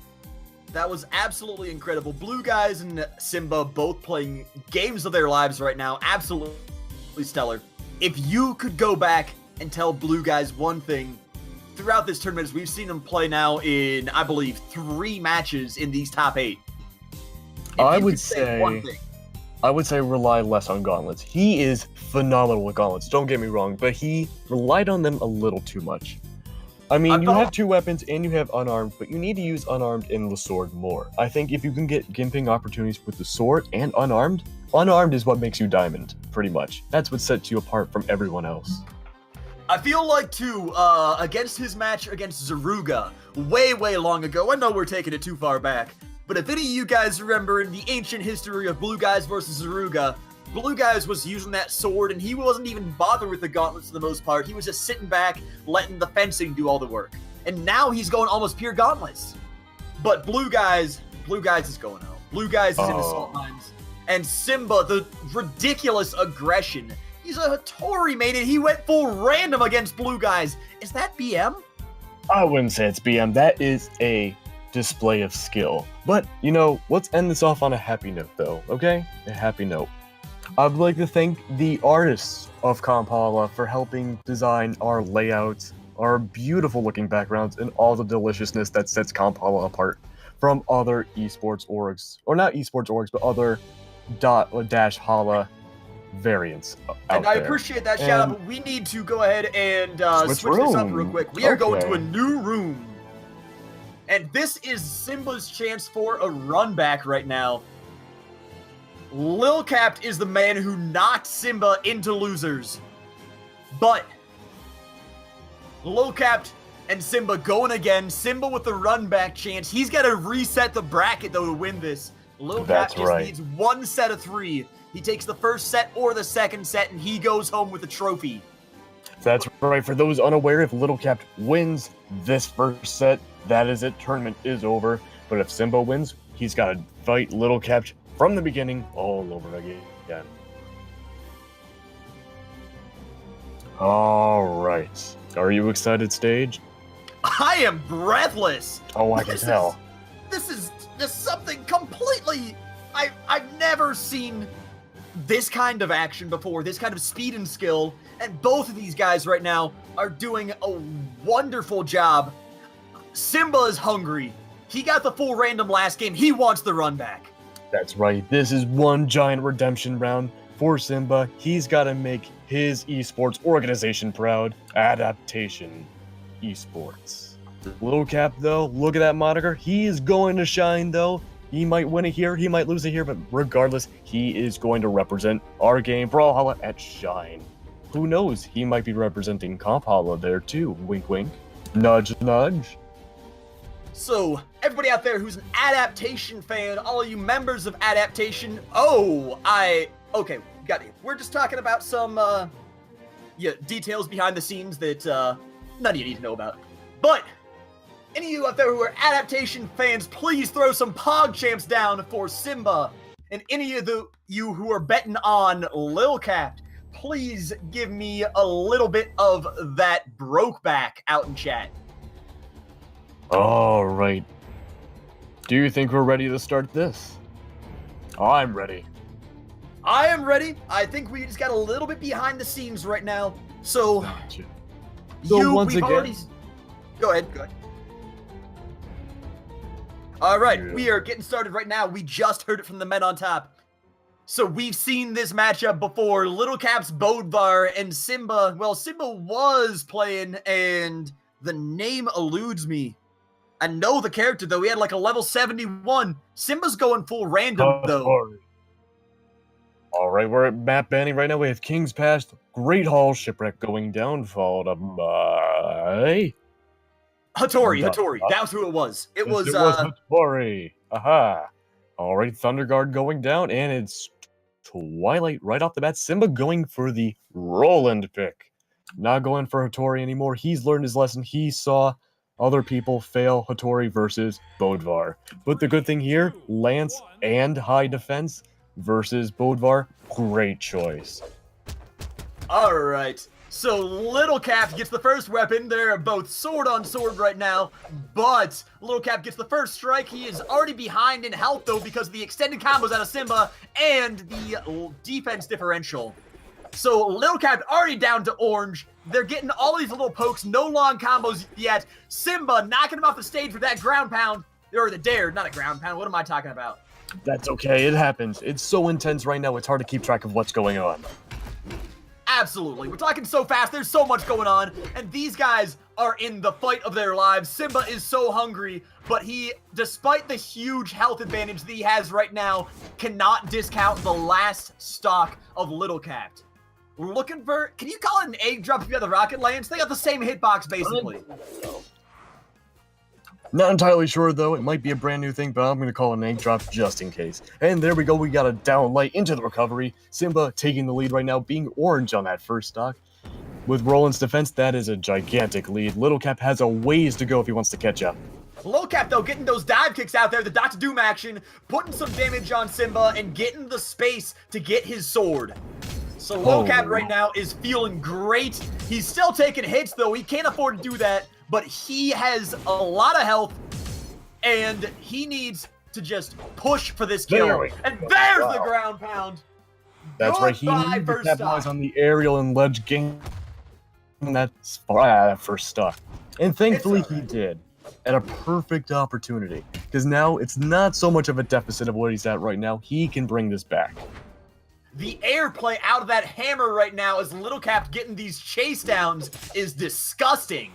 That was absolutely incredible. Blue Guys and Simba both playing games of their lives right now. Absolutely stellar. If you could go back and tell Blue Guys one thing throughout this tournament, as we've seen them play now in, I believe, 3 matches in these top 8. If I you would could one say- thing. I would say rely less on gauntlets. He is phenomenal with gauntlets, don't get me wrong, but he relied on them a little too much. I mean, you have 2 weapons and you have unarmed, but you need to use unarmed and the sword more. I think if you can get gimping opportunities with the sword and unarmed is what makes you diamond, pretty much. That's what sets you apart from everyone else. I feel like, too, against his match against Zaruga, way long ago, I know we're taking it too far back, but if any of you guys remember in the ancient history of Blue Guys versus Zaruga, Blue Guys was using that sword, and he wasn't even bothered with the gauntlets for the most part. He was just sitting back, letting the fencing do all the work. And now he's going almost pure gauntlets. But Blue Guys is going out. Blue Guys is in assault mines. And Simba, the ridiculous aggression. He's a Hattori main, and he went full random against Blue Guys. Is that BM? I wouldn't say it's BM. That is a display of skill. But, you know, let's end this off on a happy note, though, okay? A happy note. I'd like to thank the artists of Comphalla for helping design our layouts, our beautiful looking backgrounds, and all the deliciousness that sets Comphalla apart from other esports orgs. Or not esports orgs, but other .-Hala variants out And I there. appreciate that shout out, but we need to go ahead and switch this up real quick. We are going to a new room. And this is Simba's chance for a run back right now. Lil Capt is the man who knocked Simba into losers. But Lil Capt and Simba going again. Simba with the run back chance. He's got to reset the bracket though to win this. Lil Capt just needs 1 set of 3. He takes the first set or the second set and he goes home with a trophy. That's right. For those unaware, if Little Capt wins this first set, that is it. Tournament is over. But if Simba wins, he's got to fight Little Capt from the beginning all over again. All right. Are you excited, Stage? I am breathless. Oh, I can tell. This is just something completely... I've never seen this kind of action before, this kind of speed and skill, and both of these guys right now are doing a wonderful job. Simba is hungry. He got the full random last game. He wants the run back. That's right. This is one giant redemption round for Simba. He's got to make his esports organization proud. Adaptation Esports. Little Cap, though, look at that moniker. He is going to shine, though. He might win it here, he might lose it here, but regardless, he is going to represent our game, Brawlhalla, at Shine. Who knows? He might be representing Comphalla there, too. Wink, wink. Nudge, nudge. So, everybody out there who's an Adaptation fan, all you members of Adaptation, okay, got it. We're just talking about some, details behind the scenes that, none of you need to know about. But, any of you out there who are Adaptation fans, please throw some PogChamps down for Simba. And any of you who are betting on Lil Capt, please give me a little bit of that broke back out in chat. All right. Do you think we're ready to start this? I'm ready. I am ready. I think we just got a little bit behind the scenes right now. So, Gotcha. we've already... Go ahead. All right, we are getting started right now. We just heard it from the men on top. So we've seen this matchup before. Little Cap's Bodvar and Simba. Well, Simba was playing, and the name eludes me. I know the character, though. He had like a level 71. Simba's going full random, though. All right, we're at map banning right now. We have King's Pass, Great Hall, Shipwreck going down, followed up by... Hattori. That's who it was. It was Hattori. Aha. All right, Thunder Guard going down, and it's Twilight right off the bat. Simba going for the Roland pick. Not going for Hattori anymore. He's learned his lesson. He saw other people fail Hattori versus Bodvar. But the good thing here, Lance and High Defense versus Bodvar. Great choice. All right. So Little Cap gets the first weapon. They're both sword on sword right now, but Little Cap gets the first strike. He is already behind in health, though, because of the extended combos out of Simba and the defense differential. So Little Cap already down to orange. They're getting all these little pokes, no long combos yet. Simba knocking him off the stage with that ground pound, or the dare, not a ground pound. What am I talking about? That's okay, it happens. It's so intense right now, it's hard to keep track of what's going on. Absolutely. We're talking so fast. There's so much going on. And these guys are in the fight of their lives. Simba is so hungry, but he, despite the huge health advantage that he has right now, cannot discount the last stock of Little Cat. Looking for... Can you call it an egg drop if you have the Rocket Lance? They got the same hitbox, basically. Not entirely sure, though. It might be a brand new thing, but I'm going to call it an egg drop just in case. And there we go. We got a down light into the recovery. Simba taking the lead right now, being orange on that first stock. With Roland's defense, that is a gigantic lead. Little Cap has a ways to go if he wants to catch up. Little Cap, though, getting those dive kicks out there, the Dr. Doom action, putting some damage on Simba, and getting the space to get his sword. So Little Cap right now is feeling great. He's still taking hits, though. He can't afford to do that. But he has a lot of health, and he needs to just push for this kill. And there's the ground pound. That's right. He needs to capitalize on the aerial and ledge game. That's that first stock. And thankfully he did at a perfect opportunity. Because now it's not so much of a deficit of what he's at right now. He can bring this back. The airplay out of that hammer right now as Little Cap getting these chase downs is disgusting.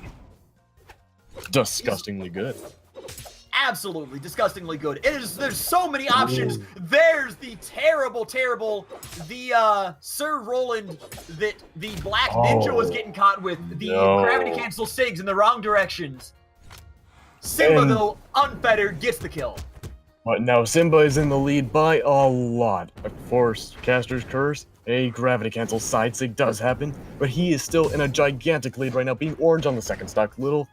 Disgustingly good. Absolutely disgustingly good. There's so many options. There's the terrible Sir Roland that the Black Ninja was getting caught with, the gravity cancel SIGs in the wrong directions. Simba, though, unfettered, gets the kill. But now Simba is in the lead by a lot. Of course, Caster's Curse, a gravity cancel side SIG does happen, but he is still in a gigantic lead right now, being orange on the second stock. Little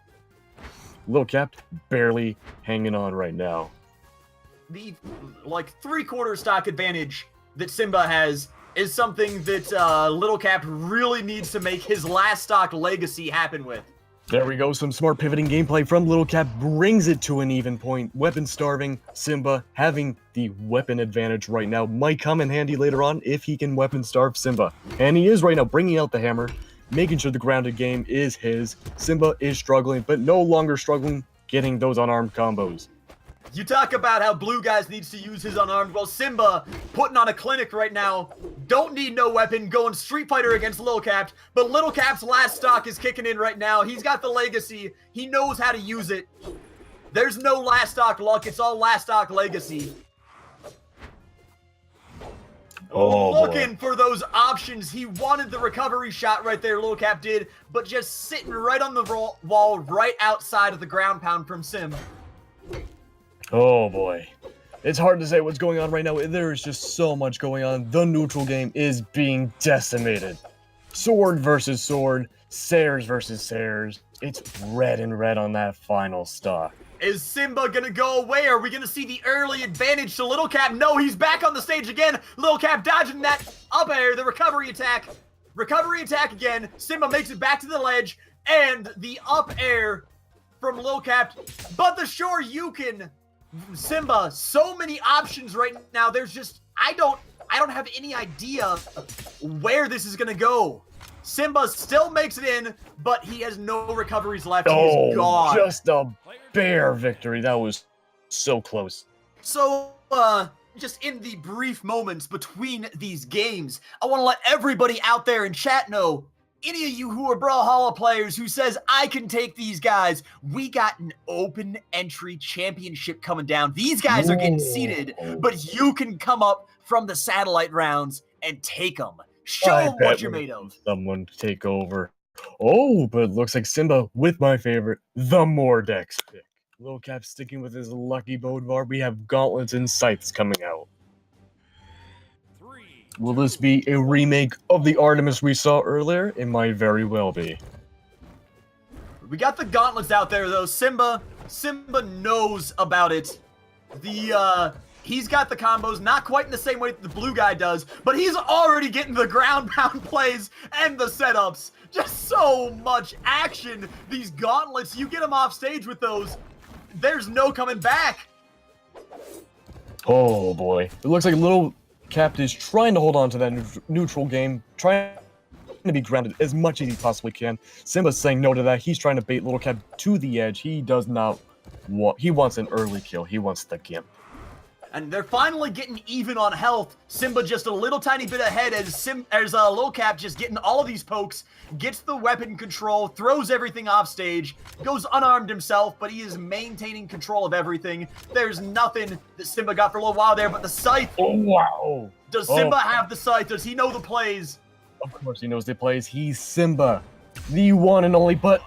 Cap barely hanging on right now. The, like, three-quarter stock advantage that Simba has is something that Little Cap really needs to make his last stock legacy happen with. There we go, some smart pivoting gameplay from Little Cap brings it to an even point. Weapon starving, Simba having the weapon advantage right now might come in handy later on if he can weapon starve Simba. And he is right now bringing out the hammer, making sure the grounded game is his. Simba is struggling, but no longer struggling getting those unarmed combos. You talk about how Blue Guys needs to use his unarmed. Well, Simba, putting on a clinic right now, don't need no weapon, going Street Fighter against Little Cap, but Little Cap's last stock is kicking in right now. He's got the legacy. He knows how to use it. There's no last stock luck. It's all last stock legacy. Looking for those options. He wanted the recovery shot right there, Little Cap did, but just sitting right on the wall, right outside of the ground pound from Sim. Oh boy. It's hard to say what's going on right now. There is just so much going on. The neutral game is being decimated. Sword versus sword, Sayers versus Sayers. It's red and red on that final stock. Is Simba gonna go away? Are we gonna see the early advantage to Little Cap? No, he's back on the stage again. Little Cap dodging that up air, the recovery attack. Recovery attack again. Simba makes it back to the ledge, and the up air from Little Cap. But the Shoryuken, Simba, so many options right now. There's just, I don't have any idea where this is gonna go. Simba still makes it in, but he has no recoveries left. He's gone. Just a bare victory. That was so close. So, just in the brief moments between these games, I want to let everybody out there in chat know, any of you who are Brawlhalla players who says, I can take these guys, we got an open entry championship coming down. These guys are getting seeded, but you can come up from the satellite rounds and take them. Show them what you're made of. Someone to take over. Oh, but it looks like Simba with my favorite, the Mordex pick. Little Cap sticking with his lucky Bodvar. We have gauntlets and scythes coming out. Will this be a remake of the Artemis we saw earlier? It might very well be. We got the gauntlets out there, though. Simba knows about it. He's got the combos, not quite in the same way that the blue guy does, but he's already getting the ground pound plays and the setups. Just so much action. These gauntlets, you get them off stage with those, there's no coming back. Oh boy. It looks like Little Cap is trying to hold on to that neutral game, trying to be grounded as much as he possibly can. Simba's saying no to that. He's trying to bait Little Cap to the edge. He does not want, he wants an early kill. He wants the gimp. And they're finally getting even on health. Simba just a little tiny bit ahead as Lil Cap just getting all of these pokes, gets the weapon control, throws everything off stage, goes unarmed himself, but he is maintaining control of everything. There's nothing that Simba got for a little while there, but the scythe. Oh, wow. Does Simba have the scythe? Does he know the plays? Of course he knows the plays. He's Simba, the one and only, but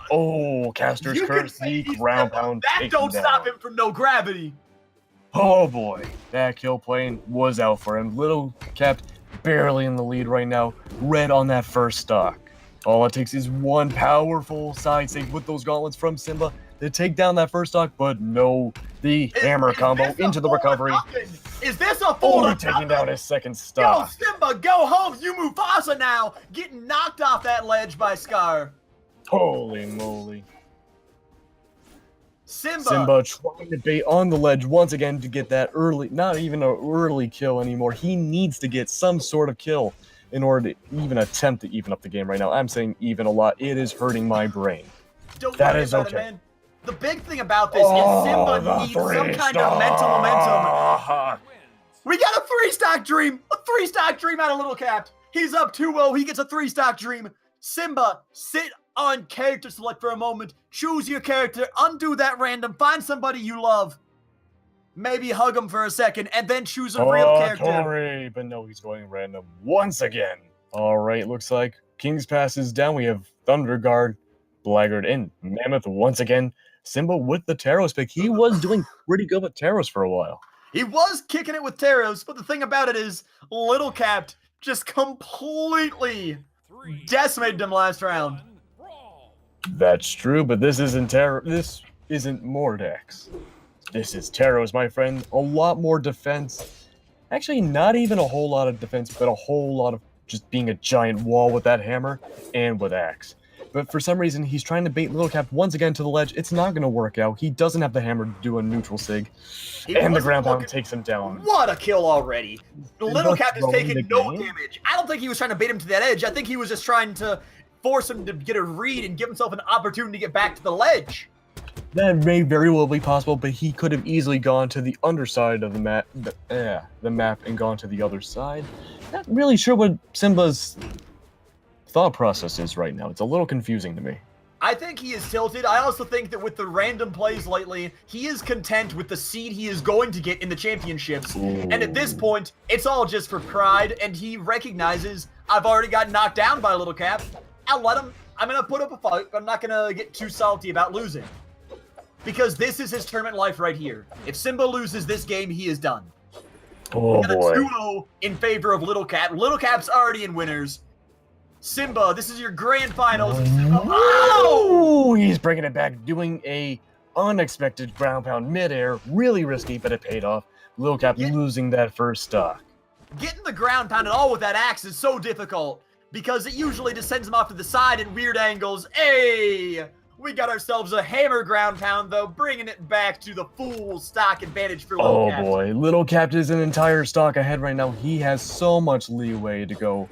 Caster's Curse, the ground pound. That don't stop him from no gravity. Oh boy, that kill plane was out for him. Little Cap barely in the lead right now. Red on that first stock. All it takes is one powerful side save with those gauntlets from Simba to take down that first stock, but no, the hammer combo into the recovery. Is this a full Only taking down his second stock. Yo, Simba, go home! You Mufasa now! Getting knocked off that ledge by Scar. Holy moly. Simba trying to bait on the ledge once again to get that early, not even an early kill anymore. He needs to get some sort of kill in order to even attempt to even up the game right now. I'm saying even a lot. It is hurting my brain. Don't worry about it, man. The big thing about this is Simba needs some kind of mental momentum. We got a 3-stock dream! A 3-stock dream out of Little Cap. He's up 2-0. He gets a 3-stock dream. Simba, sit on character select for a moment. Choose your character. Undo that random. Find somebody you love. Maybe hug him for a second, and then choose a real character. Corey, but no, he's going random once again. All right, looks like King's Pass is down. We have Thunder Guard, Blackguard, and Mammoth once again. Simba with the Taros pick. He was doing pretty good with Taros for a while. He was kicking it with Taros, but the thing about it is Little Cap just completely decimated him last round. That's true, but this isn't This isn't Mordex. This is Taros, my friend. A lot more defense. Actually, not even a whole lot of defense, but a whole lot of just being a giant wall with that hammer and with axe. But for some reason, he's trying to bait Little Cap once again to the ledge. It's not going to work out. He doesn't have the hammer to do a neutral sig. And the ground pound takes him down. What a kill already. Little Cap is taking no damage. I don't think he was trying to bait him to that edge. I think he was just trying to force him to get a read and give himself an opportunity to get back to the ledge. That may very well be possible, but he could have easily gone to the underside of the map, and gone to the other side. Not really sure what Simba's thought process is right now. It's a little confusing to me. I think he is tilted. I also think that with the random plays lately, he is content with the seed he is going to get in the championships. Ooh. And at this point, it's all just for pride, and he recognizes, I've already got knocked down by Little Cap. I'll let him. I'm going to put up a fight, but I'm not going to get too salty about losing. Because this is his tournament life right here. If Simba loses this game, he is done. Oh, boy. 2-0 in favor of Little Cap. Little Cap's already in winners. Simba, this is your grand finals. Oh! He's bringing it back, doing a unexpected ground pound midair. Really risky, but it paid off. Little Cap losing that first stock. Getting the ground pound at all with that axe is so difficult because it usually just sends him off to the side in weird angles. Hey! We got ourselves a hammer ground pound, though, bringing it back to the full stock advantage for Little Cap. Oh, boy. Little Cap is an entire stock ahead right now. He has so much leeway to go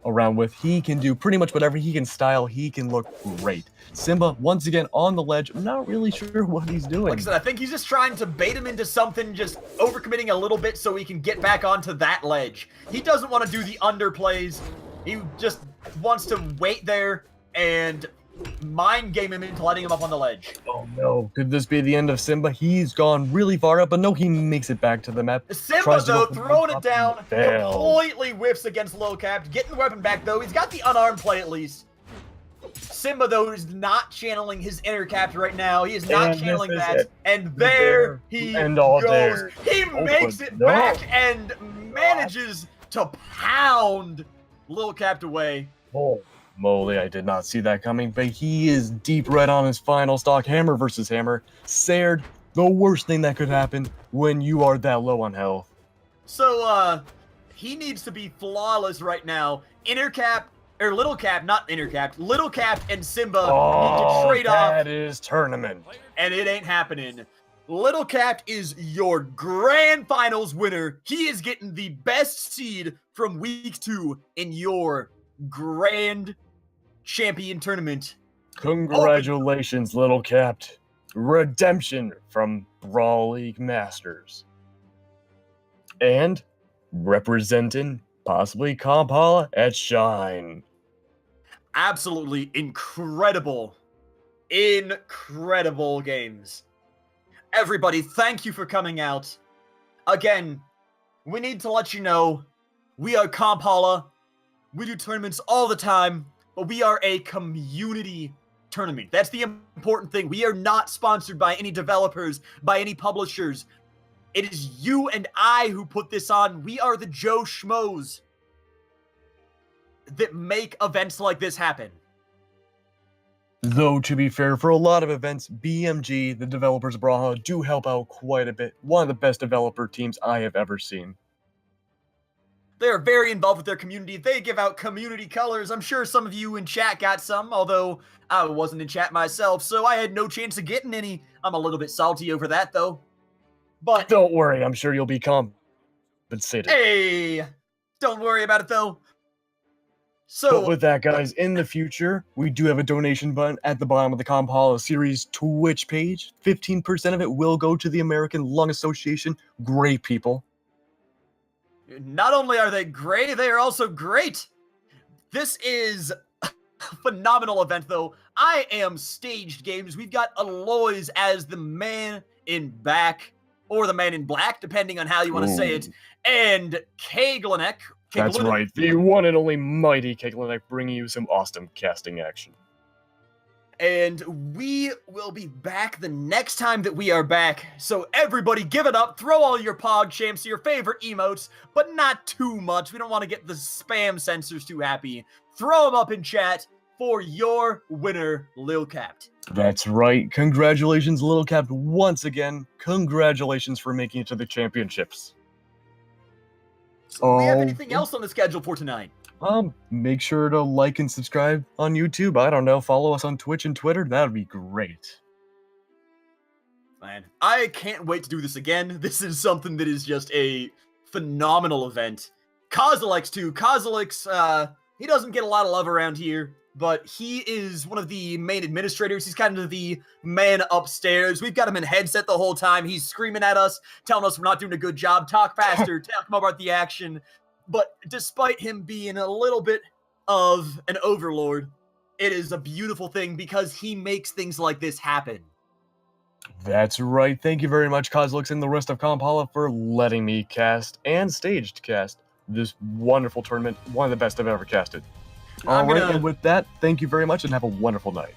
around with. He can do pretty much whatever. He can style. He can look great. Simba, once again, on the ledge. I'm not really sure what he's doing. Like I said, I think he's just trying to bait him into something, just overcommitting a little bit so he can get back onto that ledge. He doesn't want to do the underplays. He just wants to wait there and mind game him into letting him up on the ledge. Oh no, could this be the end of Simba? He's gone really far up, but no, he makes it back to the map. Simba, though, throwing it down, completely whiffs against Little Cap, getting the weapon back, though. He's got the unarmed play, at least. Simba, though, is not channeling his inner Cap right now. He is not channeling that. And there he goes. He makes it back and manages to pound Little Cap away. Oh. Moly, I did not see that coming, but he is deep red on his final stock. Hammer versus hammer. Sared, the worst thing that could happen when you are that low on health. So, he needs to be flawless right now. Little Cap, Little Cap and Simba need to trade off. That is tournament. And it ain't happening. Little Cap is your grand finals winner. He is getting the best seed from week 2 in your grand champion tournament. Congratulations, Little Cap. Redemption from Brawl League Masters. And representing possibly Comphalla at Shine. Absolutely incredible games. Everybody, thank you for coming out. Again, we need to let you know, we are Comphalla. We do tournaments all the time, but we are a community tournament. That's the important thing. We are not sponsored by any developers, by any publishers. It is you and I who put this on. We are the Joe Schmoes that make events like this happen. Though, to be fair, for a lot of events, BMG, the developers of Brawlhalla, do help out quite a bit. One of the best developer teams I have ever seen. They are very involved with their community. They give out community colors. I'm sure some of you in chat got some, although I wasn't in chat myself, so I had no chance of getting any. I'm a little bit salty over that, though. But don't worry, I'm sure you'll be compensated. Hey! Don't worry about it, though. So, but with that, guys, in the future, we do have a donation button at the bottom of the Comphalla series Twitch page. 15% of it will go to the American Lung Association. Great people. Not only are they gray, they are also great. This is a phenomenal event, though. I am Staged Games. We've got Aloys as the man in back, or the man in black, depending on how you want to say it, and Keglanek. That's right, the one and only mighty Keglanek, bringing you some awesome casting action. And we will be back the next time that we are back. So everybody give it up. Throw all your PogChamps, your favorite emotes, but not too much. We don't want to get the spam censors too happy. Throw them up in chat for your winner, Lil Capped. That's right. Congratulations, Lil Capped, once again. Congratulations for making it to the championships. So do we have anything else on the schedule for tonight? Make sure to like and subscribe on YouTube. I don't know, follow us on Twitch and Twitter. That would be great. Man, I can't wait to do this again. This is something that is just a phenomenal event. Kozilek's too. Kozilek's, he doesn't get a lot of love around here, but he is one of the main administrators. He's kind of the man upstairs. We've got him in headset the whole time. He's screaming at us, telling us we're not doing a good job. Talk faster, talk more about the action. But despite him being a little bit of an overlord, it is a beautiful thing because he makes things like this happen. That's right. Thank you very much, Kozilek and the rest of Comphalla, for letting me cast and staged cast this wonderful tournament. One of the best I've ever casted. All right, and with that, thank you very much and have a wonderful night.